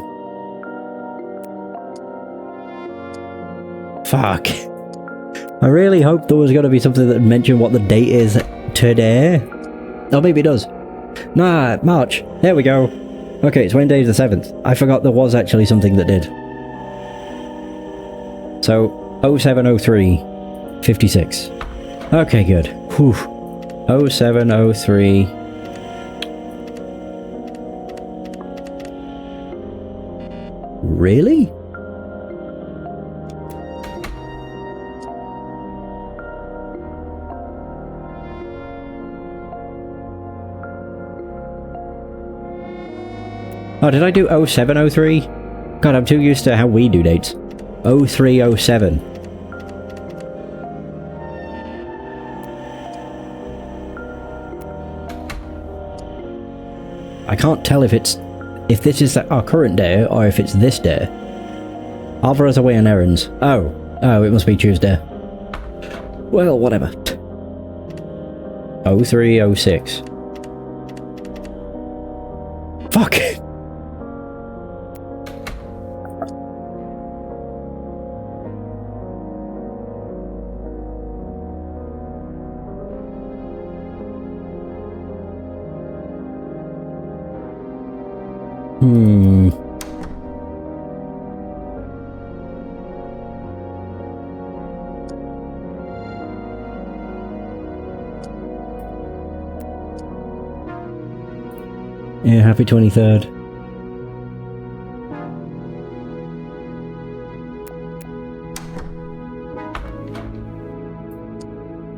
Fuck. I really hoped there was going to be something that mentioned what the date is today. Oh, maybe it does. Nah, March. There we go. Okay, it's Wednesday the 7th. I forgot there was actually something that did. So, 0703/56. Okay, good. Whew. 0703. Really? Oh, did I do 0703? God, I'm too used to how we do dates. 0307. I can't tell if this is our current day or if it's this day. Alvarez away on errands. Oh, it must be Tuesday. Well, whatever. 0306. Fuck. Yeah, happy 23rd.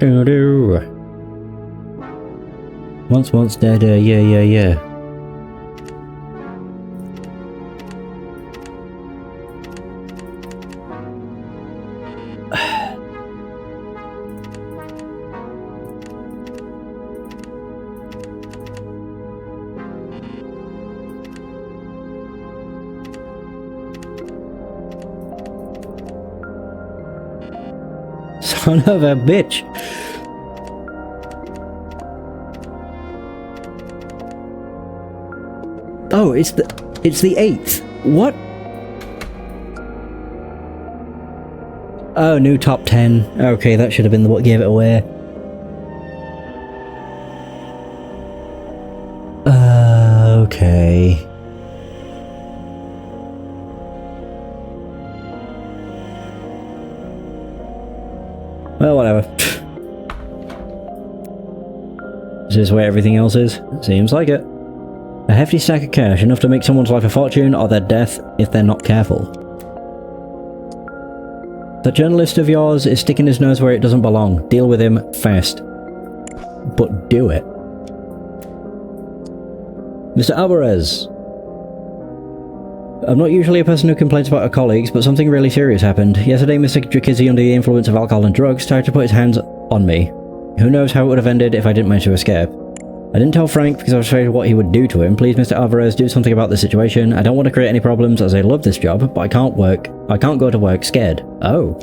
Do. Once dead, yeah. Son of a bitch. Oh, it's the 8th. What? Oh, new top 10. Okay, that should have been what gave it away. Okay. Well, whatever. Is this where everything else is? Seems like it. A hefty stack of cash, enough to make someone's life a fortune or their death if they're not careful. That journalist of yours is sticking his nose where it doesn't belong. Deal with him fast. But do it. Mr. Alvarez. I'm not usually a person who complains about our colleagues, but something really serious happened. Yesterday, Mr. Drakizzi, under the influence of alcohol and drugs, tried to put his hands on me. Who knows how it would have ended if I didn't manage to escape. I didn't tell Frank because I was afraid of what he would do to him. Please, Mr. Alvarez, do something about the situation. I don't want to create any problems as I love this job, but I can't go to work scared. Oh.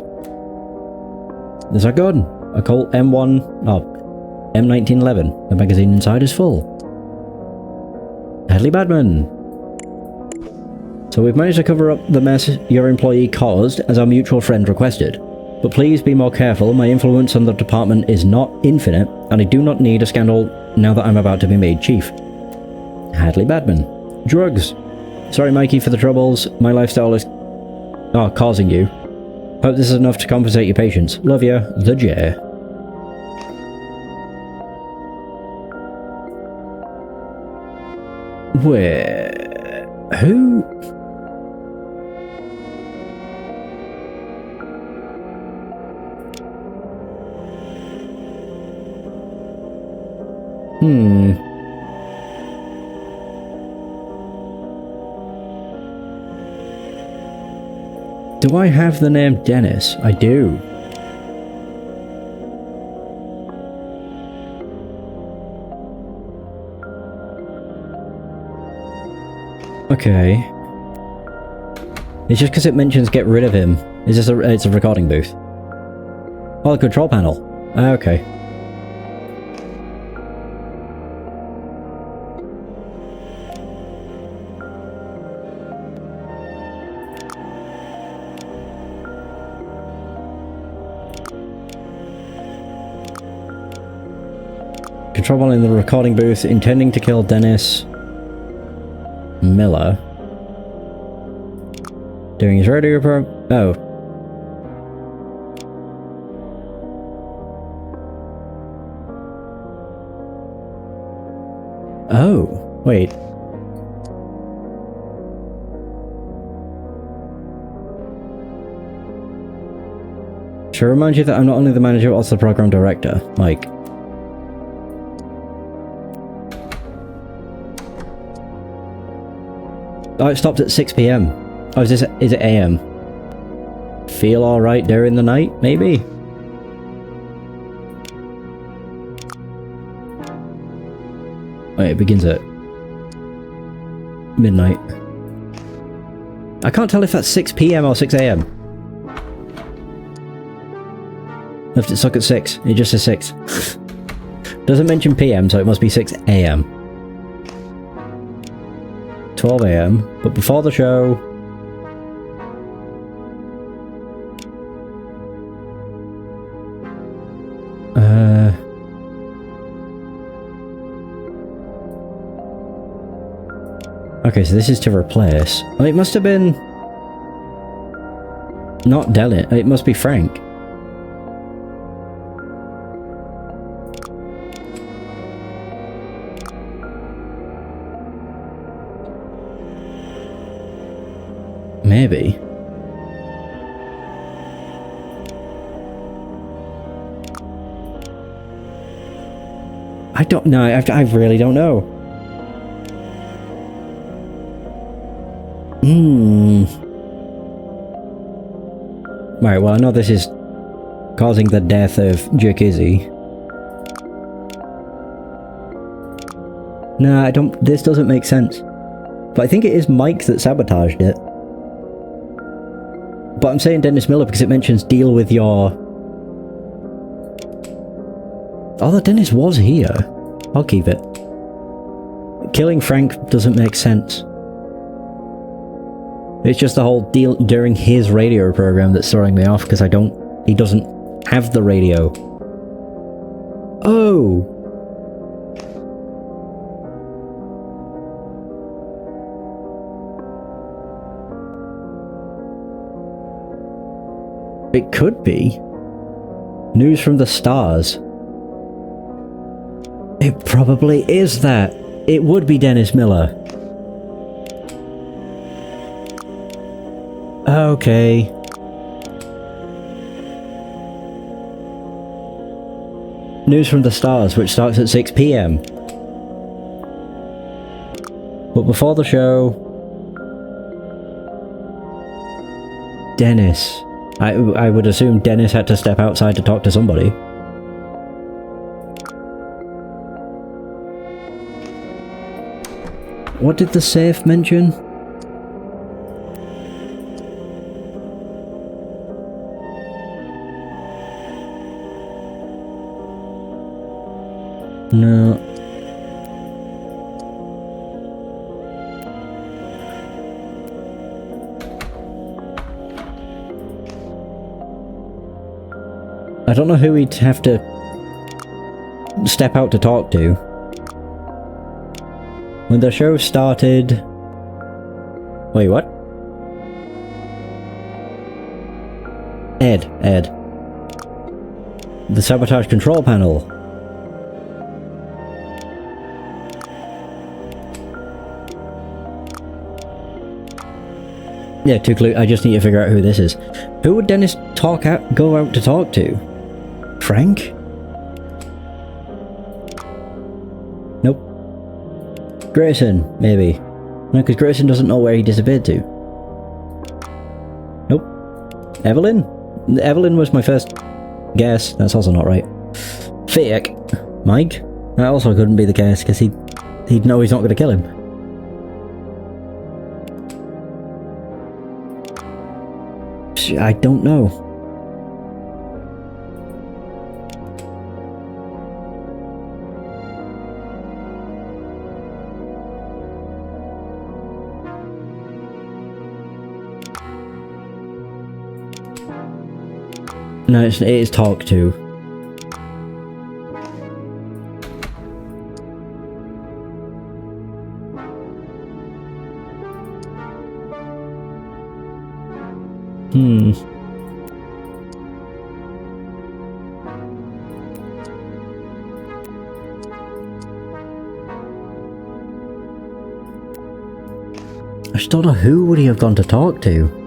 There's our gun. A Colt M1911. The magazine inside is full. Hadley Badman. So we've managed to cover up the mess your employee caused, as our mutual friend requested. But please be more careful, my influence on the department is not infinite, and I do not need a scandal now that I'm about to be made chief. Hadley Badman. Drugs. Sorry, Mikey, for the troubles. My lifestyle is causing you. Hope this is enough to compensate your patience. Love ya, the J. Where? Who? Do I have the name Dennis? I do. Okay. It's just because it mentions get rid of him. It's a recording booth. Oh, the control panel. Okay. Control panel in the recording booth, intending to kill Dennis Miller. Doing his radio program. Oh. Oh, wait. Should remind you that I'm not only the manager, but also the program director. Like. Oh, it stopped at 6 p.m. Oh, is it AM? Feel alright during the night, maybe? Oh, it begins at midnight. I can't tell if that's 6 p.m. or 6 a.m. Left it stuck at 6. It just says 6. Doesn't mention p.m., so it must be 6 a.m. 12 a.m. But before the show... Okay, so this is to replace. Well, it must have been... Not Dylan. It must be Frank. Maybe. I don't know. I really don't know. Right, well I know this is causing the death of Jacizzi. Nah, I don't... This doesn't make sense. But I think it is Mike that sabotaged it. But I'm saying Dennis Miller because it mentions deal with your... Oh, the Dennis was here. I'll keep it. Killing Frank doesn't make sense. It's just the whole deal during his radio program that's throwing me off because he doesn't have the radio. Oh! It could be. News from the stars. It probably is that. It would be Dennis Miller. Okay. News from the stars, which starts at 6 p.m. But before the show... Dennis. I would assume Dennis had to step outside to talk to somebody. What did the safe mention? No. I don't know who he'd have to step out to talk to. When the show started... Wait, what? Ed. The sabotage control panel. Yeah, two clues. I just need to figure out who this is. Who would Dennis go out to talk to? Frank? Nope. Grayson, maybe. No, because Grayson doesn't know where he disappeared to. Nope. Evelyn? Evelyn was my first guess. That's also not right. Fake. Mike? That also couldn't be the case, because he'd know he's not going to kill him. I don't know. No, it is talk to. I just don't know who would he have gone to talk to.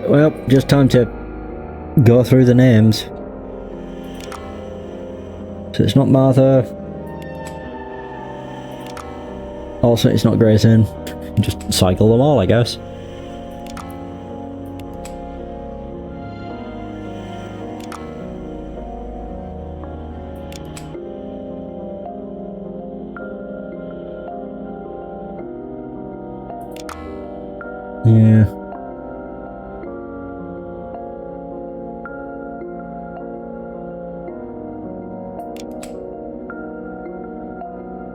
Well, just time to go through the names. So it's not Martha. Also, it's not Grayson. Just cycle them all, I guess. Yeah.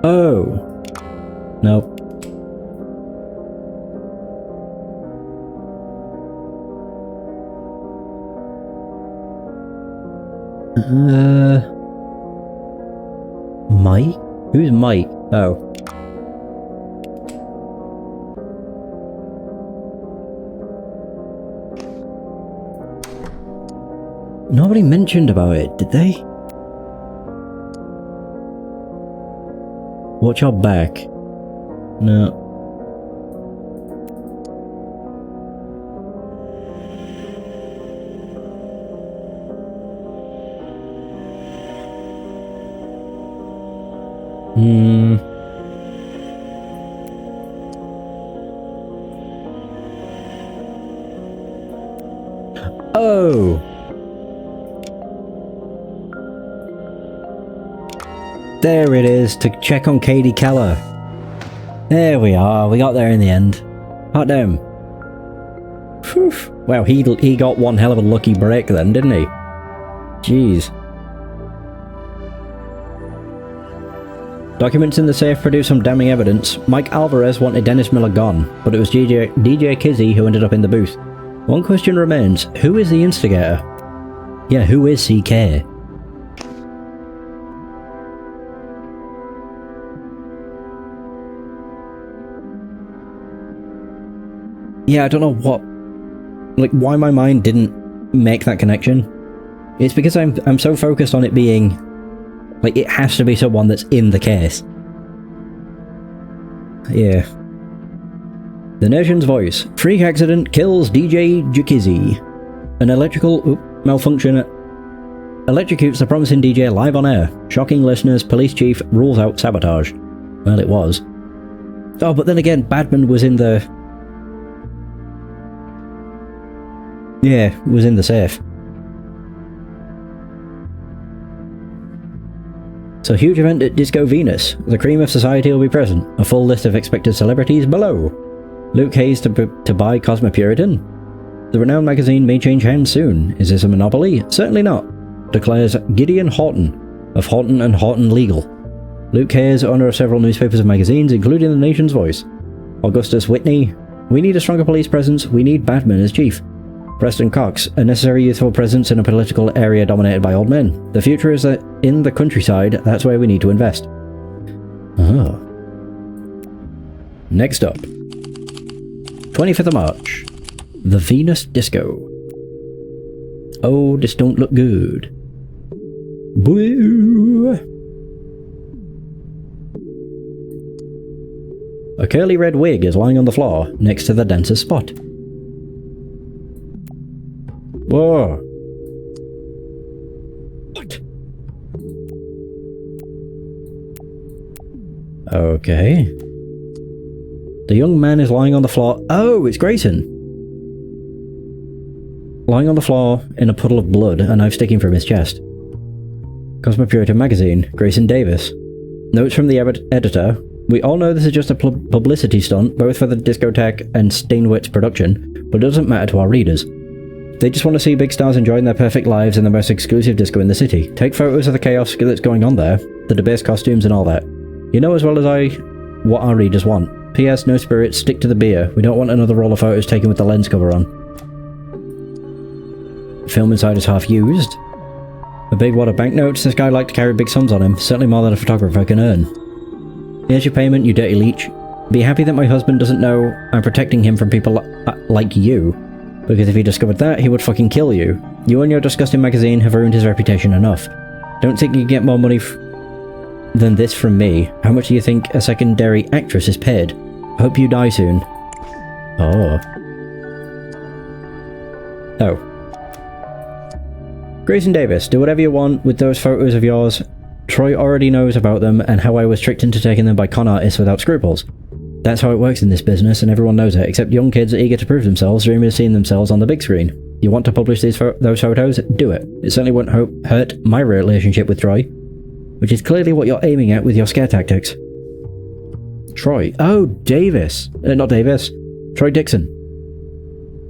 Oh. Nope. Mike? Who's Mike? Oh. Nobody mentioned about it, did they? Watch your back. No. Oh! There it is, to check on Katie Keller. There we are, we got there in the end. Hot damn. Whew. Wow, he got one hell of a lucky break then, didn't he? Jeez. Documents in the safe produce some damning evidence. Mike Alvarez wanted Dennis Miller gone, but it was DJ Kizzy who ended up in the booth. One question remains, who is the instigator? Yeah, who is CK? Yeah, I don't know what... like, why my mind didn't make that connection. It's because I'm so focused on it being... like, it has to be someone that's in the case. Yeah. The Nation's Voice. Freak accident kills DJ Jukizzi. An electrical malfunction electrocutes the promising DJ live on air. Shocking listeners, police chief rules out sabotage. Well, it was. Oh, but then again, Badman was in the... yeah, was in the safe. So, huge event at Disco Venus. The cream of society will be present. A full list of expected celebrities below. Luke Hayes to buy Cosmopolitan. The renowned magazine may change hands soon. Is this a monopoly? Certainly not, declares Gideon Horton of Horton and Horton Legal. Luke Hayes, owner of several newspapers and magazines, including The Nation's Voice. Augustus Whitney. We need a stronger police presence. We need Badman as chief. Preston Cox, a necessary youthful presence in a political area dominated by old men. The future is in the countryside, that's where we need to invest. Oh. Next up. 25th of March. The Venus Disco. Oh, this don't look good. Boo! A curly red wig is lying on the floor next to the dancer's spot. Whoa. What? Okay. The young man is lying on the floor. Oh, it's Grayson. Lying on the floor in a puddle of blood, a knife sticking from his chest. Cosmopolitan magazine, Grayson Davis. Notes from the editor. We all know this is just a publicity stunt, both for the discotheque and Steinwitz production, but it doesn't matter to our readers. They just want to see big stars enjoying their perfect lives in the most exclusive disco in the city. Take photos of the chaos that's going on there, the debased costumes and all that. You know as well as I what our readers want. P.S. No spirits, stick to the beer. We don't want another roll of photos taken with the lens cover on. Film inside is half used. A big wad of banknotes. This guy liked to carry big sums on him, certainly more than a photographer can earn. Here's your payment, you dirty leech. Be happy that my husband doesn't know I'm protecting him from people like you. Because if he discovered that, he would fucking kill you. You and your disgusting magazine have ruined his reputation enough. Don't think you can get more money than this from me. How much do you think a secondary actress is paid? Hope you die soon. Oh. Oh. Grayson Davis, do whatever you want with those photos of yours. Troy already knows about them and how I was tricked into taking them by con artists without scruples. That's how it works in this business, and everyone knows it, except young kids eager to prove themselves, dreaming of seeing themselves on the big screen. You want to publish those photos? Do it. It certainly won't hurt my relationship with Troy, which is clearly what you're aiming at with your scare tactics. Troy. Oh, Davis. Not Davis. Troy Dixon.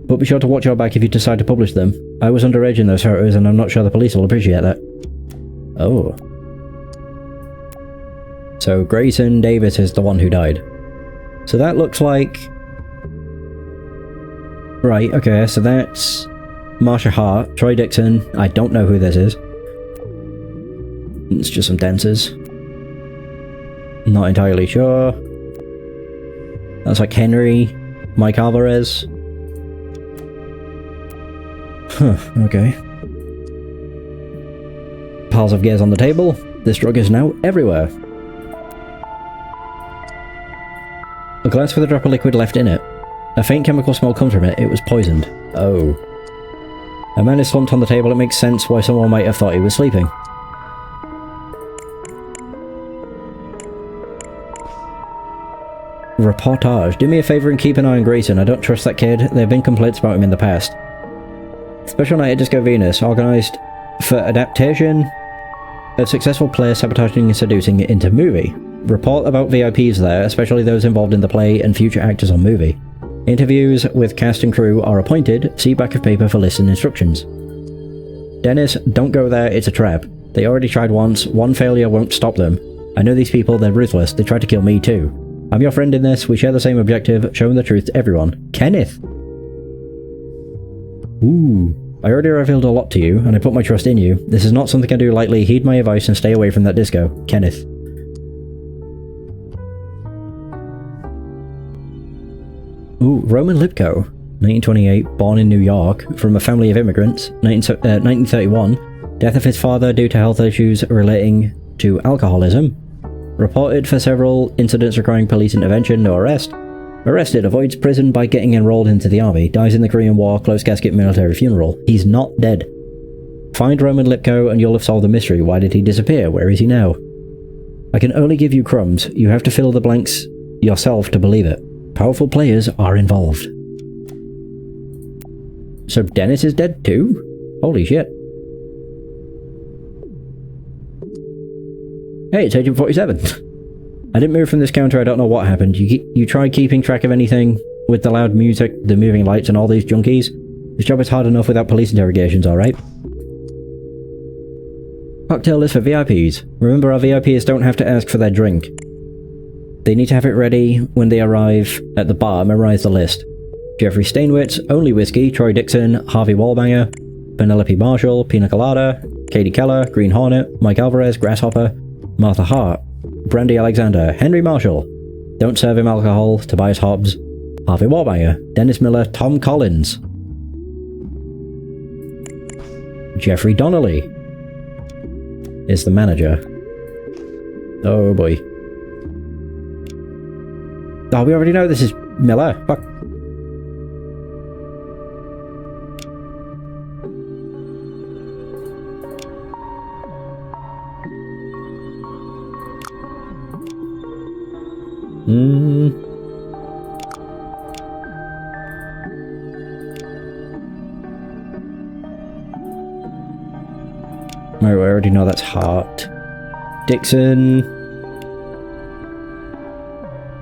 But be sure to watch your back if you decide to publish them. I was underage in those photos, and I'm not sure the police will appreciate that. Oh. So Grayson Davis is the one who died. So that looks like... Right, okay, so that's Marsha Hart, Troy Dixon. I don't know who this is. It's just some dancers. Not entirely sure. That's like Henry, Mike Alvarez. Huh, okay. Piles of gears on the table. This drug is now everywhere. A glass with a drop of liquid left in it. A faint chemical smell comes from it. It was poisoned. Oh. A man is slumped on the table. It makes sense why someone might have thought he was sleeping. Reportage. Do me a favour and keep an eye on Grayson. I don't trust that kid. There have been complaints about him in the past. Special night at Disco Venus, organised for adaptation of successful play sabotaging and seducing into movie. Report about VIPs there, especially those involved in the play and future actors on movie. Interviews with cast and crew are appointed. See back of paper for lists and instructions. Dennis, don't go there, it's a trap. They already tried once, one failure won't stop them. I know these people, they're ruthless, they tried to kill me too. I'm your friend in this, we share the same objective, showing the truth to everyone. Kenneth! Ooh. I already revealed a lot to you, and I put my trust in you. This is not something I do lightly, heed my advice and stay away from that disco. Kenneth. Ooh, Roman Lipko, 1928, born in New York, from a family of immigrants, 1931, death of his father due to health issues relating to alcoholism, reported for several incidents requiring police intervention, no arrest, arrested, avoids prison by getting enrolled into the army, dies in the Korean War, closed casket military funeral. He's not dead. Find Roman Lipko and you'll have solved the mystery. Why did he disappear? Where is he now? I can only give you crumbs. You have to fill the blanks yourself to believe it. Powerful players are involved. So Dennis is dead too? Holy shit. Hey, it's Agent 47. I didn't move from this counter, I don't know what happened. You tried keeping track of anything with the loud music, the moving lights, and all these junkies? This job is hard enough without police interrogations, alright? Cocktail list for VIPs. Remember, our VIPs don't have to ask for their drink. They need to have it ready when they arrive at the bar. Memorize the list. Jeffrey Stainwitz, Only Whiskey, Troy Dixon, Harvey Wallbanger, Penelope Marshall, Pina Colada, Katie Keller, Green Hornet, Mike Alvarez, Grasshopper, Martha Hart, Brandy Alexander, Henry Marshall, Don't Serve Him Alcohol, Tobias Hobbs, Harvey Wallbanger, Dennis Miller, Tom Collins, Jeffrey Donnelly is the manager. Oh boy. Oh, we already know this is Miller. Fuck. I already know that's Hart. Dixon.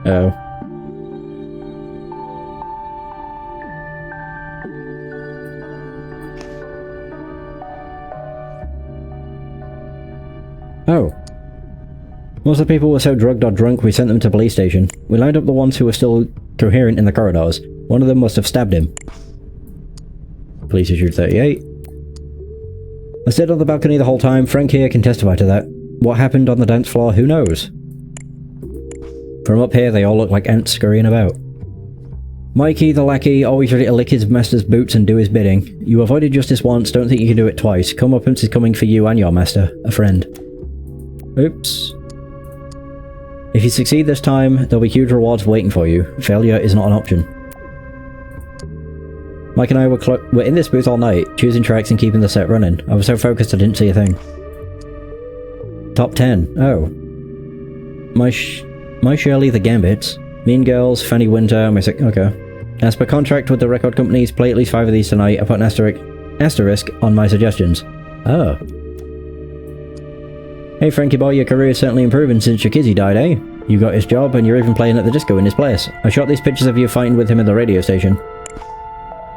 Oh. Oh. Most of the people were so drugged or drunk we sent them to police station. We lined up the ones who were still coherent in the corridors. One of them must have stabbed him. Police issued 38. I stayed on the balcony the whole time. Frank here can testify to that. What happened on the dance floor, who knows? From up here they all look like ants scurrying about. Mikey, the lackey, always ready to lick his master's boots and do his bidding. You avoided justice once, don't think you can do it twice. Comeuppance is coming for you and your master, a friend. Oops. If you succeed this time, there'll be huge rewards waiting for you. Failure is not an option. Mike and I were in this booth all night, choosing tracks and keeping the set running. I was so focused I didn't see a thing. Top 10. Oh. My Shirley the Gambits. Mean Girls, Fanny Winter, okay. As per contract with the record companies, play at least 5 of these tonight. I put an asterisk on my suggestions. Oh. Hey Frankie boy, your career is certainly improving since your kizzy died, eh? You got his job and you're even playing at the disco in his place. I shot these pictures of you fighting with him at the radio station.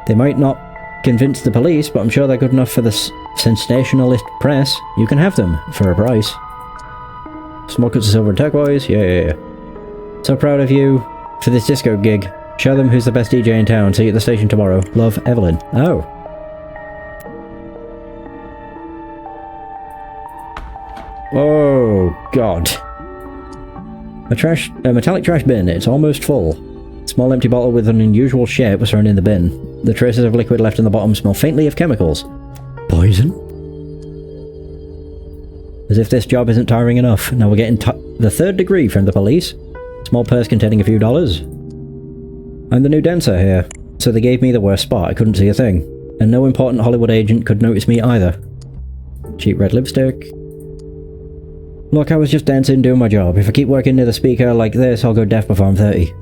They might not convince the police, but I'm sure they're good enough for the sensationalist press. You can have them, for a price. Small cuts of silver and turquoise, yeah. So proud of you for this disco gig. Show them who's the best DJ in town. See you at the station tomorrow. Love, Evelyn. Oh. Oh, God. A metallic trash bin. It's almost full. Small empty bottle with an unusual shape was thrown in the bin. The traces of liquid left in the bottom smell faintly of chemicals. Poison? As if this job isn't tiring enough. Now we're getting the 3rd degree from the police. Small purse containing a few dollars. I'm the new dancer here, so they gave me the worst spot. I couldn't see a thing. And no important Hollywood agent could notice me either. Cheap red lipstick. Look, I was just dancing, doing my job. If I keep working near the speaker like this, I'll go deaf before I'm 30.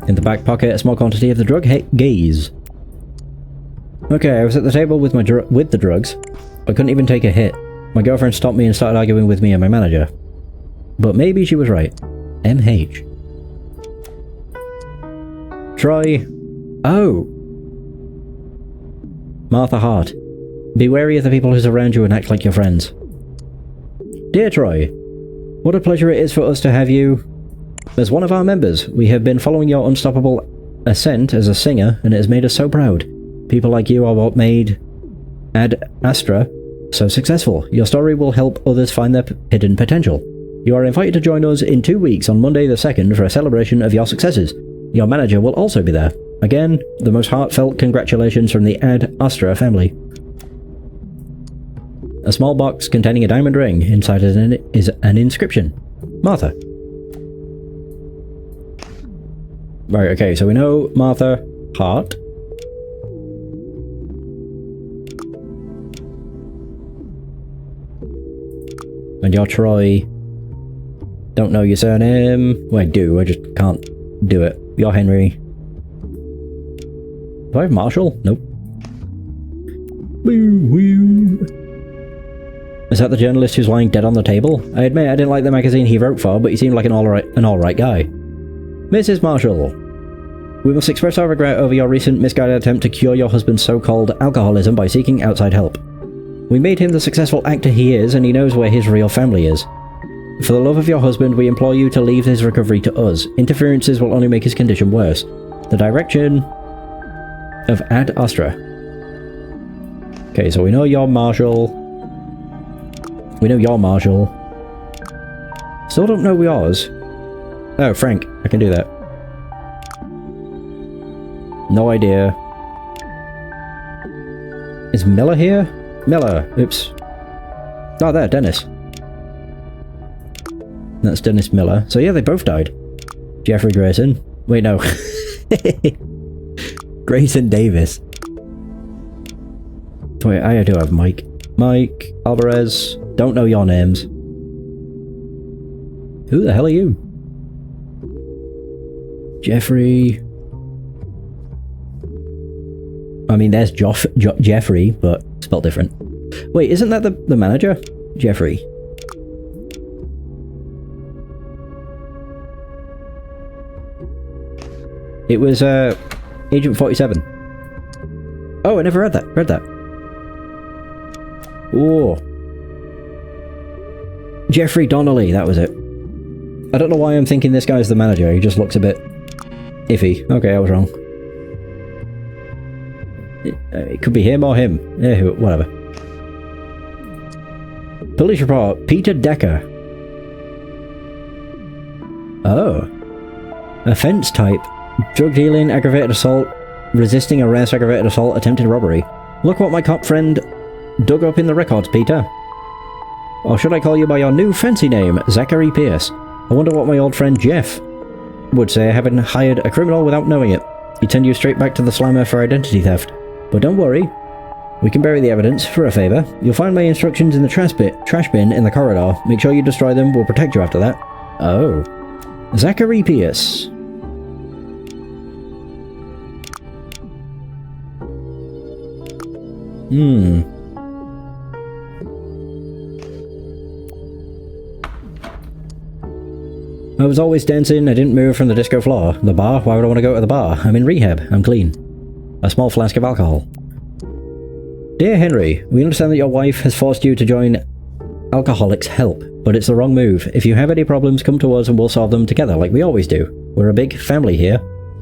In the back pocket, a small quantity of the drug gaze. Okay, I was at the table with the drugs. I couldn't even take a hit. My girlfriend stopped me and started arguing with me and my manager. But maybe she was right. MH. Troy. Oh. Martha Hart. Be wary of the people who surround you and act like your friends. Dear Troy, what a pleasure it is for us to have you as one of our members. We have been following your unstoppable ascent as a singer, and it has made us so proud. People like you are what made Ad Astra so successful. Your story will help others find their hidden potential. You are invited to join us in 2 weeks on Monday the 2nd for a celebration of your successes. Your manager will also be there. Again, the most heartfelt congratulations from the Ad Astra family. A small box containing a diamond ring. Inside is an inscription. Martha. Right, okay, so we know Martha Hart. And you're Troy. Don't know your surname. Well, I do, I just can't do it. You're Henry. Do I have Marshall? Nope. Woo woo. Is that the journalist who's lying dead on the table? I admit I didn't like the magazine he wrote for, but he seemed like an alright guy. Mrs. Marshall, we must express our regret over your recent misguided attempt to cure your husband's so-called alcoholism by seeking outside help. We made him the successful actor he is, and he knows where his real family is. For the love of your husband, we implore you to leave his recovery to us. Interferences will only make his condition worse. The direction of Ad Astra. Okay, so we know you're Marshall. We know you're Marshall. Still don't know yours. Oh, Frank. I can do that. No idea. Is Miller here? Miller. Oops. Oh, there, Dennis. That's Dennis Miller. So yeah, they both died. Jeffrey Grayson. Wait, no. Grayson Davis. Wait, I do have Mike. Mike Alvarez. Don't know your names. Who the hell are you? Jeffrey. I mean, there's Jeffrey, but spelled different. Wait, isn't that the manager? Jeffrey. It was, Agent 47. Oh, I never read that. Oh. Jeffrey Donnelly, that was it. I don't know why I'm thinking this guy's the manager, he just looks a bit iffy. Okay, I was wrong. It could be him or him. Yeah, whatever. Police report, Peter Decker. Oh. Offense type. Drug dealing, aggravated assault, resisting arrest, aggravated assault, attempted robbery. Look what my cop friend dug up in the records, Peter. Or should I call you by your new fancy name, Zachary Pierce? I wonder what my old friend Jeff would say, having hired a criminal without knowing it. He'd send you straight back to the slammer for identity theft. But don't worry. We can bury the evidence, for a favour. You'll find my instructions in the trash bin in the corridor. Make sure you destroy them, we'll protect you after that. Oh. Zachary Pierce. I was always dancing, I didn't move from the disco floor. The bar? Why would I want to go to the bar? I'm in rehab, I'm clean. A small flask of alcohol. Dear Henry, we understand that your wife has forced you to join Alcoholics Help, but it's the wrong move. If you have any problems, come to us and we'll solve them together, like we always do. We're a big family here.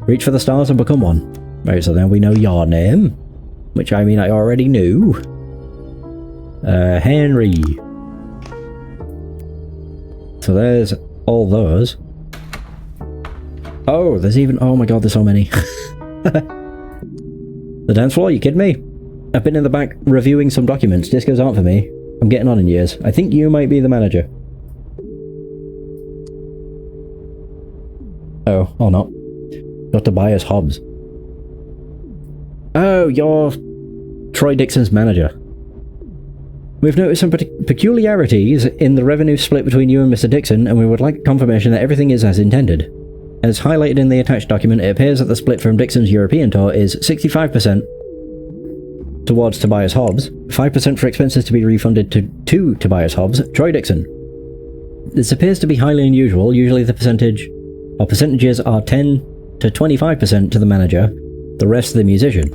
Reach for the stars and become one. Right, so now we know your name. Which, I mean, I already knew. Henry. So there's all those. Oh, there's even... Oh my god, there's so many. The dance floor, you kidding me? I've been in the back reviewing some documents. Discos aren't for me. I'm getting on in years. I think you might be the manager. Oh, or not. Got Tobias Hobbs. Oh, you're Troy Dixon's manager. We've noticed some peculiarities in the revenue split between you and Mr. Dixon, and we would like confirmation that everything is as intended. As highlighted in the attached document, it appears that the split from Dixon's European tour is 65% towards Tobias Hobbs, 5% for expenses to be refunded to Tobias Hobbs, Troy Dixon. This appears to be highly unusual. Usually the percentages are 10 to 25% to the manager, the rest to the musician.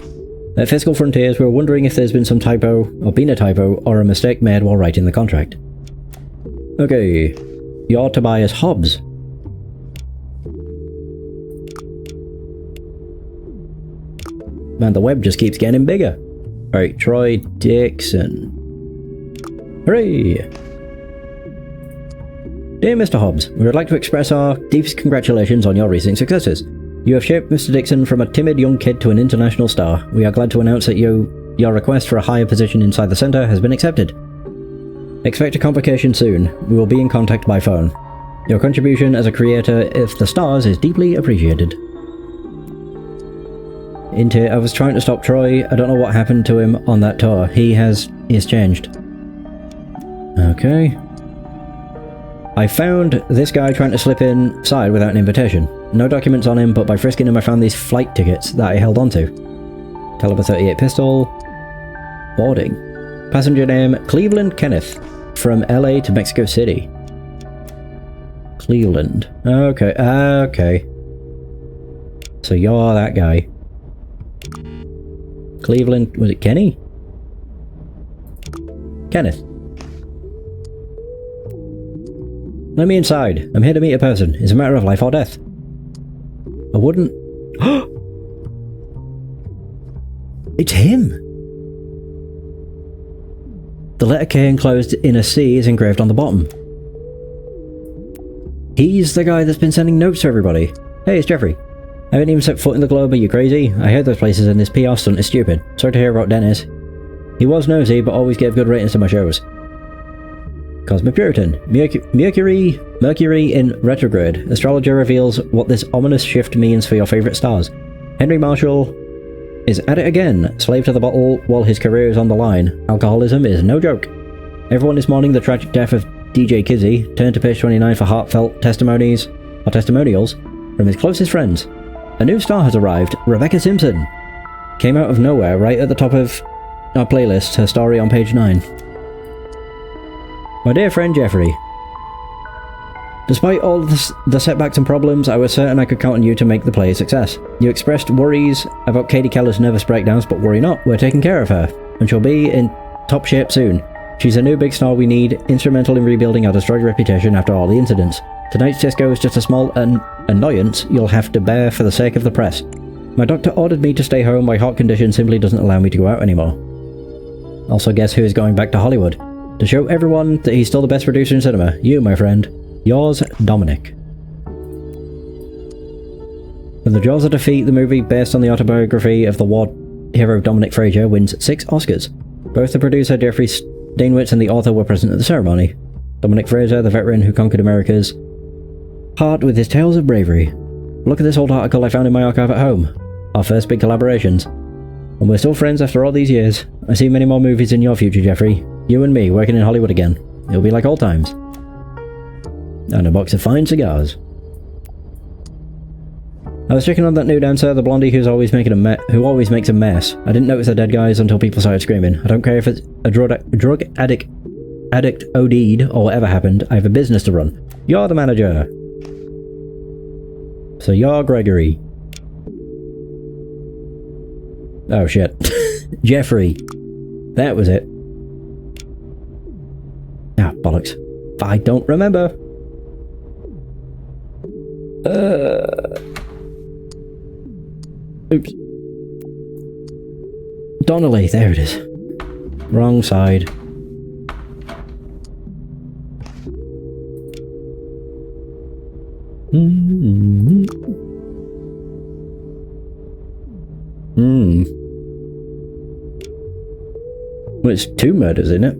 At Fiscal Frontiers, we were wondering if there's been some typo, or been a typo, or a mistake made while writing the contract. Okay, you're Tobias Hobbs. Man, the web just keeps getting bigger. Alright, Troy Dixon. Hooray! Dear Mr. Hobbs, we would like to express our deepest congratulations on your recent successes. You have shaped Mr. Dixon from a timid young kid to an international star. We are glad to announce that your request for a higher position inside the centre has been accepted. Expect a convocation soon. We will be in contact by phone. Your contribution as a creator of the stars is deeply appreciated. I was trying to stop Troy. I don't know what happened to him on that tour. He has changed. Okay. I found this guy trying to slip inside without an invitation. No documents on him, but by frisking him I found these flight tickets that I held onto. Caliber 38 pistol. Boarding. Passenger name, Cleveland Kenneth. From LA to Mexico City. Cleveland. Okay, okay. So you're that guy. Cleveland, was it Kenny? Kenneth. Let me inside. I'm here to meet a person. It's a matter of life or death. I wouldn't... It's him! The letter K enclosed in a C is engraved on the bottom. He's the guy that's been sending notes to everybody. Hey, it's Jeffrey. I haven't even set foot in the globe, are you crazy? I heard those places and this PR stunt is stupid. Sorry to hear about Dennis. He was nosy, but always gave good ratings to my shows. Cosmopuritan. Mercury in retrograde. Astrologer reveals what this ominous shift means for your favourite stars. Henry Marshall is at it again. Slave to the bottle while his career is on the line. Alcoholism is no joke. Everyone is mourning the tragic death of DJ Kizzy. Turn to page 29 for heartfelt testimonials from his closest friends. A new star has arrived. Rebecca Simpson. Came out of nowhere right at the top of our playlist. Her story on page 9. My dear friend Jeffrey, despite all the setbacks and problems, I was certain I could count on you to make the play a success. You expressed worries about Katie Keller's nervous breakdowns, but worry not, we're taking care of her, and she'll be in top shape soon. She's a new big star we need, instrumental in rebuilding our destroyed reputation after all the incidents. Tonight's disco is just a small annoyance you'll have to bear for the sake of the press. My doctor ordered me to stay home. My heart condition simply doesn't allow me to go out anymore. Also, guess who is going back to Hollywood? To show everyone that he's still the best producer in cinema. You, my friend. Yours, Dominic. When the Jaws of Defeat, the movie based on the autobiography of the war hero Dominic Frazier, wins 6 Oscars. Both the producer, Jeffrey Steinwitz, and the author were present at the ceremony. Dominic Frazier, the veteran who conquered America's heart with his tales of bravery. Look at this old article I found in my archive at home. Our first big collaborations. And we're still friends after all these years. I see many more movies in your future, Jeffrey. You and me working in Hollywood again. It'll be like old times. And a box of fine cigars. I was checking on that new dancer, the blondie who always makes a mess. I didn't notice the dead guys until people started screaming. I don't care if it's a drug addict OD'd or whatever happened. I have a business to run. You're the manager. So you're Gregory. Oh shit. Jeffrey. That was it. Ah, bollocks. I don't remember. Oops. Donnelly, there it is. Wrong side. Well, it's 2 murders, isn't it?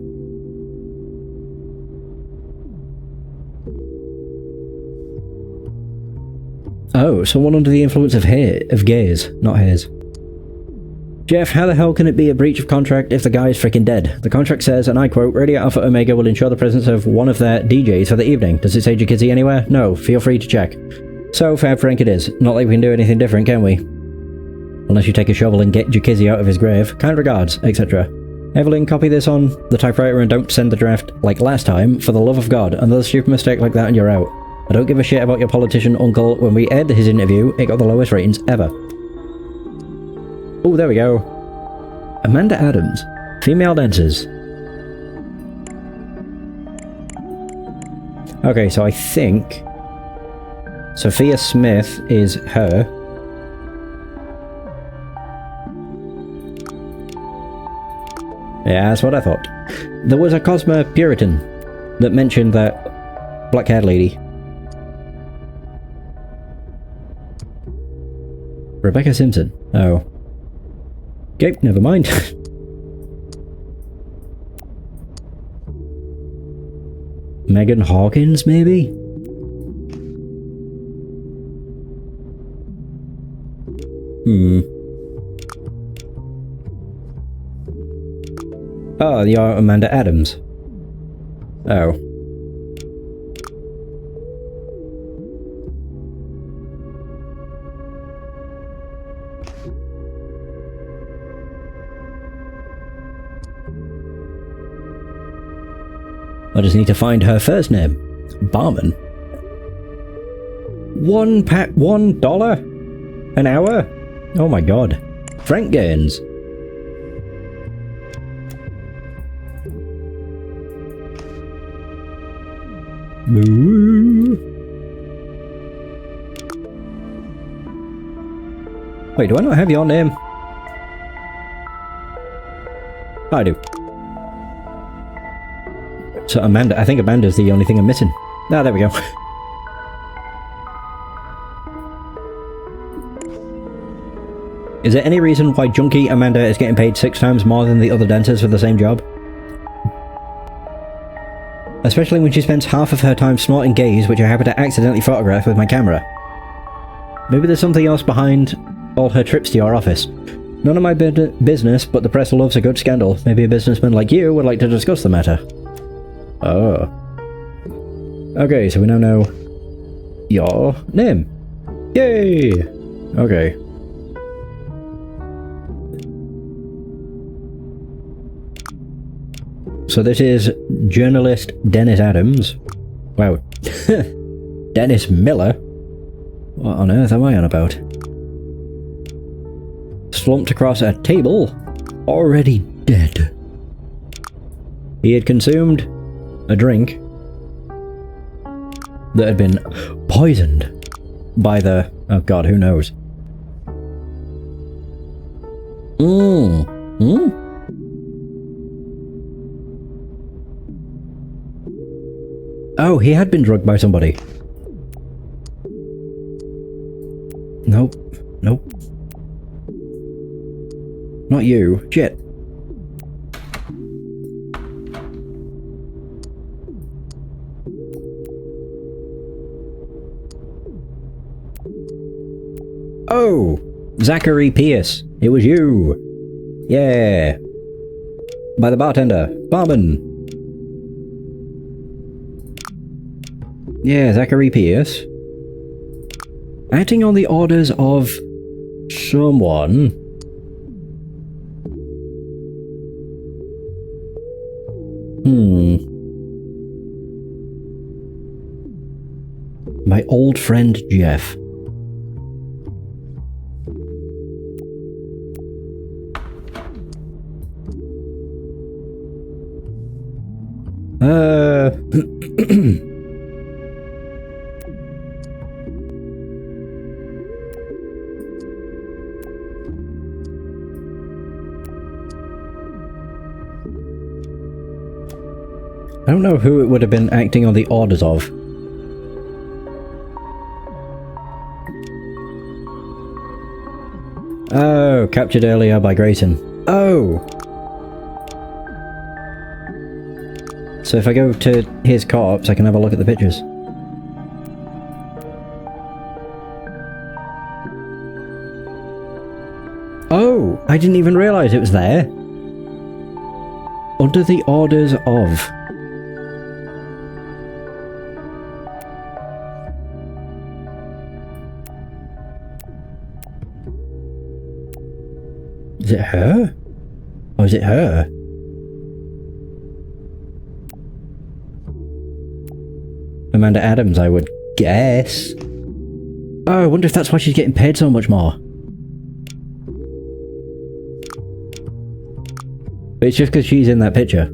Oh, someone under the influence of gaze, not hairs. Jeff, how the hell can it be a breach of contract if the guy is freaking dead? The contract says, and I quote, Radio Alpha Omega will ensure the presence of one of their DJs for the evening. Does it say Jacuzzi anywhere? No, feel free to check. So, Fab Frank it is. Not like we can do anything different, can we? Unless you take a shovel and get Jacuzzi out of his grave. Kind regards, etc. Evelyn, copy this on the typewriter and don't send the draft like last time. For the love of God, another stupid mistake like that and you're out. I don't give a shit about your politician uncle. When we aired his interview, it got the lowest ratings ever. Oh, there we go. Amanda Adams. Female dancers. Okay, so I think Sophia Smith is her. Yeah, that's what I thought. There was a Cosmo Puritan that mentioned that black-haired lady. Rebecca Simpson. Oh. Okay, never mind. Megan Hawkins, maybe? Oh, you're Amanda Adams. Oh. I just need to find her first name. Barman. $1 an hour? Oh my god. Frank Gaines. Wait, do I not have your name? I do. So Amanda, I think Amanda's the only thing I'm missing. Ah, there we go. Is there any reason why Junkie Amanda is getting paid 6 times more than the other dancers for the same job? Especially when she spends half of her time snorting gaze, which I happen to accidentally photograph with my camera. Maybe there's something else behind all her trips to your office. None of my business, but the press loves a good scandal. Maybe a businessman like you would like to discuss the matter. Oh. Okay, so we now know your name. Yay! Okay. So this is journalist Dennis Adams. Wow. Dennis Miller? What on earth am I on about? Slumped across a table, already dead. He had consumed a drink that had been poisoned by the... oh god, who knows? Oh, he had been drugged by somebody. Nope. Nope. Not you. Shit. Oh! Zachary Pierce, it was you. Yeah. By the bartender. Barman. Yeah, Zachary Pierce. Acting on the orders of someone. My old friend Jeff. I don't know who it would have been acting on the orders of. Oh, captured earlier by Grayson. Oh! So if I go to his corpse, I can have a look at the pictures. Oh! I didn't even realise it was there. Under the orders of... Is it her? Or is it her? Amanda Adams, I would guess. Oh, I wonder if that's why she's getting paid so much more. But it's just because she's in that picture.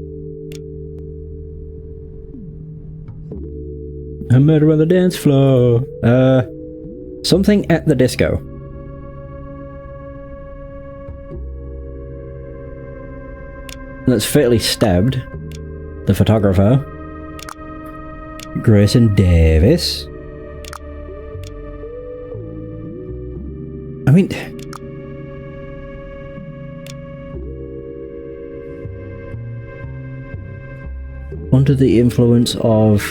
A murder on the dance floor. Something at the disco. That's fatally stabbed the photographer. Grayson Davis. I mean... under the influence of...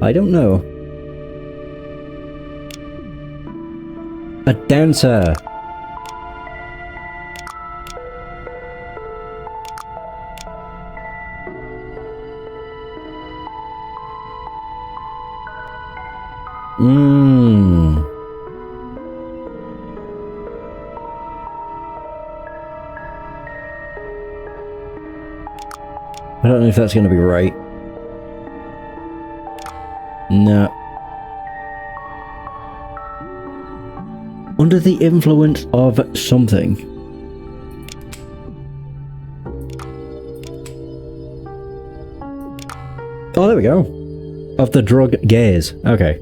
I don't know. A dancer. I don't know if that's going to be right. No. Under the influence of something. Oh, there we go. Of the drug gaze. Okay.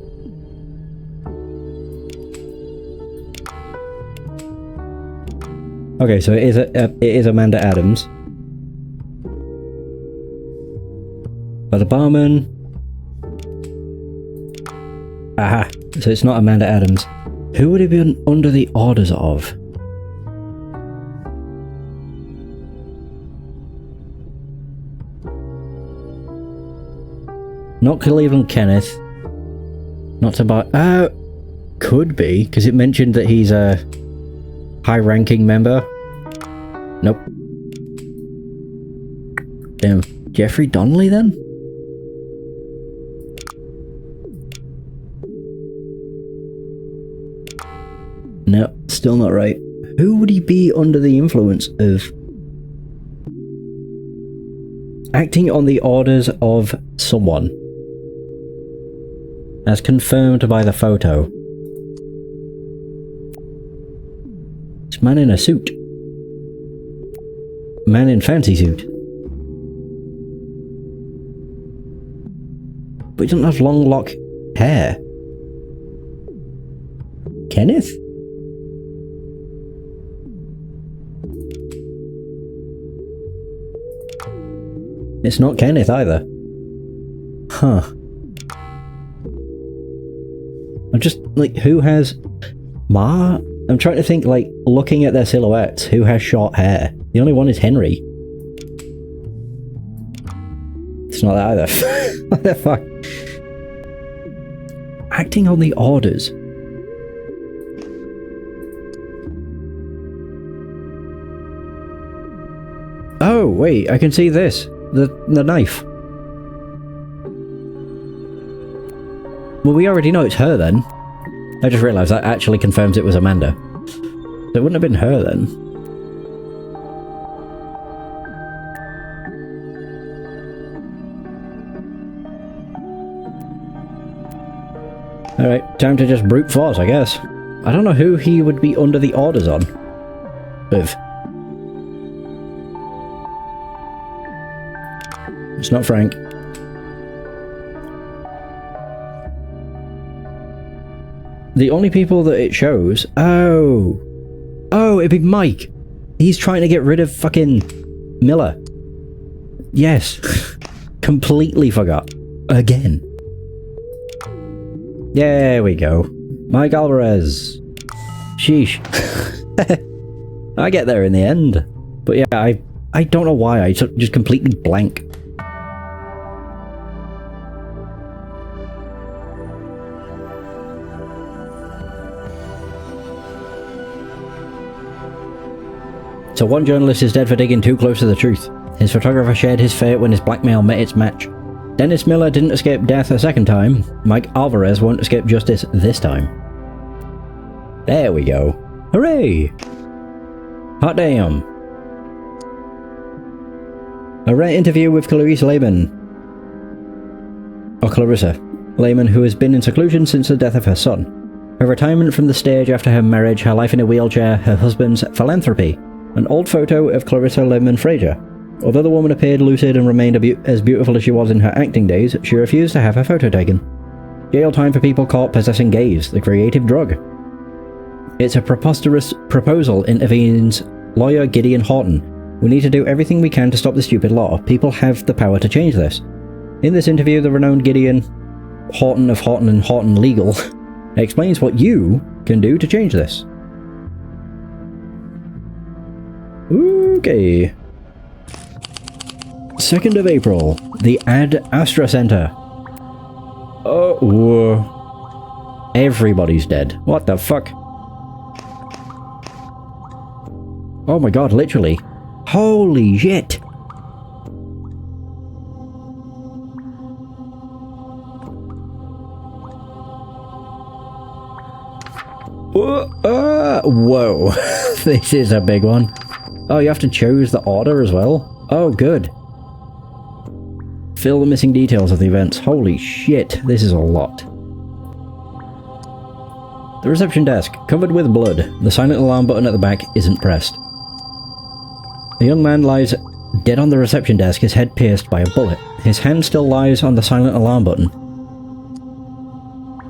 Okay, so it is Amanda Adams. By the barman. Aha! So it's not Amanda Adams. Who would have been under the orders of? Not Cleveland Kenneth. Not to could be, because it mentioned that he's a high-ranking member. Nope. Damn. Jeffrey Donnelly, then? No, still not right. Who would he be under the influence of? Acting on the orders of someone. As confirmed by the photo. It's man in a suit. Man in fancy suit. But he doesn't have long lock hair. Kenneth? It's not Kenneth either. Huh. I'm just, like, who has... I'm trying to think, like, looking at their silhouettes, who has short hair? The only one is Henry. It's not that either. What the fuck? Acting on the orders. Oh, wait, I can see this. The knife. Well, we already know it's her then. I just realised that actually confirms it was Amanda. So it wouldn't have been her then. Alright, time to just brute force, I guess. I don't know who he would be under the orders on. With. It's not Frank. The only people that it shows... Oh, it'd be Mike. He's trying to get rid of fucking Miller. Yes. Completely forgot. Again. There we go. Mike Alvarez. Sheesh. I get there in the end. But yeah, I don't know why. I just completely blank. So one journalist is dead for digging too close to the truth. His photographer shared his fate when his blackmail met its match. Dennis Miller didn't escape death a second time. Mike Alvarez won't escape justice this time. There we go. Hooray! Hot damn. A rare interview with Clarice Lehman. Or Clarissa Lehman, who has been in seclusion since the death of her son. Her retirement from the stage after her marriage, her life in a wheelchair, her husband's philanthropy. An old photo of Clarissa Lehman Fraser. Although the woman appeared lucid and remained as beautiful as she was in her acting days, she refused to have her photo taken. Jail time for people caught possessing gays, the creative drug. It's a preposterous proposal, intervenes lawyer Gideon Horton. We need to do everything we can to stop the stupid law. People have the power to change this. In this interview, the renowned Gideon Horton of Horton and Horton Legal explains what you can do to change this. Okay. 2nd of April, the Ad Astra Center. Oh, everybody's dead. What the fuck? Oh my god, literally. Holy shit. Whoa. This is a big one. Oh, you have to choose the order as well? Oh, good. Fill the missing details of the events. Holy shit, this is a lot. The reception desk, covered with blood. The silent alarm button at the back isn't pressed. The young man lies dead on the reception desk, his head pierced by a bullet. His hand still lies on the silent alarm button.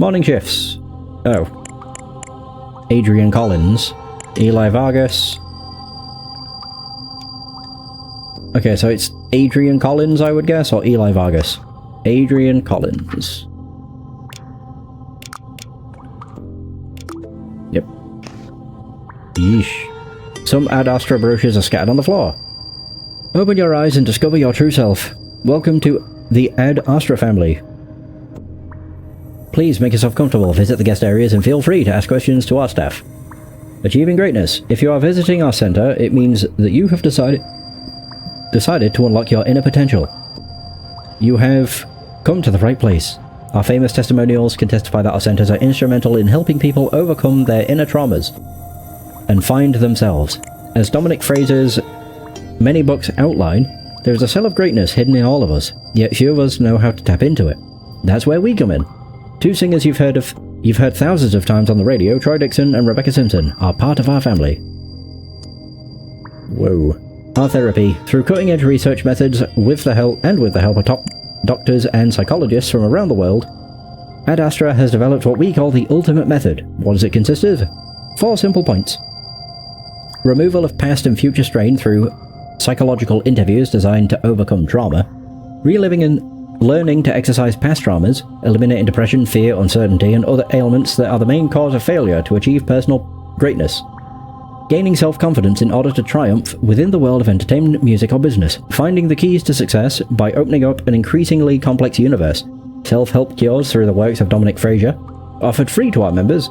Morning shifts. Oh. Adrian Collins. Eli Vargas. Okay, so it's Adrian Collins, I would guess, or Eli Vargas. Adrian Collins. Yep. Yeesh. Some Ad Astra brochures are scattered on the floor. Open your eyes and discover your true self. Welcome to the Ad Astra family. Please make yourself comfortable, visit the guest areas, and feel free to ask questions to our staff. Achieving greatness. If you are visiting our center, it means that you have decided to unlock your inner potential. You have come to the right place. Our famous testimonials can testify that our centers are instrumental in helping people overcome their inner traumas and find themselves. As Dominic Fraser's many books outline, there is a cell of greatness hidden in all of us, yet few of us know how to tap into it. That's where we come in. Two singers you've heard thousands of times on the radio, Troy Dixon and Rebecca Simpson, are part of our family. Whoa. Our therapy, through cutting-edge research methods with the help of top doctors and psychologists from around the world, Ad Astra has developed what we call the ultimate method. What does it consist of? 4 simple points. Removal of past and future strain through psychological interviews designed to overcome trauma, reliving and learning to exercise past traumas, eliminating depression, fear, uncertainty, and other ailments that are the main cause of failure to achieve personal greatness. Gaining self-confidence in order to triumph within the world of entertainment, music, or business. Finding the keys to success by opening up an increasingly complex universe. Self-help cures through the works of Dominic Fraser, offered free to our members.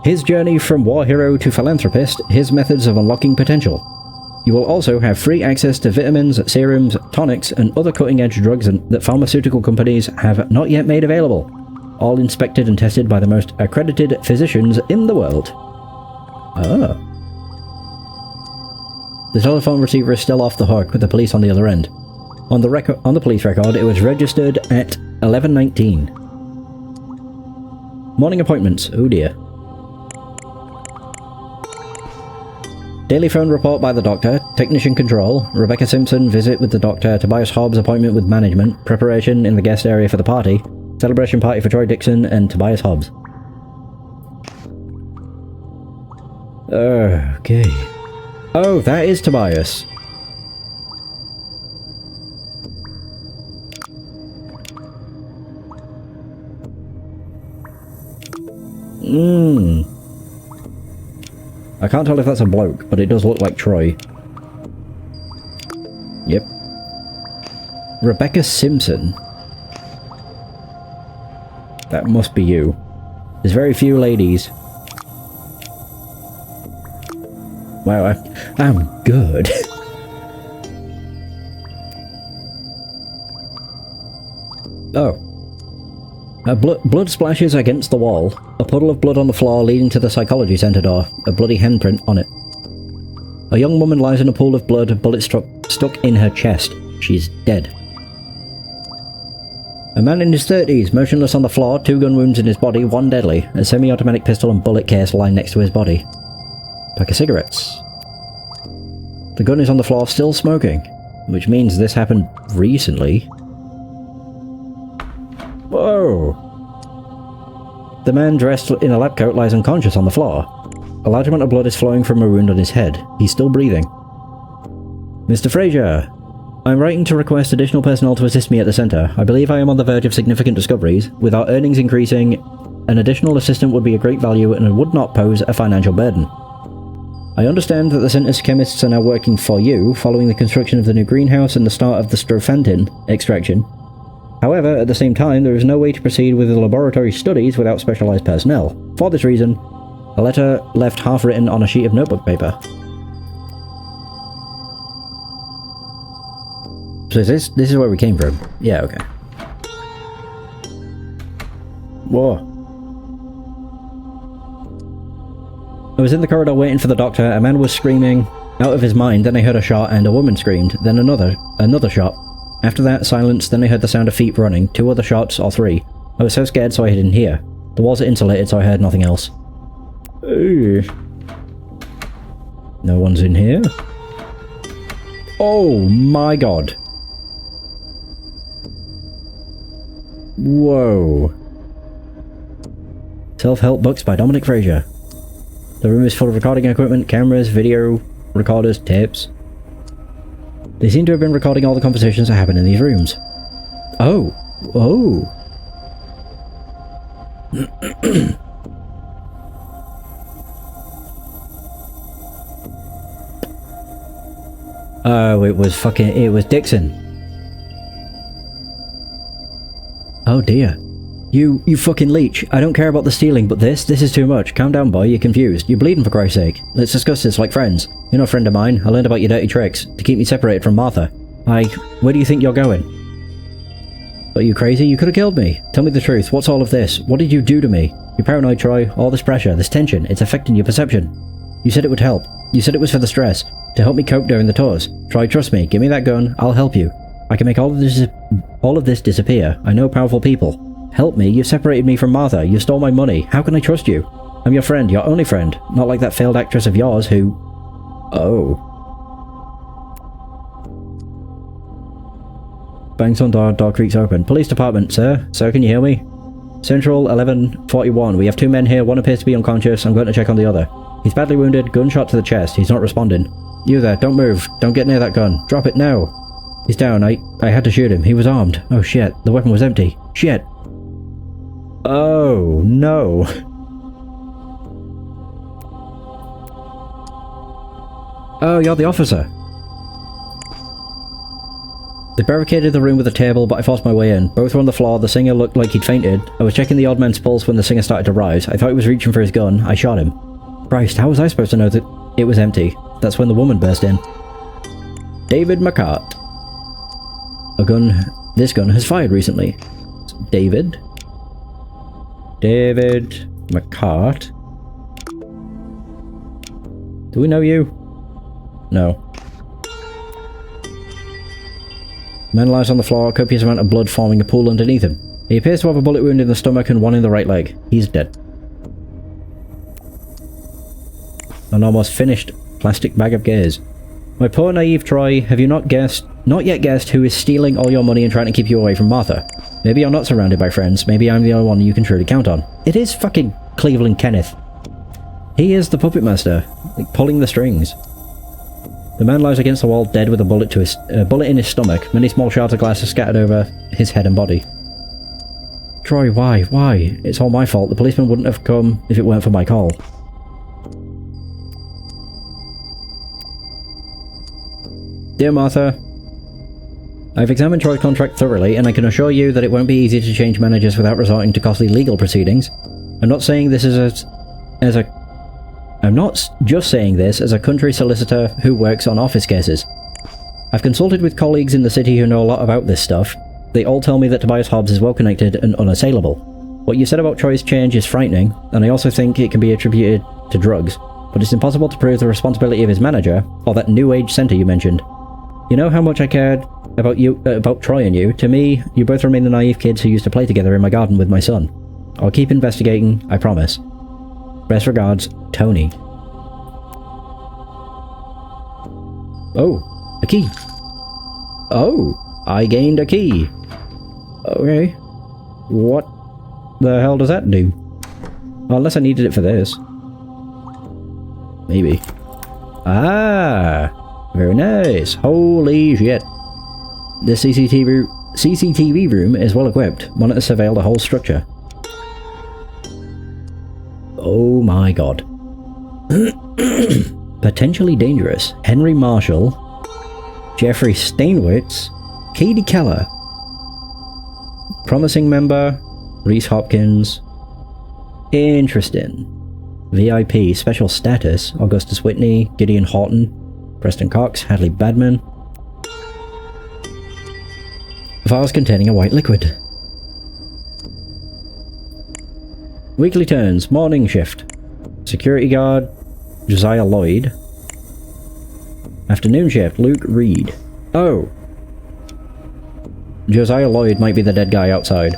His journey from war hero to philanthropist, his methods of unlocking potential. You will also have free access to vitamins, serums, tonics, and other cutting-edge drugs that pharmaceutical companies have not yet made available, all inspected and tested by the most accredited physicians in the world. Oh. The telephone receiver is still off the hook with the police on the other end. On the police record, it was registered at 11:19. Morning appointments. Oh dear. Daily phone report by the doctor. Technician control. Rebecca Simpson visit with the doctor. Tobias Hobbs appointment with management. Preparation in the guest area for the party. Celebration party for Troy Dixon and Tobias Hobbs. Okay. Oh, that is Tobias. I can't tell if that's a bloke, but it does look like Troy. Yep. Rebecca Simpson. That must be you. There's very few ladies. Wow, I'm good. Oh. Blood splashes against the wall. A puddle of blood on the floor leading to the psychology center door. A bloody handprint on it. A young woman lies in a pool of blood, a bullet stuck in her chest. She's dead. A man in his 30s, motionless on the floor, 2 gun wounds in his body, 1 deadly. A semi-automatic pistol and bullet case lie next to his body. Pack of cigarettes. The gun is on the floor, still smoking, which means this happened recently. Whoa! The man dressed in a lab coat lies unconscious on the floor. A large amount of blood is flowing from a wound on his head. He's still breathing. Mr. Fraser, I'm writing to request additional personnel to assist me at the centre. I believe I am on the verge of significant discoveries. With our earnings increasing, an additional assistant would be a great value and would not pose a financial burden. I understand that the centre's chemists are now working for you, following the construction of the new greenhouse and the start of the strophantin extraction. However, at the same time, there is no way to proceed with the laboratory studies without specialized personnel. For this reason, a letter left half-written on a sheet of notebook paper. So this is where we came from. Yeah, okay. Whoa. I was in the corridor waiting for the doctor. A man was screaming out of his mind, then I heard a shot and a woman screamed, then another shot. After that, silence, then I heard the sound of feet running, 2 other shots, or 3. I was so scared so I didn't hear. The walls are insulated so I heard nothing else. Ooh. No one's in here. Oh my god. Whoa. Self-help books by Dominic Fraser. The room is full of recording equipment, cameras, video, recorders, tapes. They seem to have been recording all the conversations that happen in these rooms. Oh. Oh. Oh, it was Dixon. Oh dear. You fucking leech. I don't care about the stealing, but this is too much. Calm down, boy, you're confused. You're bleeding for Christ's sake. Let's discuss this like friends. You're no friend of mine. I learned about your dirty tricks, to keep me separated from Martha. Where do you think you're going? Are you crazy? You could have killed me. Tell me the truth. What's all of this? What did you do to me? You're paranoid, Troy. All this pressure, this tension, it's affecting your perception. You said it would help. You said it was for the stress, to help me cope during the tours. Troy, trust me. Give me that gun. I'll help you. I can make all of this disappear. I know powerful people. Help me. You separated me from Martha. You stole my money. How can I trust you? I'm your friend, your only friend. Not like that failed actress of yours who... Oh. Bangs on door creaks open. Police department, sir. Sir, can you hear me? Central 1141. We have 2 men here. One appears to be unconscious. I'm going to check on the other. He's badly wounded. Gunshot to the chest. He's not responding. You there. Don't move. Don't get near that gun. Drop it now. He's down. I had to shoot him. He was armed. Oh shit. The weapon was empty. Shit. Oh, no. Oh, you're the officer. They barricaded the room with a table, but I forced my way in. Both were on the floor. The singer looked like he'd fainted. I was checking the odd man's pulse when the singer started to rise. I thought he was reaching for his gun. I shot him. Christ, how was I supposed to know that it was empty? That's when the woman burst in. David McCart. A gun... This gun has fired recently. David McCart. Do we know you? No. Man lies on the floor, copious amount of blood forming a pool underneath him. He appears to have a bullet wound in the stomach and one in the right leg. He's dead. An almost finished plastic bag of gears. My poor naive Troy, have you not yet guessed who is stealing all your money and trying to keep you away from Martha? Maybe you're not surrounded by friends, maybe I'm the only one you can truly count on. It is fucking Cleveland Kenneth. He is the puppet master, like pulling the strings. The man lies against the wall dead with a bullet in his stomach. Many small shards of glass are scattered over his head and body. Troy, why? Why? It's all my fault. The policeman wouldn't have come if it weren't for my call. Dear Martha, I've examined Troy's contract thoroughly, and I can assure you that it won't be easy to change managers without resorting to costly legal proceedings. I'm not saying this I'm not just saying this as a country solicitor who works on office cases. I've consulted with colleagues in the city who know a lot about this stuff. They all tell me that Tobias Hobbs is well connected and unassailable. What you said about Troy's change is frightening, and I also think it can be attributed to drugs, but it's impossible to prove the responsibility of his manager, or that New Age Center you mentioned. You know how much I cared about Troy and you. To me, you both remain the naive kids who used to play together in my garden with my son. I'll keep investigating, I promise. Best regards, Tony. Oh, a key. Oh, I gained a key. Okay. What the hell does that do? Well, unless I needed it for this. Maybe. Ah, very nice. Holy shit. This CCTV room is well equipped. Monitors surveil the whole structure. Oh my god. Potentially dangerous. Henry Marshall. Jeffrey Stainwitz. Katie Keller. Promising member. Reese Hopkins. Interesting. VIP. Special status. Augustus Whitney. Gideon Horton. Preston Cox. Hadley Badman. Vase containing a white liquid. Weekly turns. Morning shift. Security guard. Josiah Lloyd. Afternoon shift. Luke Reed. Oh. Josiah Lloyd might be the dead guy outside.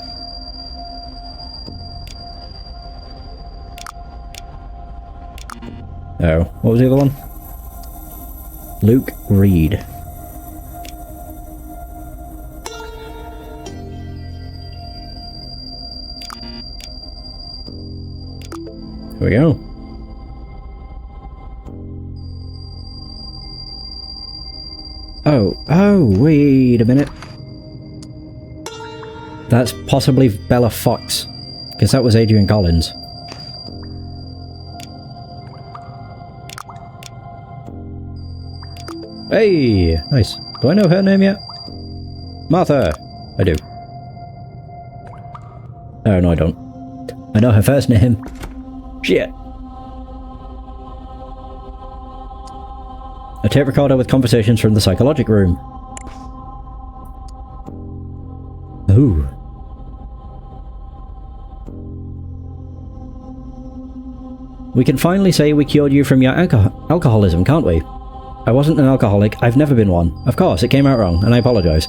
Oh. What was the other one? Luke Reed. Here we go. Oh, wait a minute. That's possibly Bella Fox, because that was Adrian Collins. Hey, nice. Do I know her name yet? Martha. I do. Oh, no I don't. I know her first name. Shit. A tape recorder with conversations from the psychologic room. Ooh. We can finally say we cured you from your alcoholism, can't we? I wasn't an alcoholic, I've never been one. Of course, it came out wrong, and I apologise.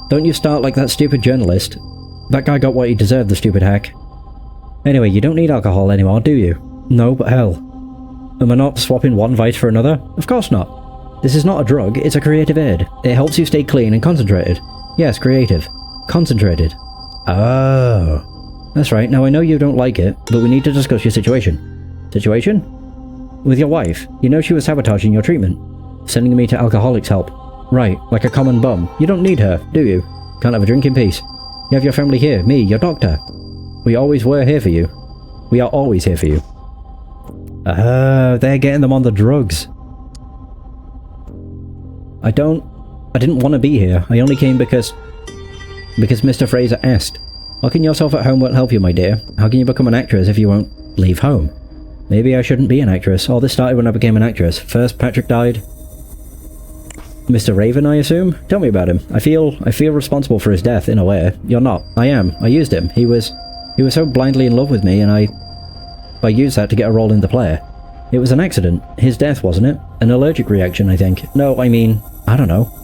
Don't you start like that stupid journalist. That guy got what he deserved, the stupid hack. Anyway, you don't need alcohol anymore, do you? No, but hell. Am I not swapping one vice for another? Of course not. This is not a drug, it's a creative aid. It helps you stay clean and concentrated. Yes, creative. Concentrated. Oh. That's right, now I know you don't like it, but we need to discuss your situation. Situation? With your wife. You know she was sabotaging your treatment. Sending me to alcoholics' help. Right, like a common bum. You don't need her, do you? Can't have a drink in peace. You have your family here, me, your doctor. We always were here for you. We are always here for you. They're getting them on the drugs. I didn't want to be here. I only came because Mr. Fraser asked. Locking yourself at home won't help you, my dear. How can you become an actress if you won't leave home? Maybe I shouldn't be an actress. All this started when I became an actress. First, Patrick died. Mr. Raven, I assume? Tell me about him. I feel responsible for his death, in a way. You're not. I am. I used him. He was so blindly in love with me, and I used that to get a role in the play. It was an accident. His death, wasn't it? An allergic reaction, I think. No, I mean, I don't know.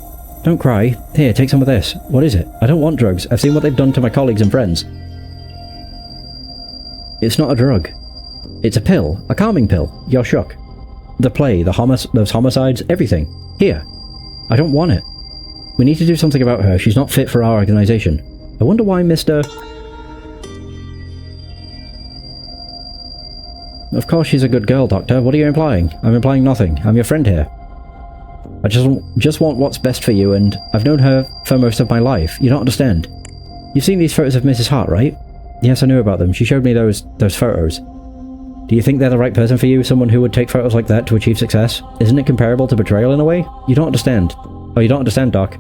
Don't cry. Here, take some of this. What is it? I don't want drugs. I've seen what they've done to my colleagues and friends. It's not a drug. It's a pill. A calming pill. You're shook. The play, those homicides, everything. Here. I don't want it. We need to do something about her. She's not fit for our organization. I wonder why Mr. Of course she's a good girl, Doctor. What are you implying? I'm implying nothing. I'm your friend here. I just want what's best for you, and I've known her for most of my life. You don't understand. You've seen these photos of Mrs. Hart, right? Yes, I knew about them. She showed me those photos. Do you think they're the right person for you? Someone who would take photos like that to achieve success? Isn't it comparable to betrayal in a way? You don't understand. Oh, you don't understand, Doc.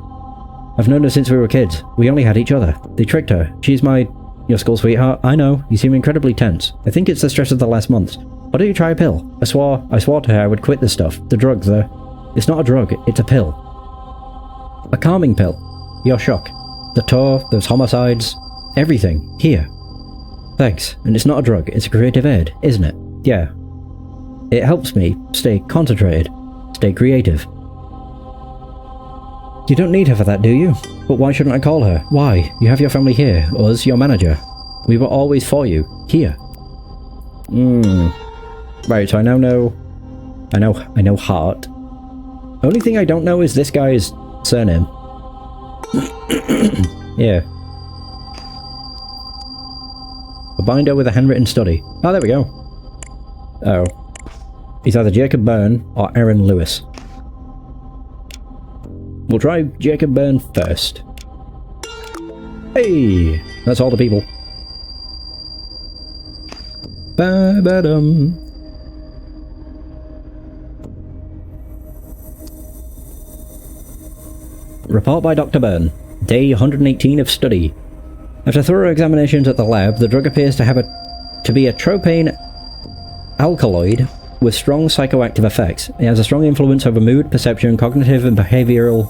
I've known her since we were kids. We only had each other. They tricked her. She's your school sweetheart. I know. You seem incredibly tense. I think it's the stress of the last months. Why don't you try a pill? I swore to her I would quit this stuff. The drug, It's not a drug. It's a pill. A calming pill. You're shook. The tour, those homicides, everything. Here. Thanks. And it's not a drug. It's a creative aid, isn't it? Yeah. It helps me stay concentrated. Stay creative. You don't need her for that, do you? But why shouldn't I call her? Why? You have your family here. Us, your manager. We were always for you. Here. Right, so I now know... I know Hart. Only thing I don't know is this guy's surname. Yeah. A binder with a handwritten study. Oh, there we go. Oh. He's either Jacob Byrne or Aaron Lewis. We'll try Jacob Byrne first. Hey! That's all the people. Ba-ba-dum. Report by Dr. Byrne. Day 118 of study. After thorough examinations at the lab, the drug appears to be a tropane alkaloid with strong psychoactive effects. It has a strong influence over mood, perception, cognitive and behavioral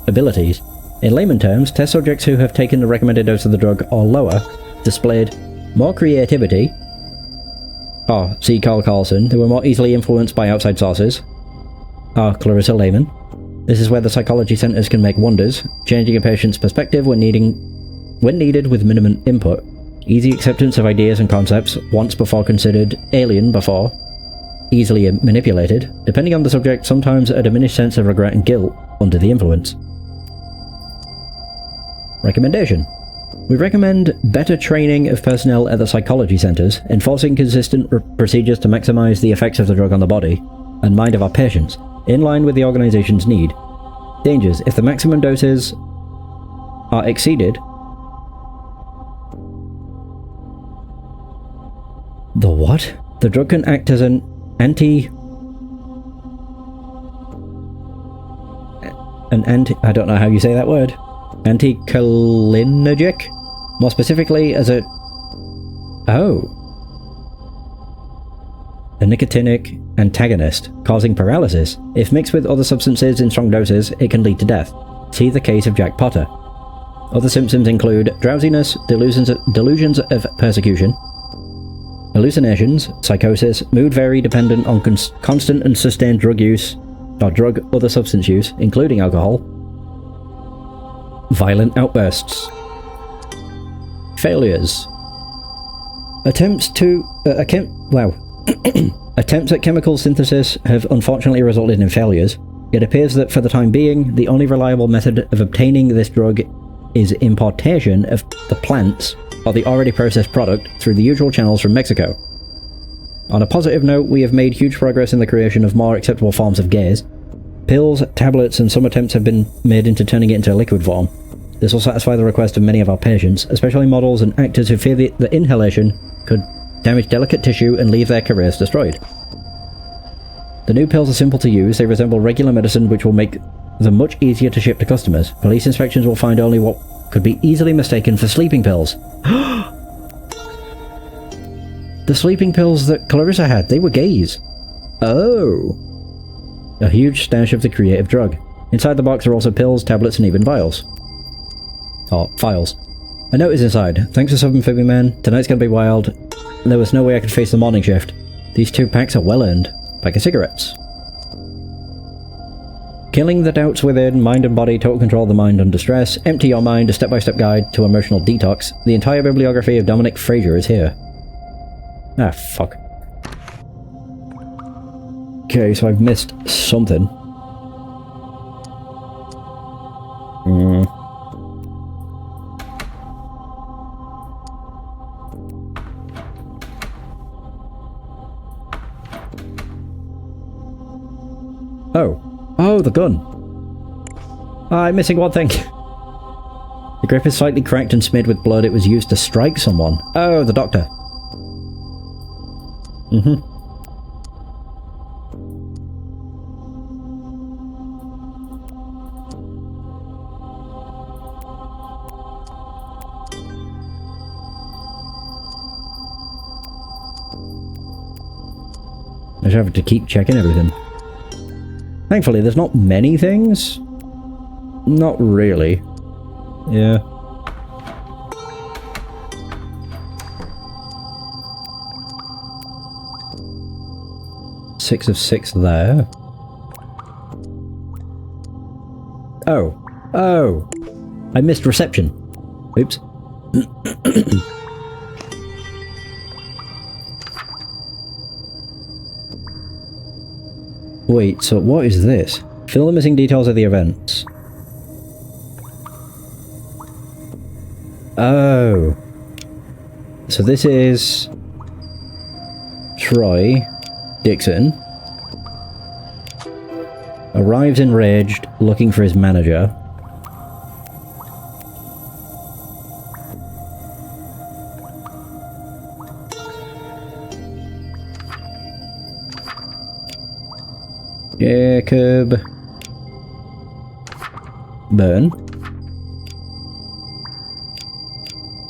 abilities. In layman terms, test subjects who have taken the recommended dose of the drug or lower displayed more creativity. Oh, see Carl Carlson. They were more easily influenced by outside sources. Ah, Clarissa Lehman. This is where the psychology centers can make wonders, changing a patient's perspective when needed with minimum input. Easy acceptance of ideas and concepts, once before considered alien before, easily manipulated, depending on the subject, sometimes a diminished sense of regret and guilt under the influence. Recommendation. We recommend better training of personnel at the psychology centers, enforcing consistent procedures to maximize the effects of the drug on the body and mind of our patients, in line with the organization's need. Dangers. If the maximum doses are exceeded, the what? The drug can act as an I don't know how you say that word. Anticholinergic? More specifically as a nicotinic antagonist, causing paralysis. If mixed with other substances in strong doses, it can lead to death. See the case of Jack Potter. Other symptoms include drowsiness, delusions of persecution, hallucinations, psychosis, mood vary dependent on constant and sustained drug use, or other substance use, including alcohol, violent outbursts. Failures. Attempts at chemical synthesis have unfortunately resulted in failures. It appears that for the time being, the only reliable method of obtaining this drug is importation of the plants or the already processed product through the usual channels from Mexico. On a positive note, we have made huge progress in the creation of more acceptable forms of gaze. Pills, tablets, and some attempts have been made into turning it into liquid form. This will satisfy the request of many of our patients, especially models and actors who fear the inhalation could damage delicate tissue and leave their careers destroyed. The new pills are simple to use. They resemble regular medicine, which will make them much easier to ship to customers. Police inspections will find only what could be easily mistaken for sleeping pills. The sleeping pills that Clarissa had, they were gays. Oh. A huge stash of the creative drug. Inside the box are also pills, tablets, and even vials. Or files. A note is inside. Thanks for subbing, Phoebe Man. Tonight's gonna be wild. There was no way I could face the morning shift. These 2 packs are well earned. Pack of cigarettes. Killing the doubts within, mind and body, total control of the mind under stress, empty your mind, a step-by-step guide to emotional detox. The entire bibliography of Dominic Fraser is here. Ah, fuck. Okay, so I've missed something. Oh, the gun. I'm missing one thing. The grip is slightly cracked and smeared with blood. It was used to strike someone. Oh, the doctor. I just have to keep checking everything. Thankfully, there's not many things. Not really. Yeah. Six of 6 there. Oh. I missed reception. Oops. Wait, so what is this? Fill the missing details of the events. Oh. So this is... Troy Dixon arrives enraged, looking for his manager. Jacob Byrne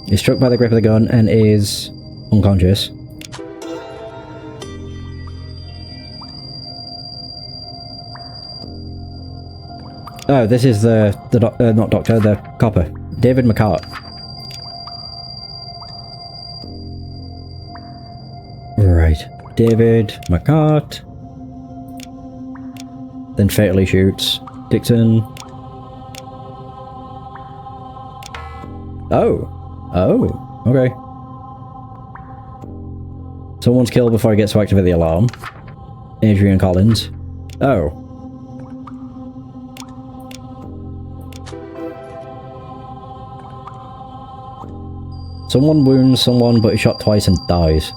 is struck by the grip of the gun and is unconscious. Oh, this is the not doctor, the copper. David McCart. Right. David McCart. Then fatally shoots Dixon. Oh, okay. Someone's killed before he gets to activate the alarm. Adrian Collins. Oh. Someone wounds someone but is shot twice and dies.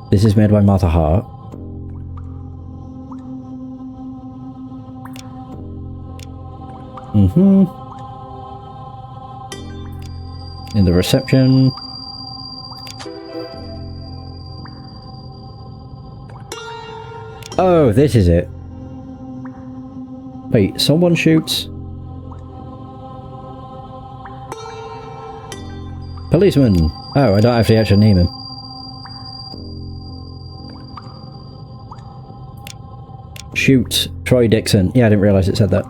This is made by Martha Hart. In the reception. Oh, this is it. Wait, someone shoots. Policeman! Oh, I don't have to actually name him. Shoots Troy Dixon. Yeah, I didn't realise it said that.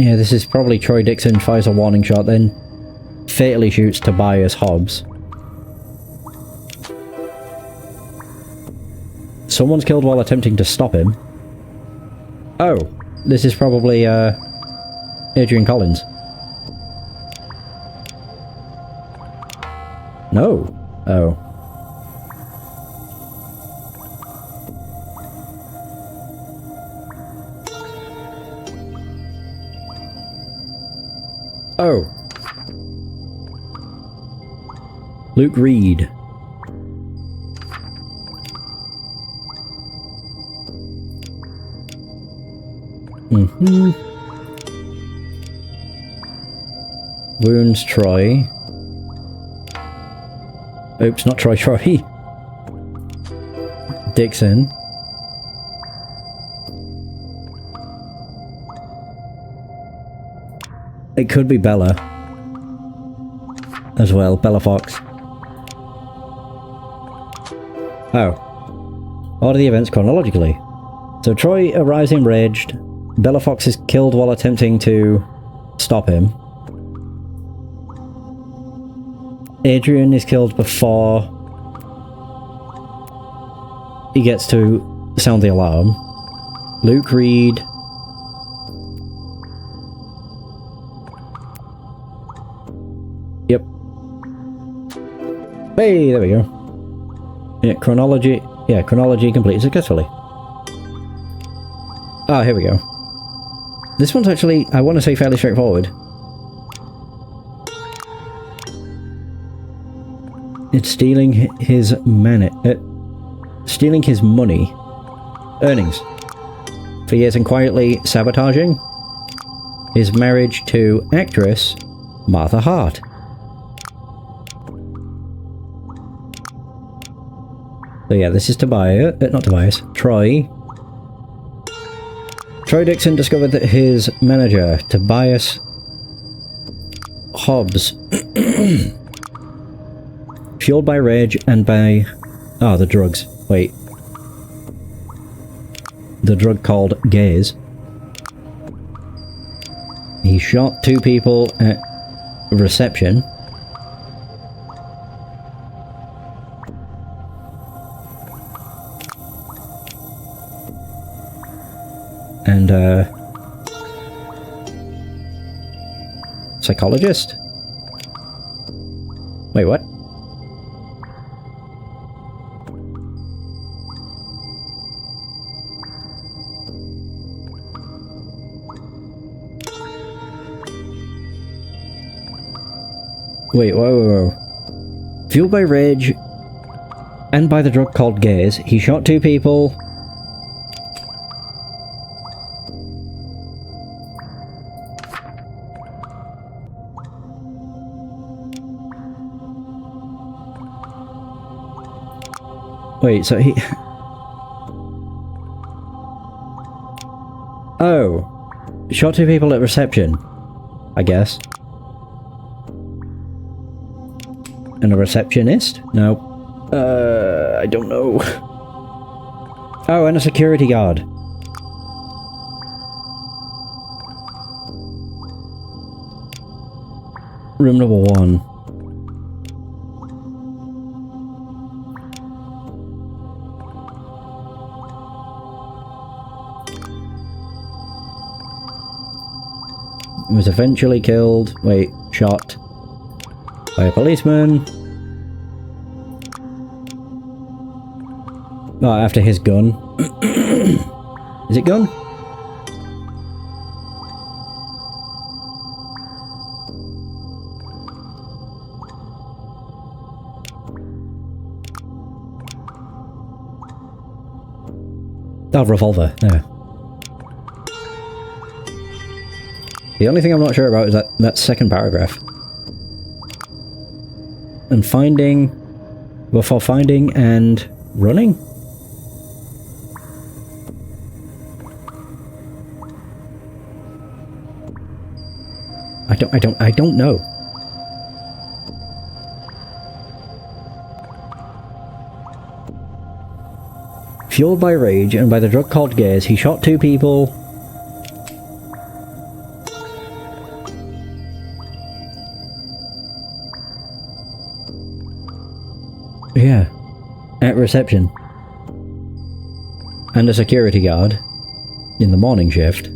Yeah, this is probably Troy Dixon fires a warning shot, then fatally shoots Tobias Hobbs. Someone's killed while attempting to stop him. Oh, this is probably Adrian Collins. No. Oh. Oh. Luke Reed. Wounds Troy. Oops, not Troy. Dixon. It could be Bella. as well, Bella Fox. Oh. Order the events chronologically. So Troy arrives enraged. Bella Fox is killed while attempting to stop him. Adrian is killed before he gets to sound the alarm. Luke Reed. Yep. Hey, there we go. Yeah, chronology. Yeah, chronology completed successfully. Ah, here we go. This one's actually, I want to say, fairly straightforward. It's stealing his stealing his money, earnings, for years and quietly sabotaging his marriage to actress Martha Hart. So yeah, this is Tobias, not Tobias, Troy. Troy Dixon discovered that his manager, Tobias Hobbs, fueled by rage and by... oh, the drugs. Wait. The drug called gaze. He shot 2 people at reception. And, psychologist? Wait, what? Wait, whoa. Fueled by rage and by the drug called gaze, he shot 2 people. Wait, so he... oh. Shot 2 people at reception, I guess. And a receptionist? No. I don't know. Oh, and a security guard. Room number 1. Was eventually killed, shot by a policeman. Oh, after his gun. Is it gun? Oh, revolver, there. The only thing I'm not sure about is that second paragraph. And finding... before finding and running? I don't know. Fueled by rage and by the drug called gaze, he shot 2 people... yeah. At reception. And a security guard. In the morning shift.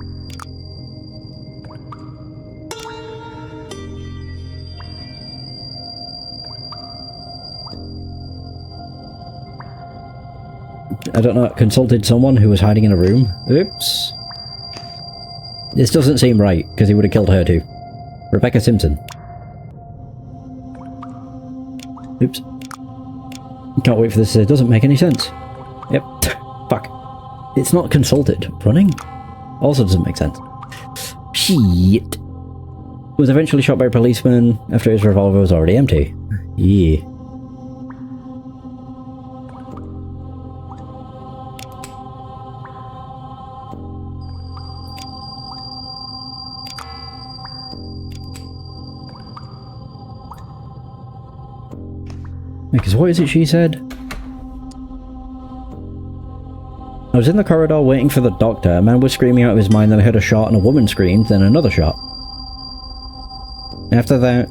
I don't know, consulted someone who was hiding in a room. Oops. This doesn't seem right, because he would have killed her too. Rebecca Simpson. Oops. Can't wait for this, it doesn't make any sense. Yep. Fuck. It's not consulted. Running? Also doesn't make sense. Shit. Was eventually shot by a policeman after his revolver was already empty. Yeah. Because what is it she said? I was in the corridor waiting for the doctor. A man was screaming out of his mind, then I heard a shot and a woman screamed, then another shot. After that...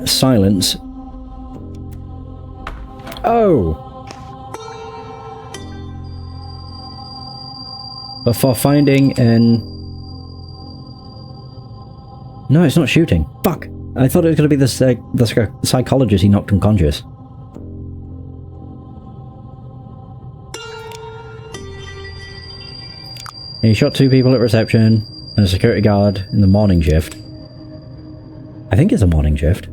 silence. Oh! Before finding an... No, it's not shooting. Fuck! I thought it was going to be the psychologist he knocked unconscious. He shot 2 people at reception and a security guard in the morning shift. I think it's a morning shift.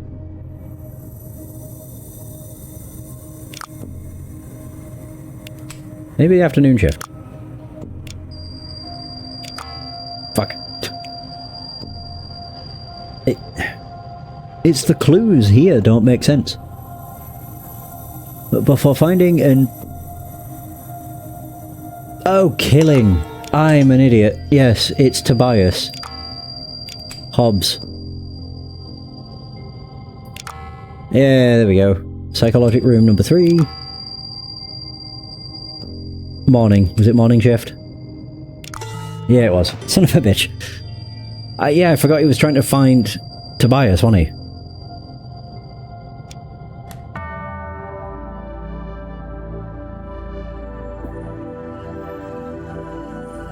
Maybe the afternoon shift. Fuck. It's the clues here don't make sense. But before finding an... Oh, killing. I'm an idiot. Yes, it's Tobias. Hobbs. Yeah, there we go. Psychologic room number 3. Morning. Was it morning shift? Yeah, it was. Son of a bitch. Yeah, I forgot he was trying to find Tobias, wasn't he?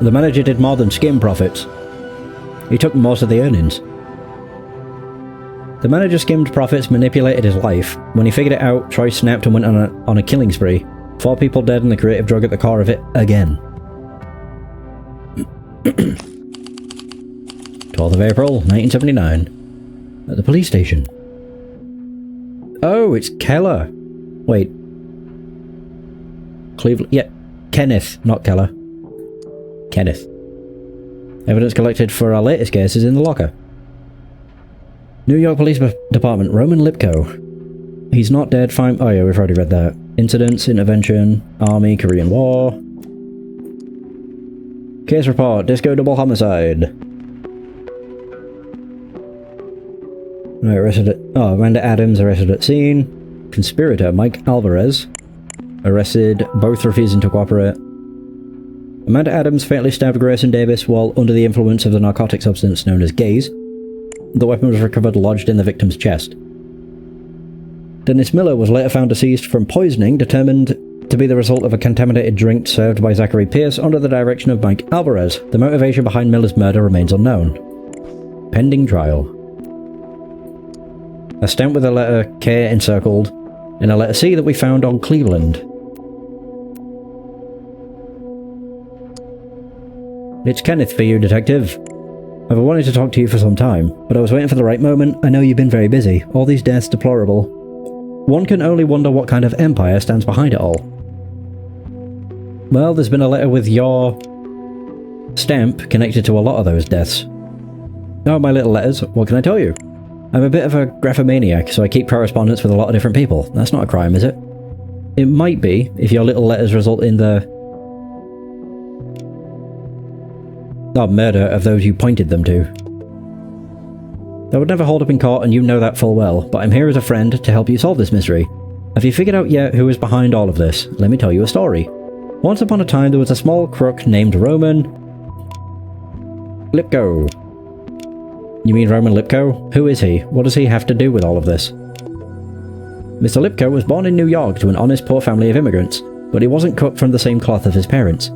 The manager did more than skim profits. He took most of the earnings. The manager skimmed profits, manipulated his life. When he figured it out, Troy snapped and went on a killing spree. 4 people dead and the creative drug at the core of it again. 12th of April, 1979. At the police station. Oh, it's Keller. Wait. Cleveland. Yeah, Kenneth, not Keller. Kenneth. Evidence collected for our latest case is in the locker. New York Police Department, Roman Lipko. He's not dead, fine. Oh yeah, we've already read that. Incidents, intervention, Army, Korean War. Case report, disco double homicide. Right, arrested at... Oh, Amanda Adams arrested at scene. Conspirator, Mike Alvarez. Arrested, both refusing to cooperate. Amanda Adams fatally stabbed Grayson Davis while under the influence of the narcotic substance known as gaze. The weapon was recovered lodged in the victim's chest. Dennis Miller was later found deceased from poisoning, determined to be the result of a contaminated drink served by Zachary Pierce under the direction of Mike Alvarez. The motivation behind Miller's murder remains unknown. Pending trial. A stamp with a letter K encircled, and a letter C that we found on Cleveland. It's Kenneth for you, Detective. I've been wanting to talk to you for some time, but I was waiting for the right moment. I know you've been very busy. All these deaths deplorable. One can only wonder what kind of empire stands behind it all. Well, there's been a letter with your stamp connected to a lot of those deaths. Oh, my little letters, what can I tell you? I'm a bit of a graphomaniac, so I keep correspondence with a lot of different people. That's not a crime, is it? It might be, if your little letters result in the... murder of those you pointed them to. That would never hold up in court, and you know that full well, but I'm here as a friend to help you solve this mystery. Have you figured out yet who is behind all of this? Let me tell you a story. Once upon a time, there was a small crook named Roman Lipko. You mean Roman Lipko? Who is he? What does he have to do with all of this? Mr. Lipko was born in New York to an honest poor family of immigrants, but he wasn't cut from the same cloth as his parents.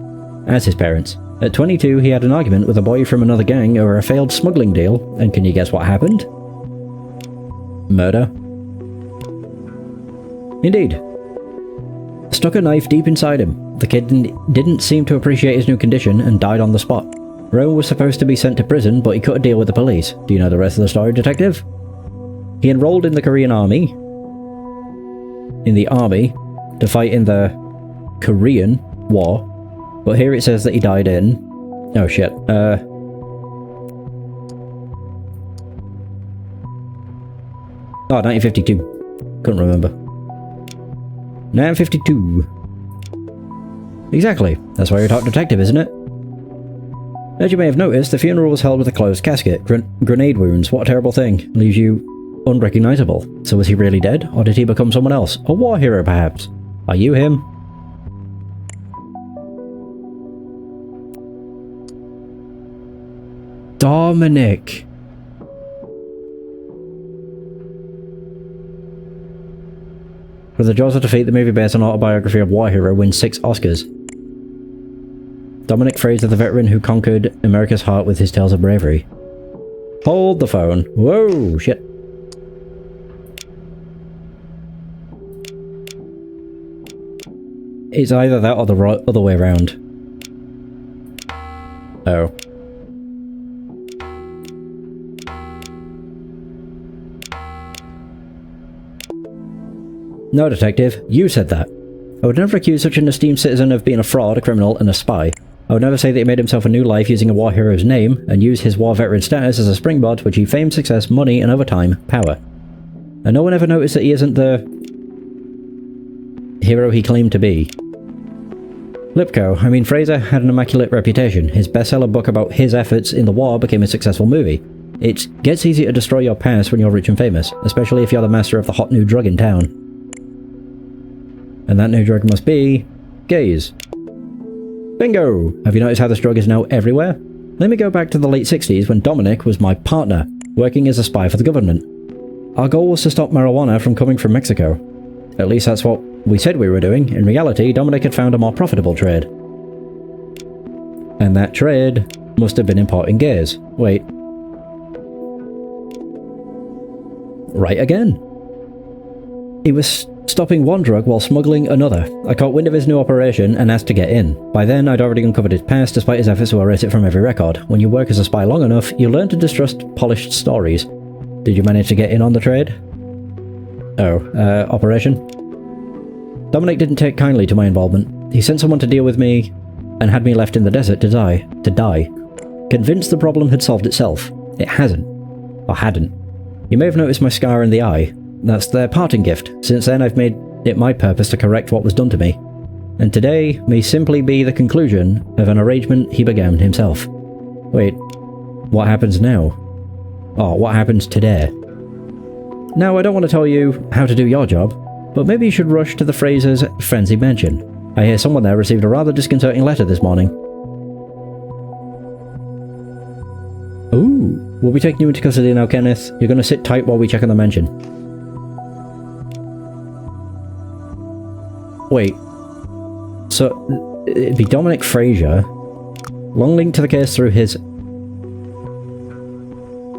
At 22, he had an argument with a boy from another gang over a failed smuggling deal, and can you guess what happened? Murder. Indeed. Stuck a knife deep inside him. The kid didn't seem to appreciate his new condition and died on the spot. Rome was supposed to be sent to prison, but he cut a deal with the police. Do you know the rest of the story, Detective? He enrolled in the Korean Army. To fight in the Korean War. But here it says that he died in... Oh shit. 1952. Couldn't remember. 1952. Exactly. That's why you're a top detective, isn't it? As you may have noticed, the funeral was held with a closed casket. Grenade wounds, what a terrible thing. Leaves you unrecognizable. So was he really dead? Or did he become someone else? A war hero, perhaps? Are you him? Dominic. For the Jaws of Defeat, the movie based on autobiography of war hero wins 6 Oscars. Dominic Fraser, the veteran who conquered America's heart with his tales of bravery. Hold the phone. Whoa, shit. It's either that or the other way around. Oh. No, detective, you said that. I would never accuse such an esteemed citizen of being a fraud, a criminal, and a spy. I would never say that he made himself a new life using a war hero's name, and use his war veteran status as a springboard to achieve fame, success, money, and over time, power. And no one ever noticed that he isn't the hero he claimed to be. Fraser had an immaculate reputation. His bestseller book about his efforts in the war became a successful movie. It gets easy to destroy your past when you're rich and famous, especially if you're the master of the hot new drug in town. And that new drug must be... gays. Bingo! Have you noticed how this drug is now everywhere? Let me go back to the late 60s when Dominic was my partner, working as a spy for the government. Our goal was to stop marijuana from coming from Mexico. At least that's what we said we were doing. In reality, Dominic had found a more profitable trade. And that trade must have been importing gays. Wait. Right again. He was stopping one drug while smuggling another. I caught wind of his new operation and asked to get in. By then, I'd already uncovered his past despite his efforts to erase it from every record. When you work as a spy long enough, you learn to distrust polished stories. Did you manage to get in on the trade? Operation? Dominic didn't take kindly to my involvement. He sent someone to deal with me and had me left in the desert to die. Convinced the problem had solved itself. It hasn't. Or hadn't. You may have noticed my scar in the eye. That's their parting gift. Since then, I've made it my purpose to correct what was done to me. And today may simply be the conclusion of an arrangement he began himself. Wait, what happens now? Oh, what happens today? Now, I don't want to tell you how to do your job, but maybe you should rush to the Fraser's frenzied mansion. I hear someone there received a rather disconcerting letter this morning. Ooh, we'll be taking you into custody now, Kenneth. You're going to sit tight while we check on the mansion. Wait. So, it'd be Dominic Fraser. Long link to the case through his...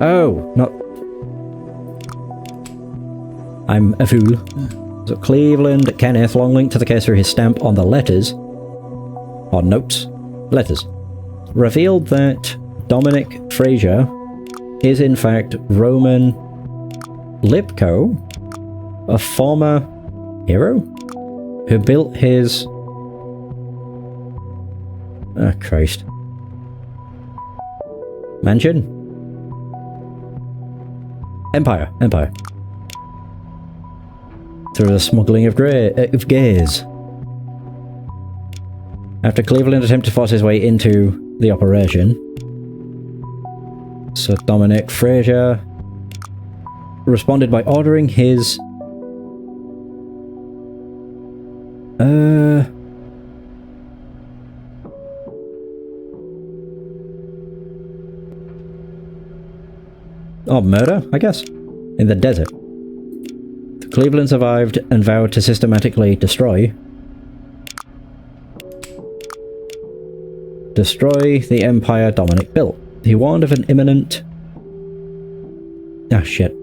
Oh, not... I'm a fool. So Cleveland Kenneth, long link to the case through his stamp on the letters. Or notes. Letters. Revealed that Dominic Fraser is in fact Roman Lipko, a former hero who built his... Ah, Christ. Mansion? Empire. Through the smuggling of gays. After Cleveland attempted to force his way into the operation, Sir Dominic Fraser responded by ordering his... Oh, murder, I guess? In the desert. Cleveland survived and vowed to systematically destroy the empire Dominic built. He warned of an imminent... Ah, shit.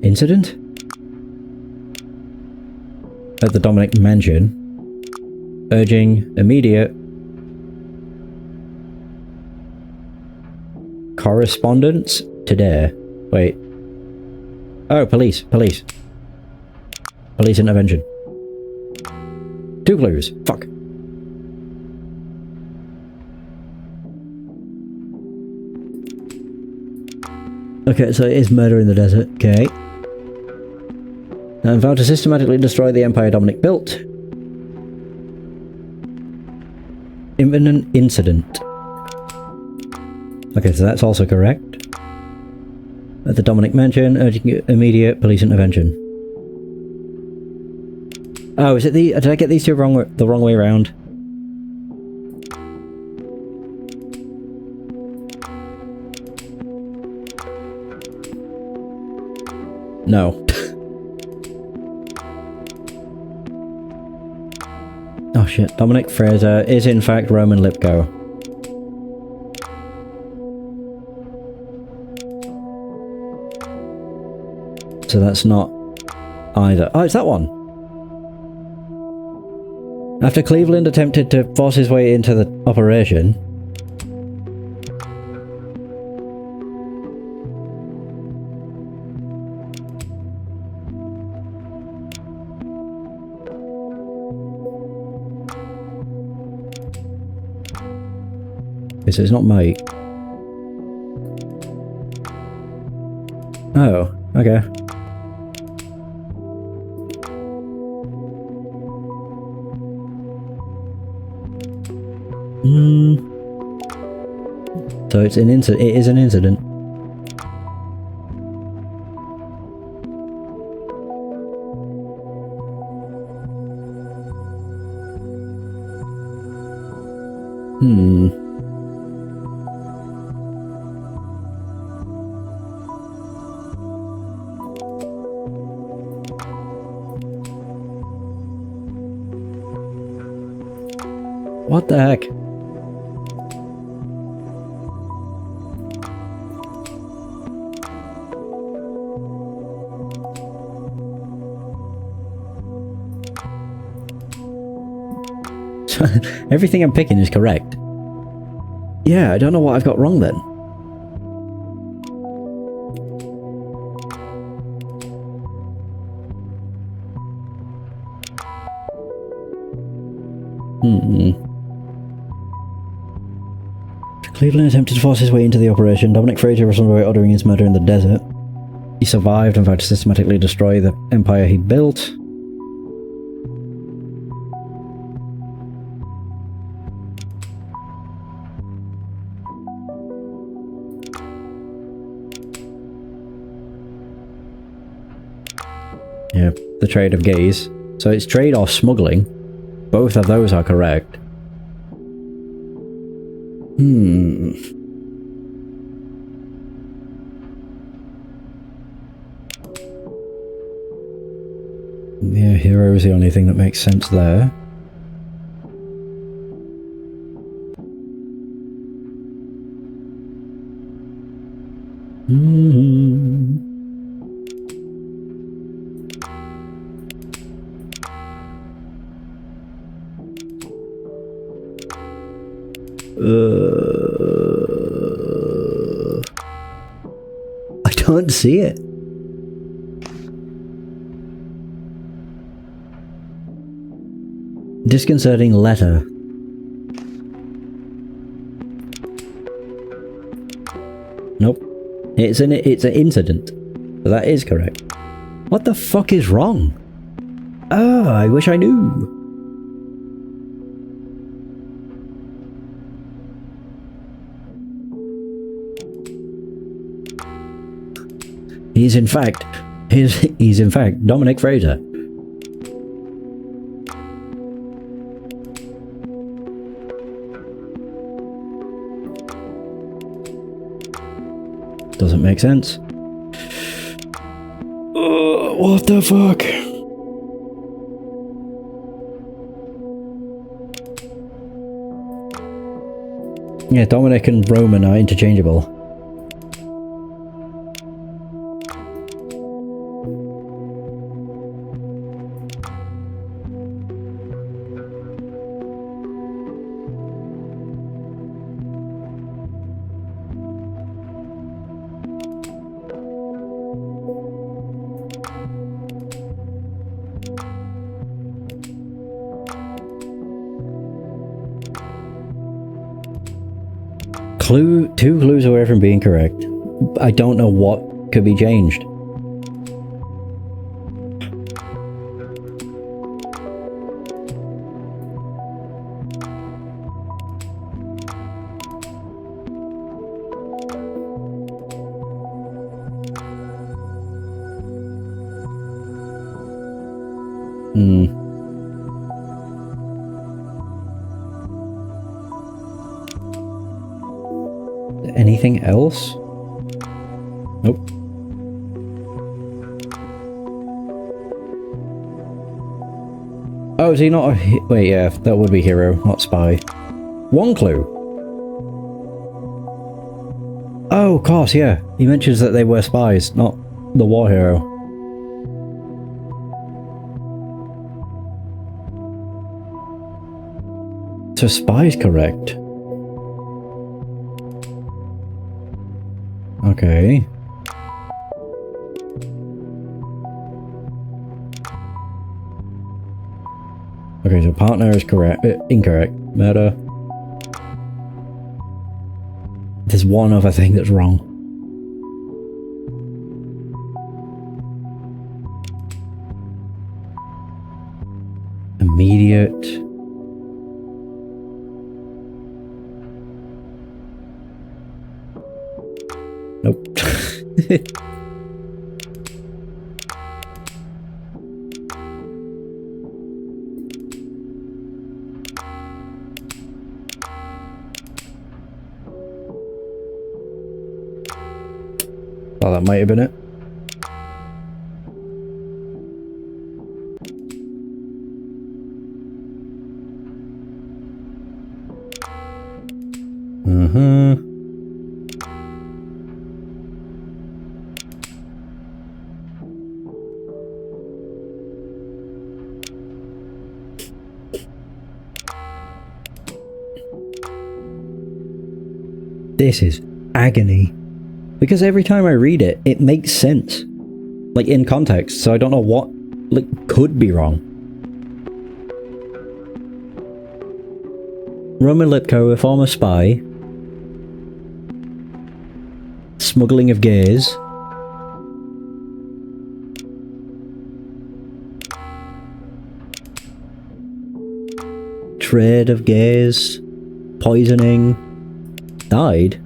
Incident? At the Dominic mansion, urging immediate correspondence today. Wait. Oh, police intervention. 2 clues. Fuck. Okay, so it is murder in the desert. Okay. And vowed to systematically destroy the empire Dominic built. Imminent incident. Okay, so that's also correct. At the Dominic mansion, urging immediate police intervention. Oh, is it the... Did I get these two the wrong way around? No. Oh shit, Dominic Fraser is in fact Roman Lipko. So that's not either. Oh, it's that one! After Cleveland attempted to force his way into the operation... Okay, so it's not mate. Oh, okay. So it's an incident. It is an incident. What the heck? Everything I'm picking is correct. Yeah, I don't know what I've got wrong then. Cleveland attempted to force his way into the operation. Dominic Fraser was on the way ordering his murder in the desert. He survived and vowed to systematically destroy the empire he built. Yeah, the trade of gays. So it's trade or smuggling. Both of those are correct. Yeah, hero is the only thing that makes sense there. I don't see it. Disconcerting letter. Nope. It's an incident. So that is correct. What the fuck is wrong? Oh, I wish I knew. He's in fact Dominic Fraser. Doesn't make sense. What the fuck? Yeah, Dominic and Roman are interchangeable. Two clues away from being correct. I don't know what could be changed. Hmm. Anything else? Nope. Oh, is he not a... Wait, yeah, that would be hero, not spy. One clue. Oh, of course, yeah. He mentions that they were spies, not the war hero. So spy's correct. Okay. Okay, so partner is correct. Incorrect. Murder. There's one other thing that's wrong. Immediate. Nope. Oh, that might have been it. This is agony. Because every time I read it, it makes sense. Like, in context, so I don't know what, like, could be wrong. Roman Lipko, a former spy. Smuggling of gays. Trade of gays. Poisoning. Died.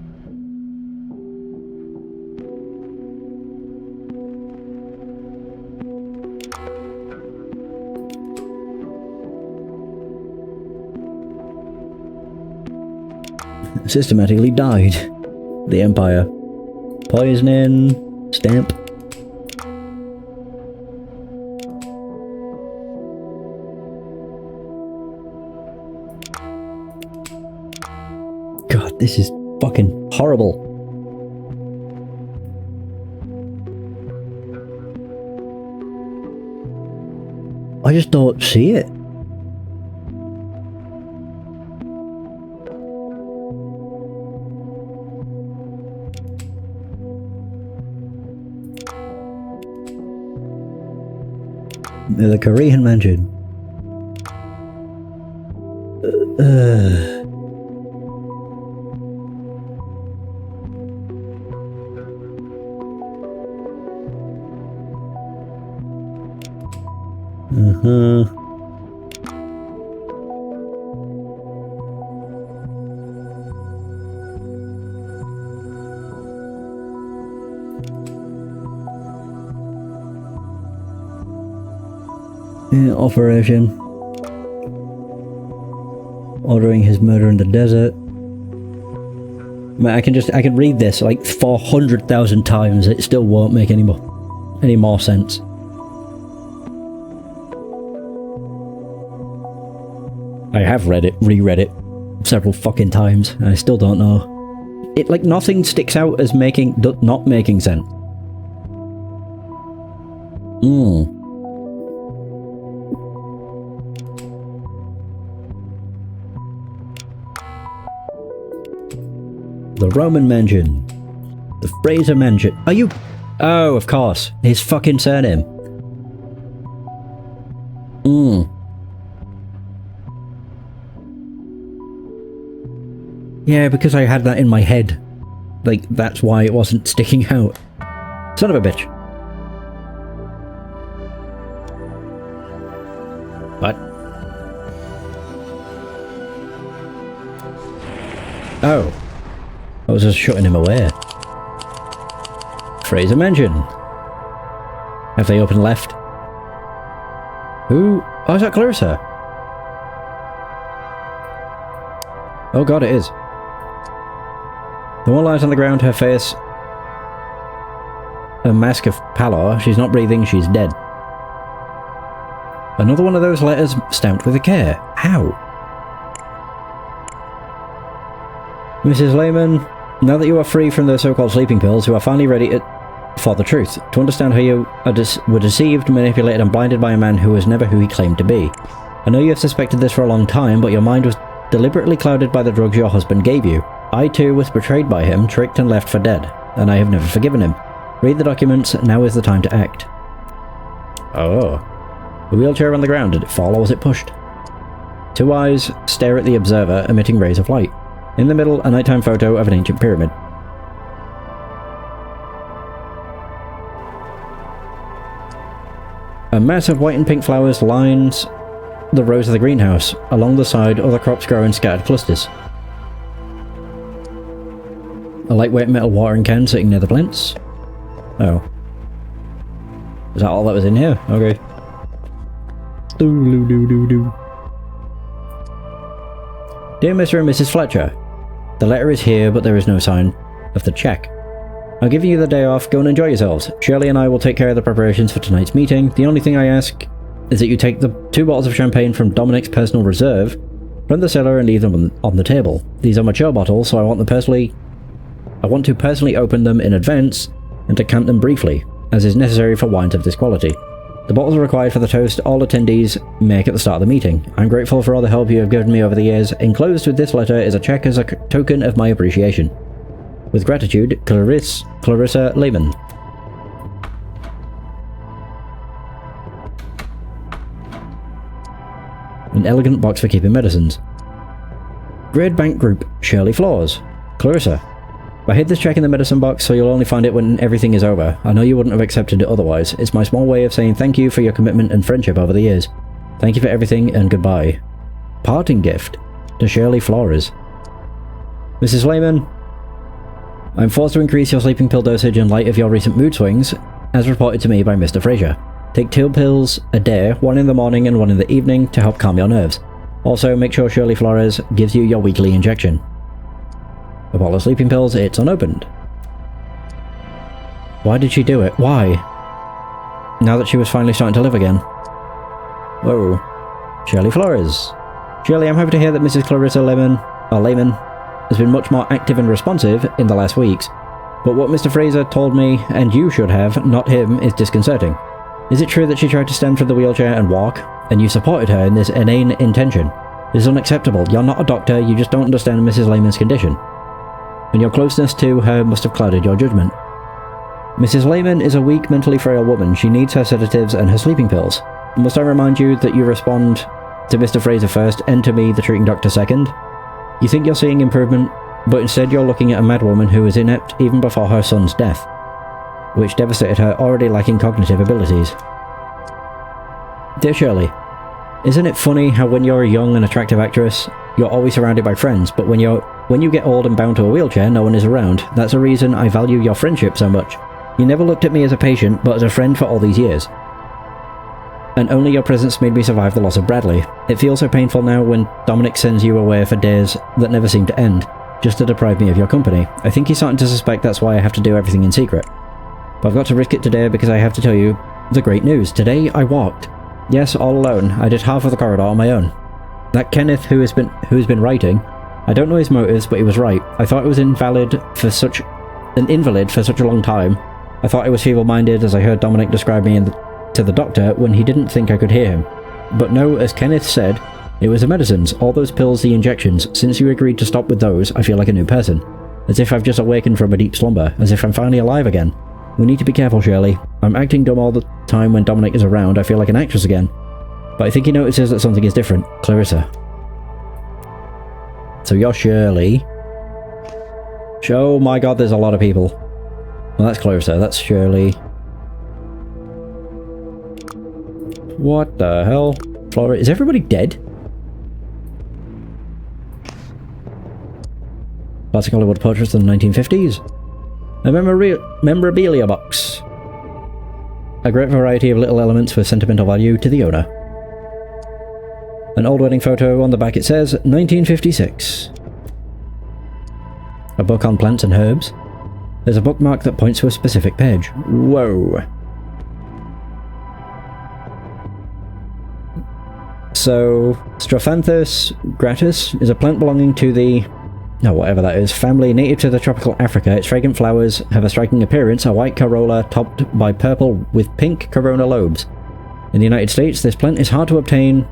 Systematically died. The Empire. Poisoning. Stamp. God, this is fucking horrible. I just don't see it. The Korean mansion. Yeah, operation. Ordering his murder in the desert. Man, I can read this like 400,000 times. It still won't make any more sense. I have reread it several fucking times, and I still don't know. It, like, nothing sticks out as not making sense. The Roman mansion. The Fraser mansion. Are you... Oh, of course. His fucking surname. Yeah, because I had that in my head. Like, that's why it wasn't sticking out. Son of a bitch. What? Oh. I was just shutting him away. Fraser Mansion. Have they opened left? Who? Oh, is that Clarissa? Oh god, it is. The one lies on the ground, her face a mask of pallor. She's not breathing, she's dead. Another one of those letters stamped with a K. How? Mrs. Lehman, now that you are free from the so-called sleeping pills, you are finally ready for the truth, to understand how you were deceived, manipulated and blinded by a man who was never who he claimed to be. I know you have suspected this for a long time, but your mind was deliberately clouded by the drugs your husband gave you. I too was betrayed by him, tricked and left for dead, and I have never forgiven him. Read the documents, now is the time to act. Oh. The wheelchair on the ground, did it fall or was it pushed? Two eyes stare at the observer, emitting rays of light. In the middle, a nighttime photo of an ancient pyramid. A mass of white and pink flowers lines the rows of the greenhouse. Along the side, other crops grow in scattered clusters. A lightweight metal watering can sitting near the plants. Oh. Is that all that was in here? Okay. Dear Mr. and Mrs. Fletcher, the letter is here, but there is no sign of the check. I'm giving you the day off, go and enjoy yourselves. Shirley and I will take care of the preparations for tonight's meeting. The only thing I ask is that you take the 2 bottles of champagne from Dominic's personal reserve from the cellar and leave them on the table. These are mature bottles, so I want to personally open them in advance and decant them briefly, as is necessary for wines of this quality. The bottles are required for the toast all attendees make at the start of the meeting. I'm grateful for all the help you have given me over the years. Enclosed with this letter is a check as a token of my appreciation. With gratitude, Clarissa Lehman. An elegant box for keeping medicines. Grade Bank Group, Shirley Flores. Clarissa. I hid this check in the medicine box, so you'll only find it when everything is over. I know you wouldn't have accepted it otherwise. It's my small way of saying thank you for your commitment and friendship over the years. Thank you for everything, and goodbye. Parting gift to Shirley Flores. Mrs. Lehman, I'm forced to increase your sleeping pill dosage in light of your recent mood swings, as reported to me by Mr. Fraser. Take 2 pills a day, 1 in the morning and 1 in the evening, to help calm your nerves. Also, make sure Shirley Flores gives you your weekly injection. A bottle of sleeping pills, it's unopened. Why did she do it? Why? Now that she was finally starting to live again. Whoa. Shirley Flores. Shirley, I'm happy to hear that Mrs. Clarissa Lehman has been much more active and responsive in the last weeks. But what Mr. Fraser told me, and you should have, not him, is disconcerting. Is it true that she tried to stand from the wheelchair and walk, and you supported her in this inane intention? It is unacceptable. You're not a doctor, you just don't understand Mrs. Lehman's condition. And your closeness to her must have clouded your judgment. Mrs. Lehman is a weak, mentally frail woman. She needs her sedatives and her sleeping pills. Must I remind you that you respond to Mr. Fraser first, and to me, the treating doctor, second? You think you're seeing improvement, but instead you're looking at a mad woman who was inept even before her son's death, which devastated her already lacking cognitive abilities. Dear Shirley, isn't it funny how when you're a young and attractive actress, you're always surrounded by friends, but when you get old and bound to a wheelchair, no one is around? That's a reason I value your friendship so much. You never looked at me as a patient, but as a friend for all these years. And only your presence made me survive the loss of Bradley. It feels so painful now when Dominic sends you away for days that never seem to end, just to deprive me of your company. I think he's starting to suspect that's why I have to do everything in secret. But I've got to risk it today because I have to tell you the great news. Today I walked. Yes, all alone. I did half of the corridor on my own. That Kenneth who has been writing, I don't know his motives, but he was right. I thought I was an invalid for such a long time. I thought I was feeble-minded as I heard Dominic describe me to the doctor when he didn't think I could hear him. But no, as Kenneth said, it was the medicines, all those pills, the injections. Since you agreed to stop with those, I feel like a new person. As if I've just awakened from a deep slumber, as if I'm finally alive again. We need to be careful, Shirley. I'm acting dumb all the time when Dominic is around. I feel like an actress again. But I think he notices that something is different. Clarissa. So you're Shirley. Oh my god, there's a lot of people. Well, that's Clarissa. That's Shirley. What the hell? Flora, is everybody dead? Classic Hollywood portraits in the 1950s. A memorabilia box. A great variety of little elements with sentimental value to the owner. An old wedding photo on the back, it says 1956. A book on plants and herbs. There's a bookmark that points to a specific page. Whoa. So, Strophanthus gratis is a plant belonging to the... whatever that is. Family native to the tropical Africa. Its fragrant flowers have a striking appearance, a white corolla topped by purple with pink corona lobes. In the United States, this plant is hard to obtain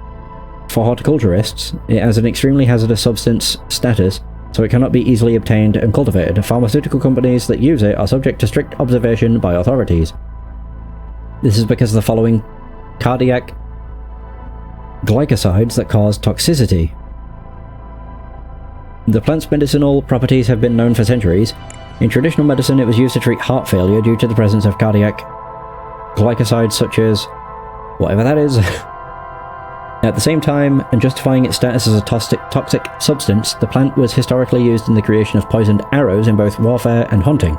for horticulturists. It has an extremely hazardous substance status, so it cannot be easily obtained and cultivated. Pharmaceutical companies that use it are subject to strict observation by authorities. This is because of the following cardiac glycosides that cause toxicity. The plant's medicinal properties have been known for centuries. In traditional medicine, it was used to treat heart failure due to the presence of cardiac glycosides such as whatever that is. At the same time, and justifying its status as a toxic substance, the plant was historically used in the creation of poisoned arrows in both warfare and hunting.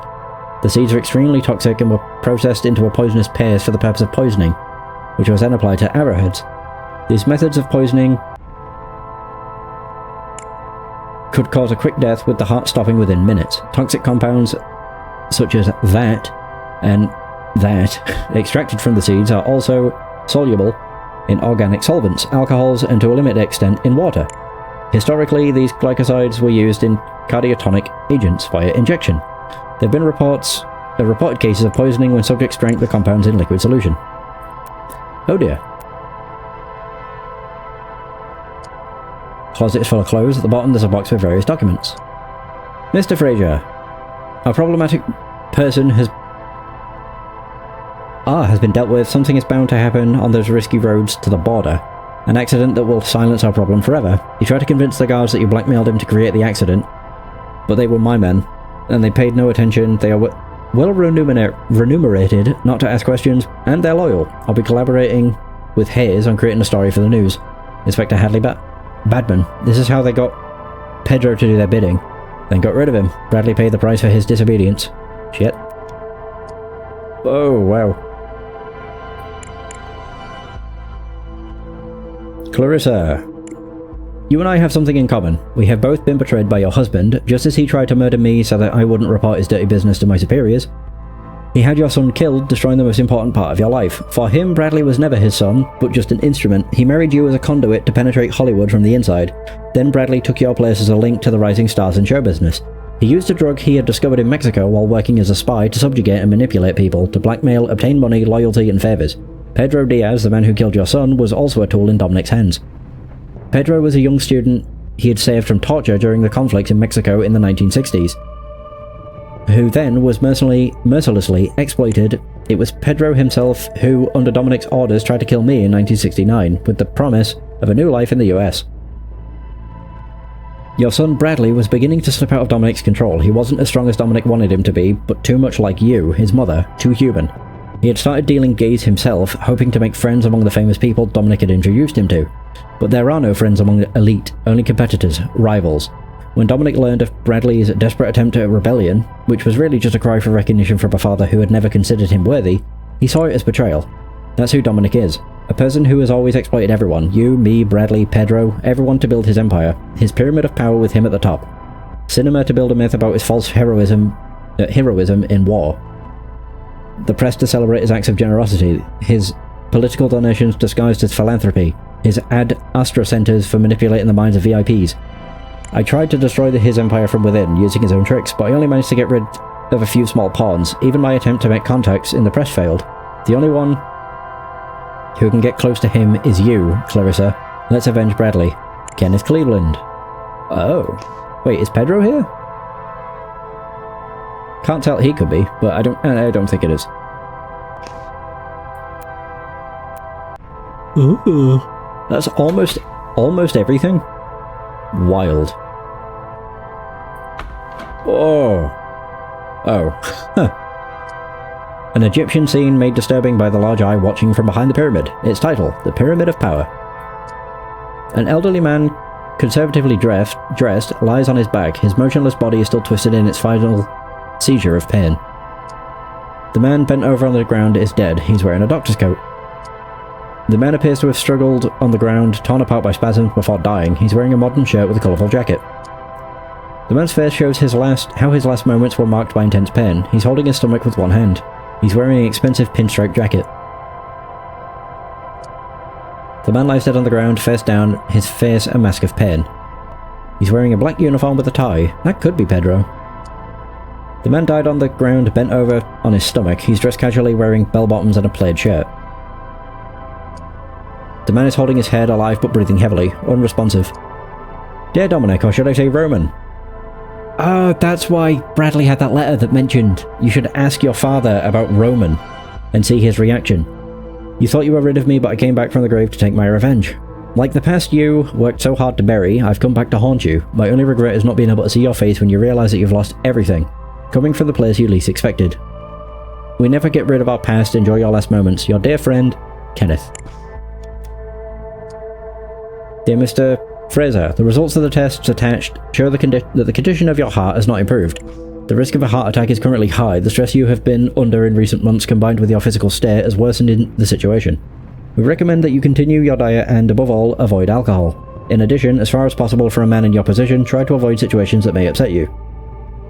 The seeds are extremely toxic and were processed into a poisonous paste for the purpose of poisoning, which was then applied to arrowheads. These methods of poisoning could cause a quick death, with the heart stopping within minutes. Toxic compounds such as that and that extracted from the seeds are also soluble in organic solvents, alcohols, and to a limited extent in water. Historically, these glycosides were used in cardiotonic agents via injection. There have been reported cases of poisoning when subjects drank the compounds in liquid solution. Oh dear. Closet is full of clothes. At the bottom there's a box with various documents. Mr. Fraser, a problematic person has been dealt with. Something is bound to happen on those risky roads to the border. An accident that will silence our problem forever. He tried to convince the guards that you blackmailed him to create the accident, but they were my men, and they paid no attention. They are well remunerated not to ask questions, and they're loyal. I'll be collaborating with Hayes on creating a story for the news. Inspector Hadley Badman. This is how they got Pedro to do their bidding, then got rid of him. Bradley paid the price for his disobedience. Shit. Oh, wow. Clarissa, you and I have something in common. We have both been betrayed by your husband, just as he tried to murder me so that I wouldn't report his dirty business to my superiors. He had your son killed, destroying the most important part of your life. For him, Bradley was never his son, but just an instrument. He married you as a conduit to penetrate Hollywood from the inside. Then Bradley took your place as a link to the rising stars in show business. He used a drug he had discovered in Mexico while working as a spy to subjugate and manipulate people, to blackmail, obtain money, loyalty, and favors. Pedro Diaz, the man who killed your son, was also a tool in Dominic's hands. Pedro was a young student he had saved from torture during the conflict in Mexico in the 1960s, who then was mercilessly exploited. It was Pedro himself who, under Dominic's orders, tried to kill me in 1969, with the promise of a new life in the US. Your son Bradley was beginning to slip out of Dominic's control. He wasn't as strong as Dominic wanted him to be, but too much like you, his mother, too human. He had started dealing gays himself, hoping to make friends among the famous people Dominic had introduced him to. But there are no friends among the elite, only competitors, rivals. When Dominic learned of Bradley's desperate attempt at rebellion, which was really just a cry for recognition from a father who had never considered him worthy, he saw it as betrayal. That's who Dominic is. A person who has always exploited everyone. You, me, Bradley, Pedro, everyone to build his empire. His pyramid of power with him at the top. Cinema to build a myth about his false heroism in war. The press to celebrate his acts of generosity. His political donations disguised as philanthropy. His ad astra centers for manipulating the minds of VIPs. I tried to destroy his empire from within, using his own tricks, but I only managed to get rid of a few small pawns. Even my attempt to make contacts in the press failed. The only one who can get close to him is you, Clarissa. Let's avenge Bradley. Kenneth Cleveland. Oh. Wait, is Pedro here? Can't tell. He could be, but I don't think it is. Ooh. That's almost everything. Wild. Oh. An Egyptian scene made disturbing by the large eye watching from behind the pyramid. Its title, The Pyramid of Power. An elderly man, conservatively dressed, lies on his back. His motionless body is still twisted in its final seizure of pain. The man bent over on the ground is dead. He's wearing a doctor's coat. The man appears to have struggled on the ground, torn apart by spasms before dying. He's wearing a modern shirt with a colourful jacket. The man's face shows how his last moments were marked by intense pain. He's holding his stomach with one hand. He's wearing an expensive pinstripe jacket. The man lies dead on the ground, face down, his face a mask of pain. He's wearing a black uniform with a tie. That could be Pedro. The man died on the ground, bent over on his stomach. He's dressed casually, wearing bell-bottoms and a plaid shirt. The man is holding his head, alive but breathing heavily, unresponsive. Dear Dominic, or should I say Roman? Oh, that's why Bradley had that letter that mentioned you should ask your father about Roman and see his reaction. You thought you were rid of me, but I came back from the grave to take my revenge. Like the past you worked so hard to bury, I've come back to haunt you. My only regret is not being able to see your face when you realise that you've lost everything, coming from the place you least expected. We never get rid of our past. Enjoy your last moments. Your dear friend, Kenneth. Dear Mr. Fraser, the results of the tests attached show that the condition of your heart has not improved. The risk of a heart attack is currently high. The stress you have been under in recent months combined with your physical state has worsened the situation. We recommend that you continue your diet and, above all, avoid alcohol. In addition, as far as possible for a man in your position, try to avoid situations that may upset you.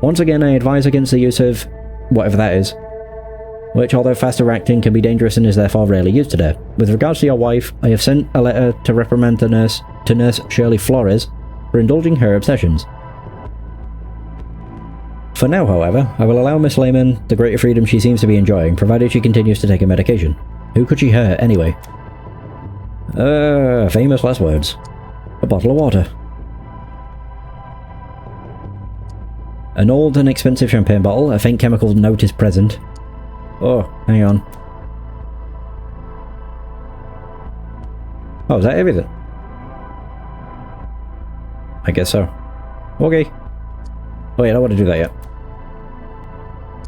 Once again, I advise against the use of whatever that is, which, although faster acting, can be dangerous and is therefore rarely used today. With regards to your wife, I have sent a letter to reprimand to Nurse Shirley Flores for indulging her obsessions. For now, however, I will allow Miss Lehman the greater freedom she seems to be enjoying, provided she continues to take her medication. Who could she hurt, anyway? Famous last words. A bottle of water. An old and expensive champagne bottle, a faint chemical note is present. Oh, hang on. Oh, is that everything? I guess so. Okay. Oh yeah, I don't want to do that yet.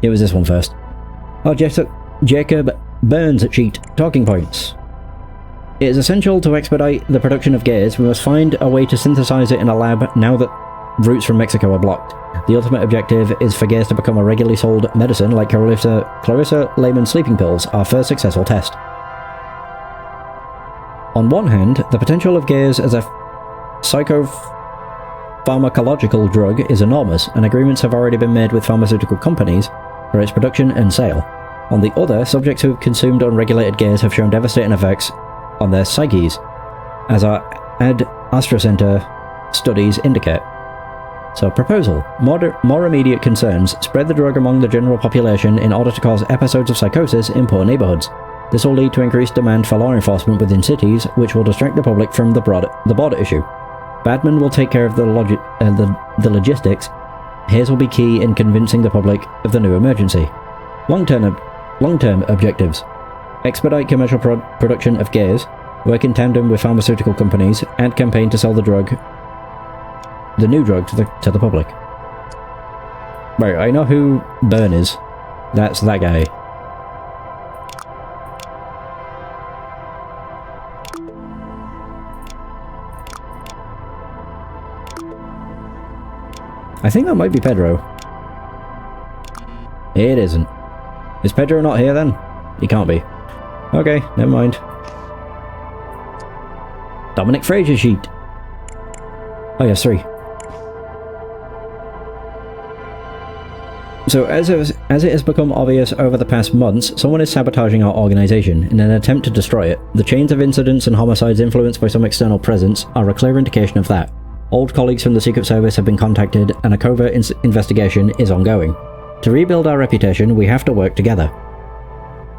It was this one first. Oh, Jacob Burns cheat. Talking points. It is essential to expedite the production of gaze. We must find a way to synthesize it in a lab now that routes from Mexico are blocked. The ultimate objective is for gaze to become a regularly sold medicine like Clarissa Lehman sleeping pills, our first successful test. On one hand, the potential of gaze as a psychopharmacological drug is enormous, and agreements have already been made with pharmaceutical companies for its production and sale. On the other, subjects who have consumed unregulated gaze have shown devastating effects on their psyches, as our Ad Astra Center studies indicate. So, proposal. More immediate concerns. Spread the drug among the general population in order to cause episodes of psychosis in poor neighborhoods. This will lead to increased demand for law enforcement within cities, which will distract the public from the border issue. Badman will take care of the logistics. Hayes will be key in convincing the public of the new emergency. Long-term objectives. Expedite commercial production of gaze, work in tandem with pharmaceutical companies, and campaign to sell the new drug to the public. Right, I know who Byrne is. That's that guy. I think that might be Pedro. It isn't. Is Pedro not here then? He can't be. Okay, never mind. Dominic Fraser sheet. Oh yes, 3. So as it has become obvious over the past months, someone is sabotaging our organization in an attempt to destroy it. The chains of incidents and homicides influenced by some external presence are a clear indication of that. Old colleagues from the Secret Service have been contacted and a covert investigation is ongoing. To rebuild our reputation, we have to work together,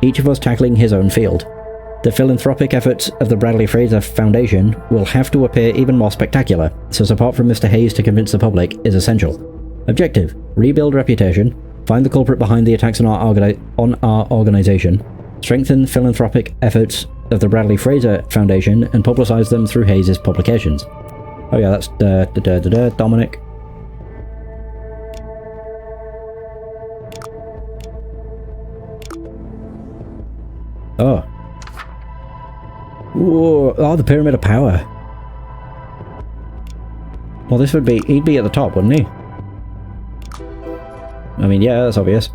each of us tackling his own field. The philanthropic efforts of the Bradley Fraser Foundation will have to appear even more spectacular, so support from Mr. Hayes to convince the public is essential. Objective: rebuild reputation, find the culprit behind the attacks on our organization, strengthen philanthropic efforts of the Bradley Fraser Foundation, and publicize them through Hayes' publications. Oh yeah, that's Dominic. Oh. Whoa. Oh, the Pyramid of Power. Well, this would be... he'd be at the top, wouldn't he? I mean, yeah, that's obvious.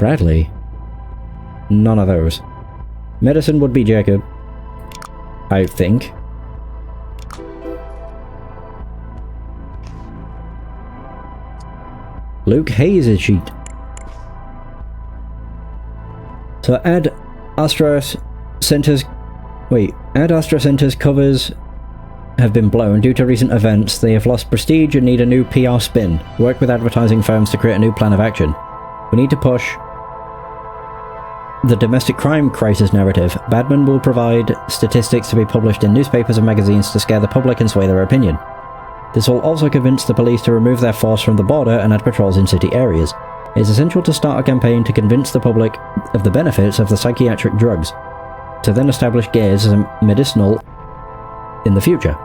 Bradley. None of those. Medicine would be Jacob, I think. Luke Hayes' sheet. So Ad Astra Center's covers have been blown due to recent events. They have lost prestige and need a new PR spin. Work with advertising firms to create a new plan of action. We need to push the domestic crime crisis narrative. Badman will provide statistics to be published in newspapers and magazines to scare the public and sway their opinion. This will also convince the police to remove their force from the border and add patrols in city areas. It is essential to start a campaign to convince the public of the benefits of the psychiatric drugs, to then establish gays as medicinal in the future.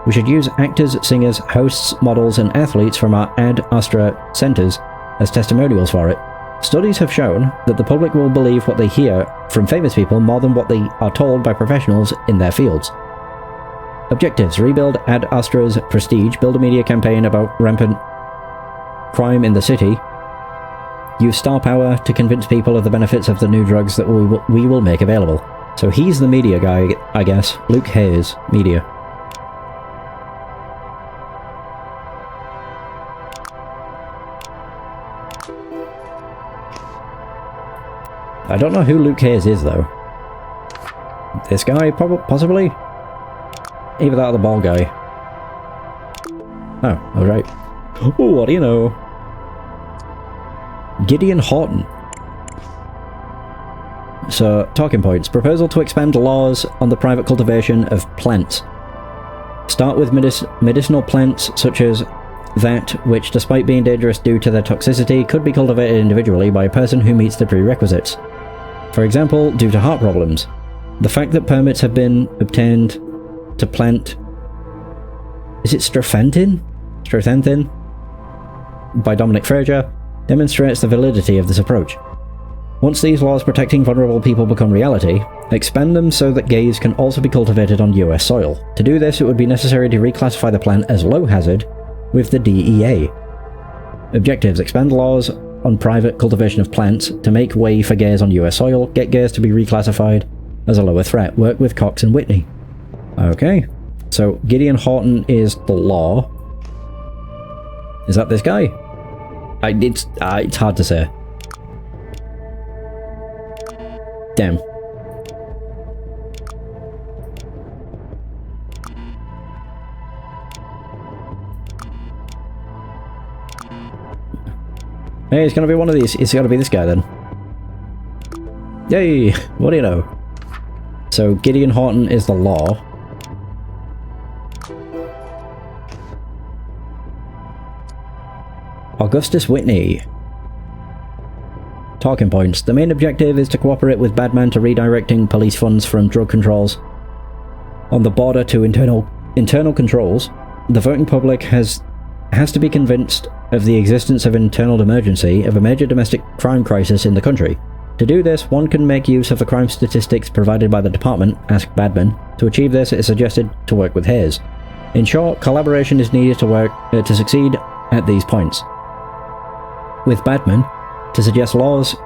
We should use actors, singers, hosts, models, and athletes from our Ad Astra centers as testimonials for it. Studies have shown that the public will believe what they hear from famous people more than what they are told by professionals in their fields. Objectives: rebuild Ad Astra's prestige, build a media campaign about rampant crime in the city, use star power to convince people of the benefits of the new drugs that we will make available. So he's the media guy, I guess. Luke Hayes, media. I don't know who Luke Hayes is, though. This guy, possibly? Either that or the ball guy. Oh, alright. Oh, what do you know? Gideon Horton. So, talking points. Proposal to expand laws on the private cultivation of plants. Start with medicinal plants such as that which, despite being dangerous due to their toxicity, could be cultivated individually by a person who meets the prerequisites. For example, due to heart problems. The fact that permits have been obtained to plant... Is it Strophentin? Strophentin? By Dominic Frazier, demonstrates the validity of this approach. Once these laws protecting vulnerable people become reality, expand them so that gays can also be cultivated on US soil. To do this, it would be necessary to reclassify the plant as low hazard with the DEA. Objectives: expand laws on private cultivation of plants to make way for gays on US soil, get gays to be reclassified as a lower threat, work with Cox and Whitney. Okay, so Gideon Horton is the law. Is that this guy? It's hard to say. Damn. Hey, it's gonna be one of these. It's gotta be this guy then. Yay! What do you know? So, Gideon Horton is the law. Augustus Whitney. Talking points. The main objective is to cooperate with Badman to redirecting police funds from drug controls on the border to internal controls. The voting public has to be convinced of the existence of an internal emergency of a major domestic crime crisis in the country. To do this, one can make use of the crime statistics provided by the department, ask Badman. To achieve this, it is suggested to work with Hayes. In short, collaboration is needed to succeed at these points. With Badman, to suggest laws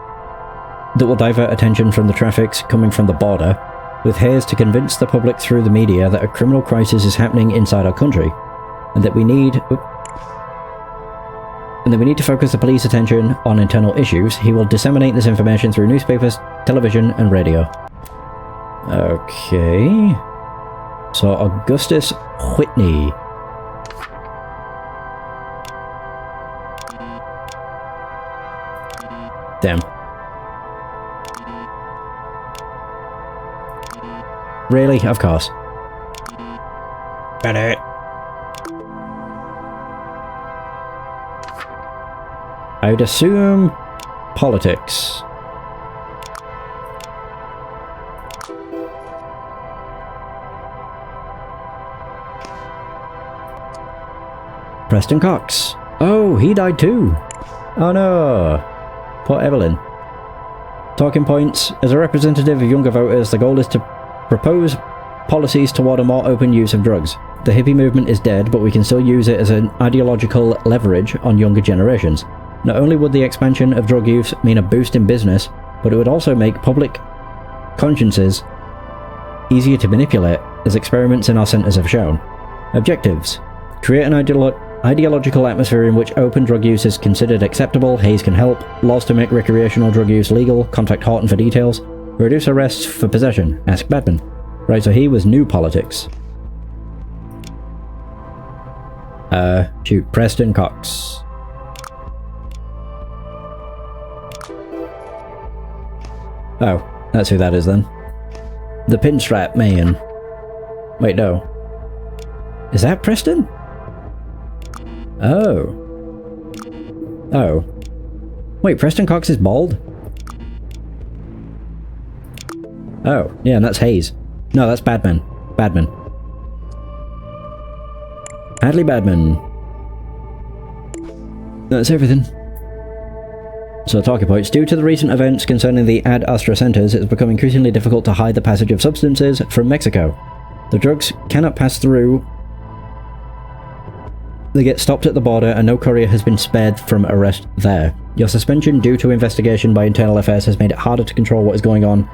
that will divert attention from the traffics coming from the border, with Hayes to convince the public through the media that a criminal crisis is happening inside our country, and that we need to focus the police attention on internal issues. He will disseminate this information through newspapers, television, and radio. Okay. So, Augustus Whitney. Damn. Really? Of course. Got it. I'd assume politics. Preston Cox. Oh, he died too. Oh no. Poor Evelyn. Talking points. As a representative of younger voters, the goal is to propose policies toward a more open use of drugs. The hippie movement is dead, but we can still use it as an ideological leverage on younger generations. Not only would the expansion of drug use mean a boost in business, but it would also make public consciences easier to manipulate, as experiments in our centres have shown. Objectives: create an ideological atmosphere in which open drug use is considered acceptable. Hayes can help. Laws to make recreational drug use legal. Contact Horton for details. Reduce arrests for possession. Ask Badman. Right, so he was new politics. Shoot, Preston Cox. Oh, that's who that is then. The Pinstrap Man. Wait, no. Is that Preston? Oh. Oh. Wait, Preston Cox is bald? Oh, yeah, and that's Hayes. No, that's Badman. Badman. Hadley Badman. That's everything. So, talking points. Due to the recent events concerning the Ad Astra centers, it has become increasingly difficult to hide the passage of substances from Mexico. The drugs cannot pass through. They get stopped at the border, and no courier has been spared from arrest there. Your suspension due to investigation by internal affairs has made it harder to control what is going on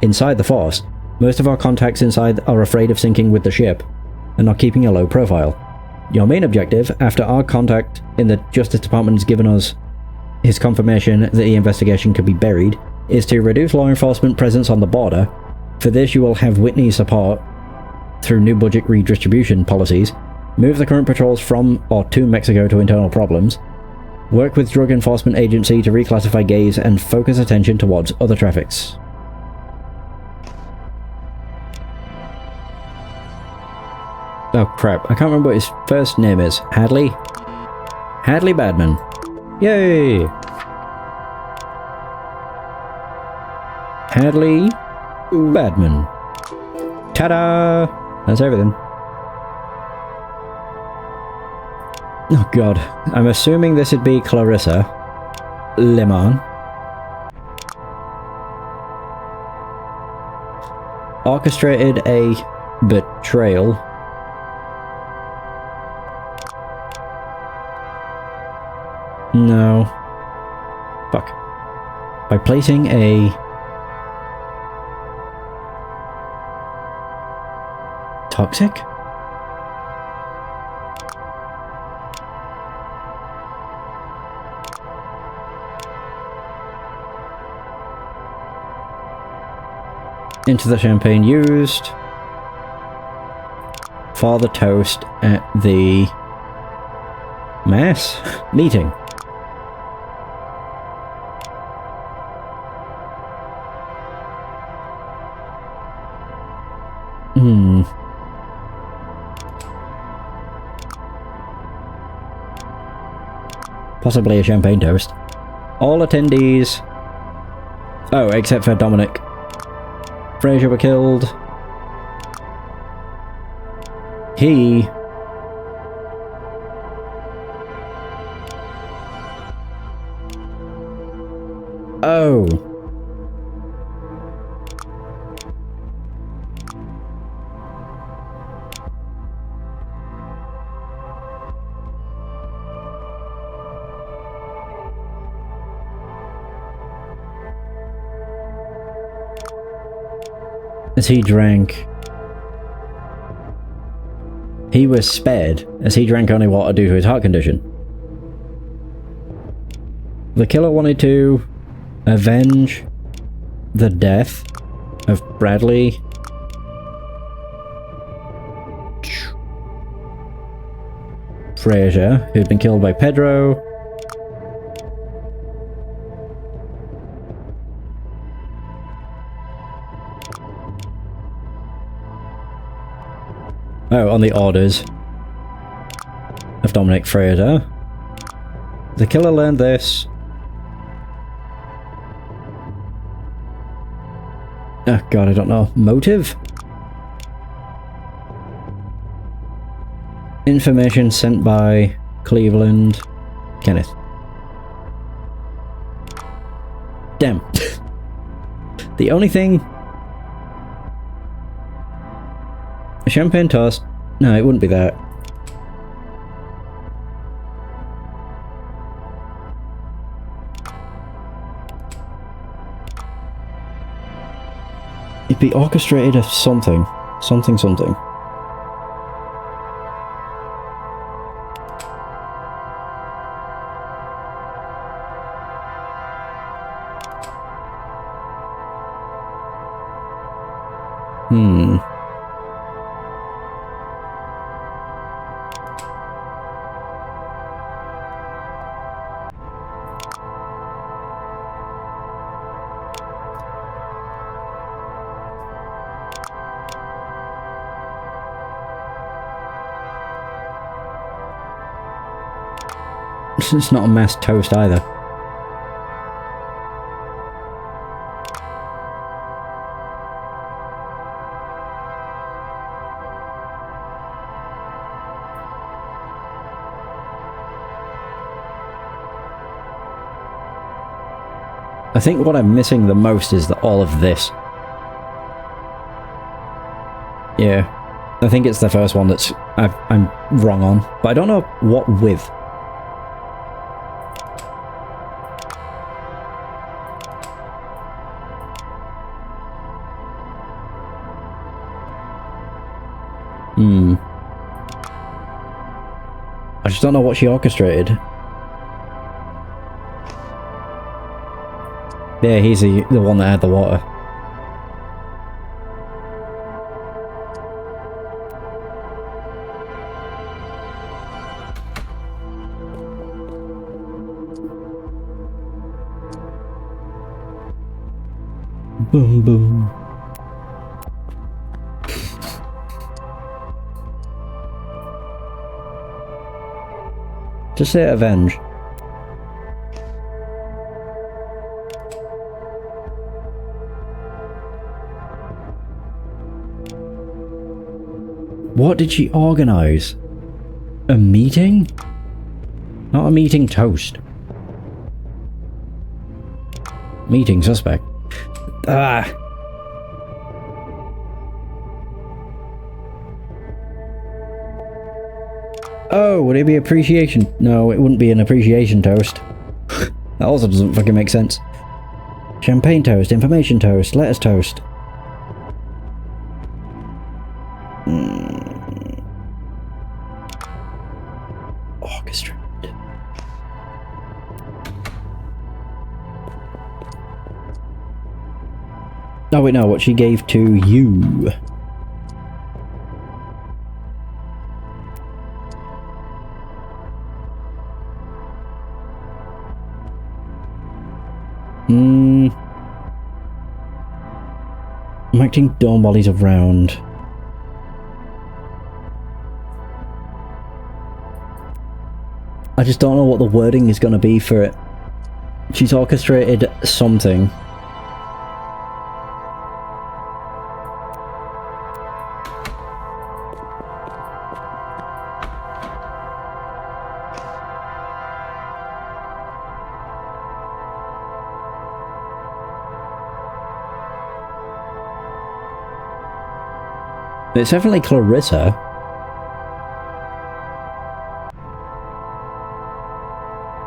inside the force. Most of our contacts inside are afraid of sinking with the ship, and are keeping a low profile. Your main objective, after our contact in the Justice Department has given us his confirmation that the investigation could be buried, is to reduce law enforcement presence on the border. For this you will have Whitney's support through new budget redistribution policies, move the current patrols from or to Mexico to internal problems, work with Drug Enforcement Agency to reclassify gays and focus attention towards other traffics. Oh crap, I can't remember what his first name is. Hadley? Hadley Badman. Yay! Hadley Badman. Ta-da! That's everything. Oh god. I'm assuming this would be Clarissa Lemon. Orchestrated a betrayal. No. Fuck. By placing a toxic? Into the champagne used for the toast at the mass meeting. Possibly a champagne toast. All attendees... Oh, except for Dominic. Fraser were killed. He... Oh. As he drank, he was spared, as he drank only water due to his heart condition. The killer wanted to avenge the death of Bradley Fraser, who'd been killed by Pedro. Oh, on the orders of Dominic Fraser. The killer learned this. Oh god, I don't know. Motive? Information sent by Cleveland Kenneth. Damn. The only thing... A champagne toast? No, it wouldn't be that. It'd be orchestrated of something. Something. It's not a mass toast either. I think what I'm missing the most is all of this. Yeah, I think it's the first one that's I'm wrong on, but I don't know what with. I just don't know what she orchestrated. Yeah, he's the one that had the water. Boom, boom. Just say avenge. What did she organize? A meeting? Not a meeting toast. Meeting suspect. Ah! Oh, would it be appreciation? No, it wouldn't be an appreciation toast. That also doesn't fucking make sense. Champagne toast, information toast, letters toast. Orchestrated. Oh wait, no, what she gave to you. I'm acting dumb while he's around. I just don't know what the wording is going to be for it. She's orchestrated something. It's definitely Clarissa.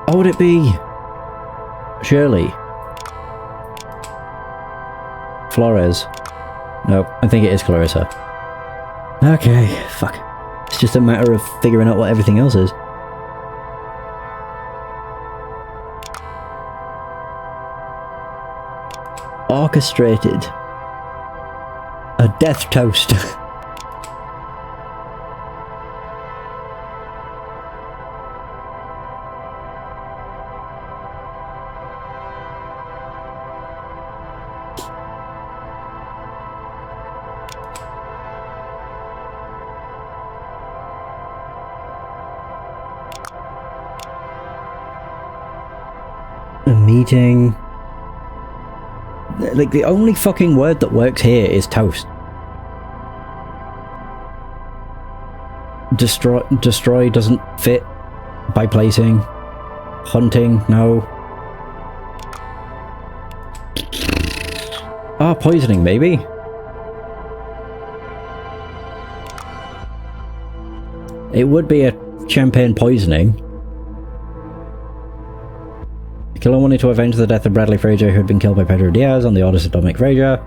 Or would it be Shirley? Flores? No, I think it is Clarissa. Okay, fuck. It's just a matter of figuring out what everything else is. Orchestrated. A death toast. A meeting. Like, the only fucking word that works here is toast. Destroy doesn't fit. By placing. Hunting, no. Ah, poisoning, maybe? It would be a champagne poisoning. The killer wanted to avenge the death of Bradley Frazier, who had been killed by Pedro Diaz on the orders of Dominic Frazier.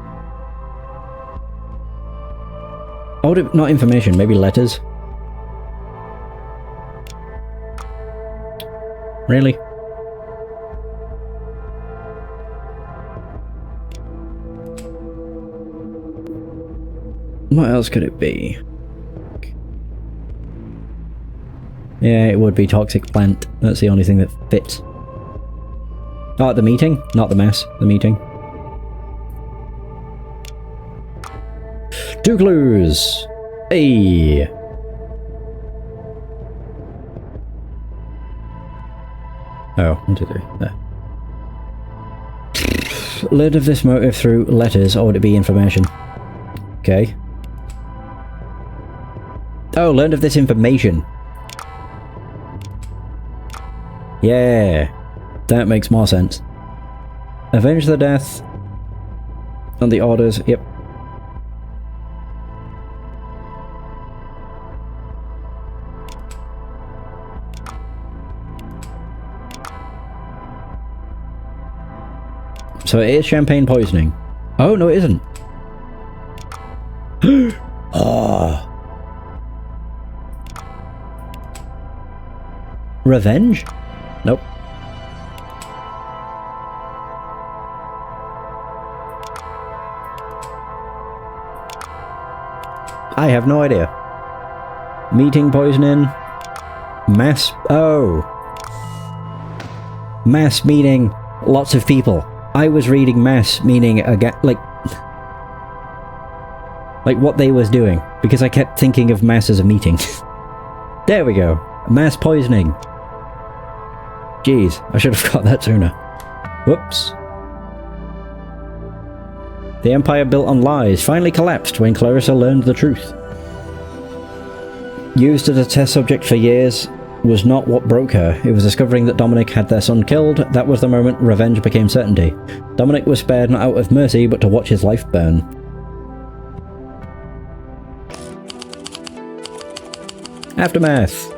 would not information, maybe letters? Really? What else could it be? Yeah, it would be toxic plant. That's the only thing that fits. Oh, at the meeting? Not the mess. The meeting. 2 clues! Hey! Oh, 1, 2, 3. There. Learned of this motive through letters, or would it be information? Okay. Oh, learned of this information. Yeah. That makes more sense. Avenge the death on the orders. Yep. So it is champagne poisoning. Oh, no it isn't. Oh. Revenge? Nope. I have no idea. Meeting poisoning. Mass... Oh. Mass meaning lots of people. I was reading mass meaning like what they was doing, because I kept thinking of mass as a meeting. There we go. Mass poisoning. Jeez, I should have got that sooner. Whoops. The empire built on lies finally collapsed when Clarissa learned the truth. Used as a test subject for years was not what broke her. It was discovering that Dominic had their son killed. That was the moment revenge became certainty. Dominic was spared not out of mercy, but to watch his life burn. Aftermath.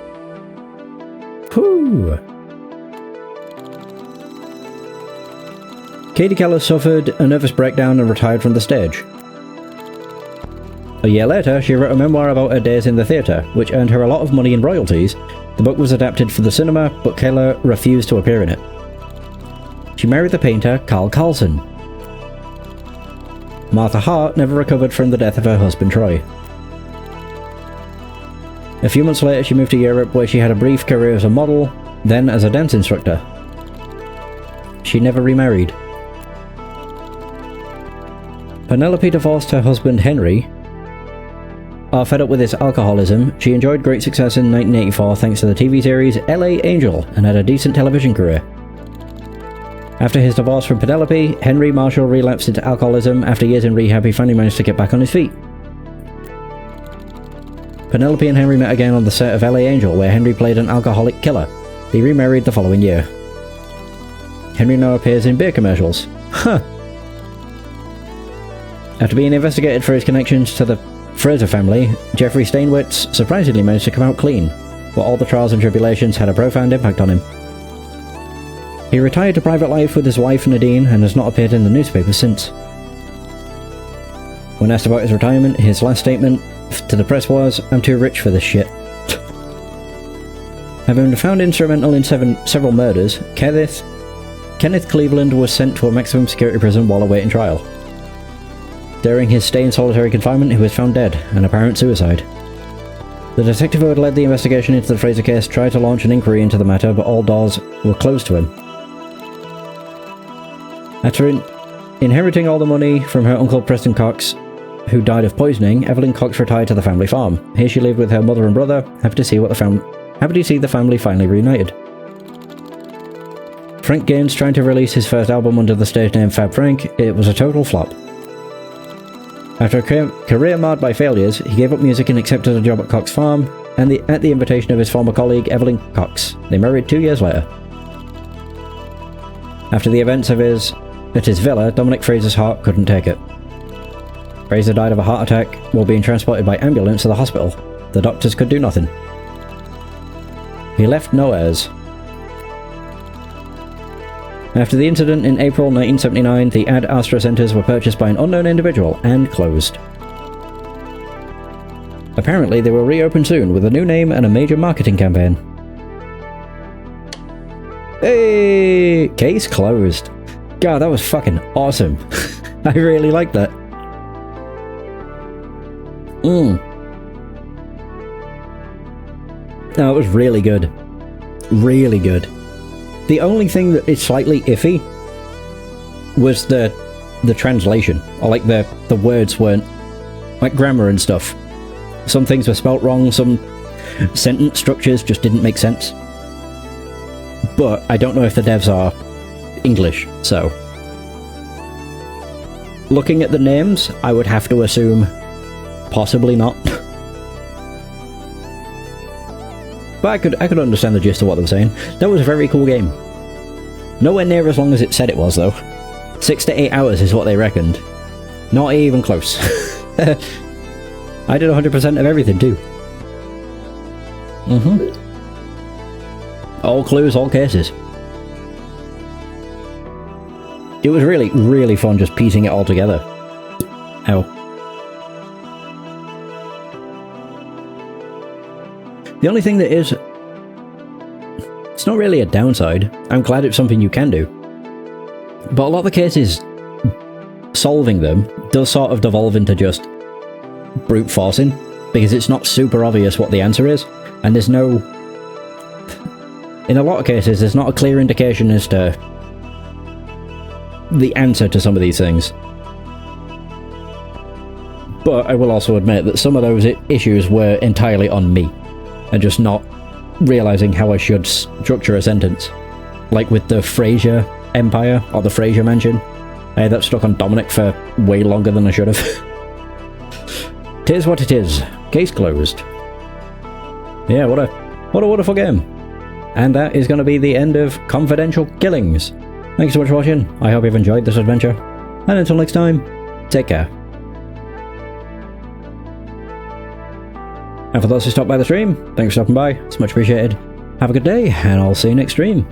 Whew. Katie Keller suffered a nervous breakdown and retired from the stage. A year later, she wrote a memoir about her days in the theatre, which earned her a lot of money in royalties. The book was adapted for the cinema, but Keller refused to appear in it. She married the painter Carl Carlson. Martha Hart never recovered from the death of her husband Troy. A few months later, she moved to Europe, where she had a brief career as a model, then as a dance instructor. She never remarried. Penelope divorced her husband Henry. Fed up with his alcoholism, she enjoyed great success in 1984 thanks to the TV series LA Angel and had a decent television career. After his divorce from Penelope, Henry Marshall relapsed into alcoholism. After years in rehab, he finally managed to get back on his feet. Penelope and Henry met again on the set of LA Angel, where Henry played an alcoholic killer. They remarried the following year. Henry now appears in beer commercials. Huh. After being investigated for his connections to the Fraser family, Jeffrey Steinwitz surprisingly managed to come out clean, but all the trials and tribulations had a profound impact on him. He retired to private life with his wife Nadine and has not appeared in the newspapers since. When asked about his retirement, his last statement to the press was, "I'm too rich for this shit." Having been found instrumental in several murders, Kenneth Cleveland was sent to a maximum security prison while awaiting trial. During his stay in solitary confinement, he was found dead, an apparent suicide. The detective who had led the investigation into the Fraser case tried to launch an inquiry into the matter, but all doors were closed to him. After inheriting all the money from her uncle Preston Cox, who died of poisoning, Evelyn Cox retired to the family farm. Here she lived with her mother and brother, happy to see the family finally reunited. Frank Gaines trying to release his first album under the stage name Fab Frank. It was a total flop. After a career marred by failures, he gave up music and accepted a job at Cox Farm, and at the invitation of his former colleague Evelyn Cox. They married 2 years later. After the events at his villa, Dominic Fraser's heart couldn't take it. Fraser died of a heart attack while being transported by ambulance to the hospital. The doctors could do nothing. He left no heirs. After the incident in April 1979, the Ad Astra centres were purchased by an unknown individual and closed. Apparently they will reopen soon with a new name and a major marketing campaign. Hey! Case closed. God, that was fucking awesome. I really liked that. No, it was really good. Really good. The only thing that is slightly iffy was the translation. Or like the words weren't... like grammar and stuff. Some things were spelt wrong, some sentence structures just didn't make sense. But I don't know if the devs are English, so... looking at the names, I would have to assume possibly not. But I could understand the gist of what they were saying. That was a very cool game. Nowhere near as long as it said it was, though. 6 to 8 hours is what they reckoned. Not even close. I did 100% of everything, too. All clues, all cases. It was really, really fun just piecing it all together. Ow. The only thing that is... it's not really a downside. I'm glad it's something you can do. But a lot of the cases, solving them does sort of devolve into just brute forcing, because it's not super obvious what the answer is, and there's no... in a lot of cases, there's not a clear indication as to the answer to some of these things. But I will also admit that some of those issues were entirely on me, and just not realising how I should structure a sentence. Like with the Fraser Empire, or the Fraser Mansion. I had that stuck on Dominic for way longer than I should have. Tis what it is. Case closed. Yeah, what a wonderful game. And that is going to be the end of Confidential Killings. Thanks so much for watching. I hope you've enjoyed this adventure. And until next time, take care. And for those who stopped by the stream, thanks for stopping by. It's much appreciated. Have a good day, and I'll see you next stream.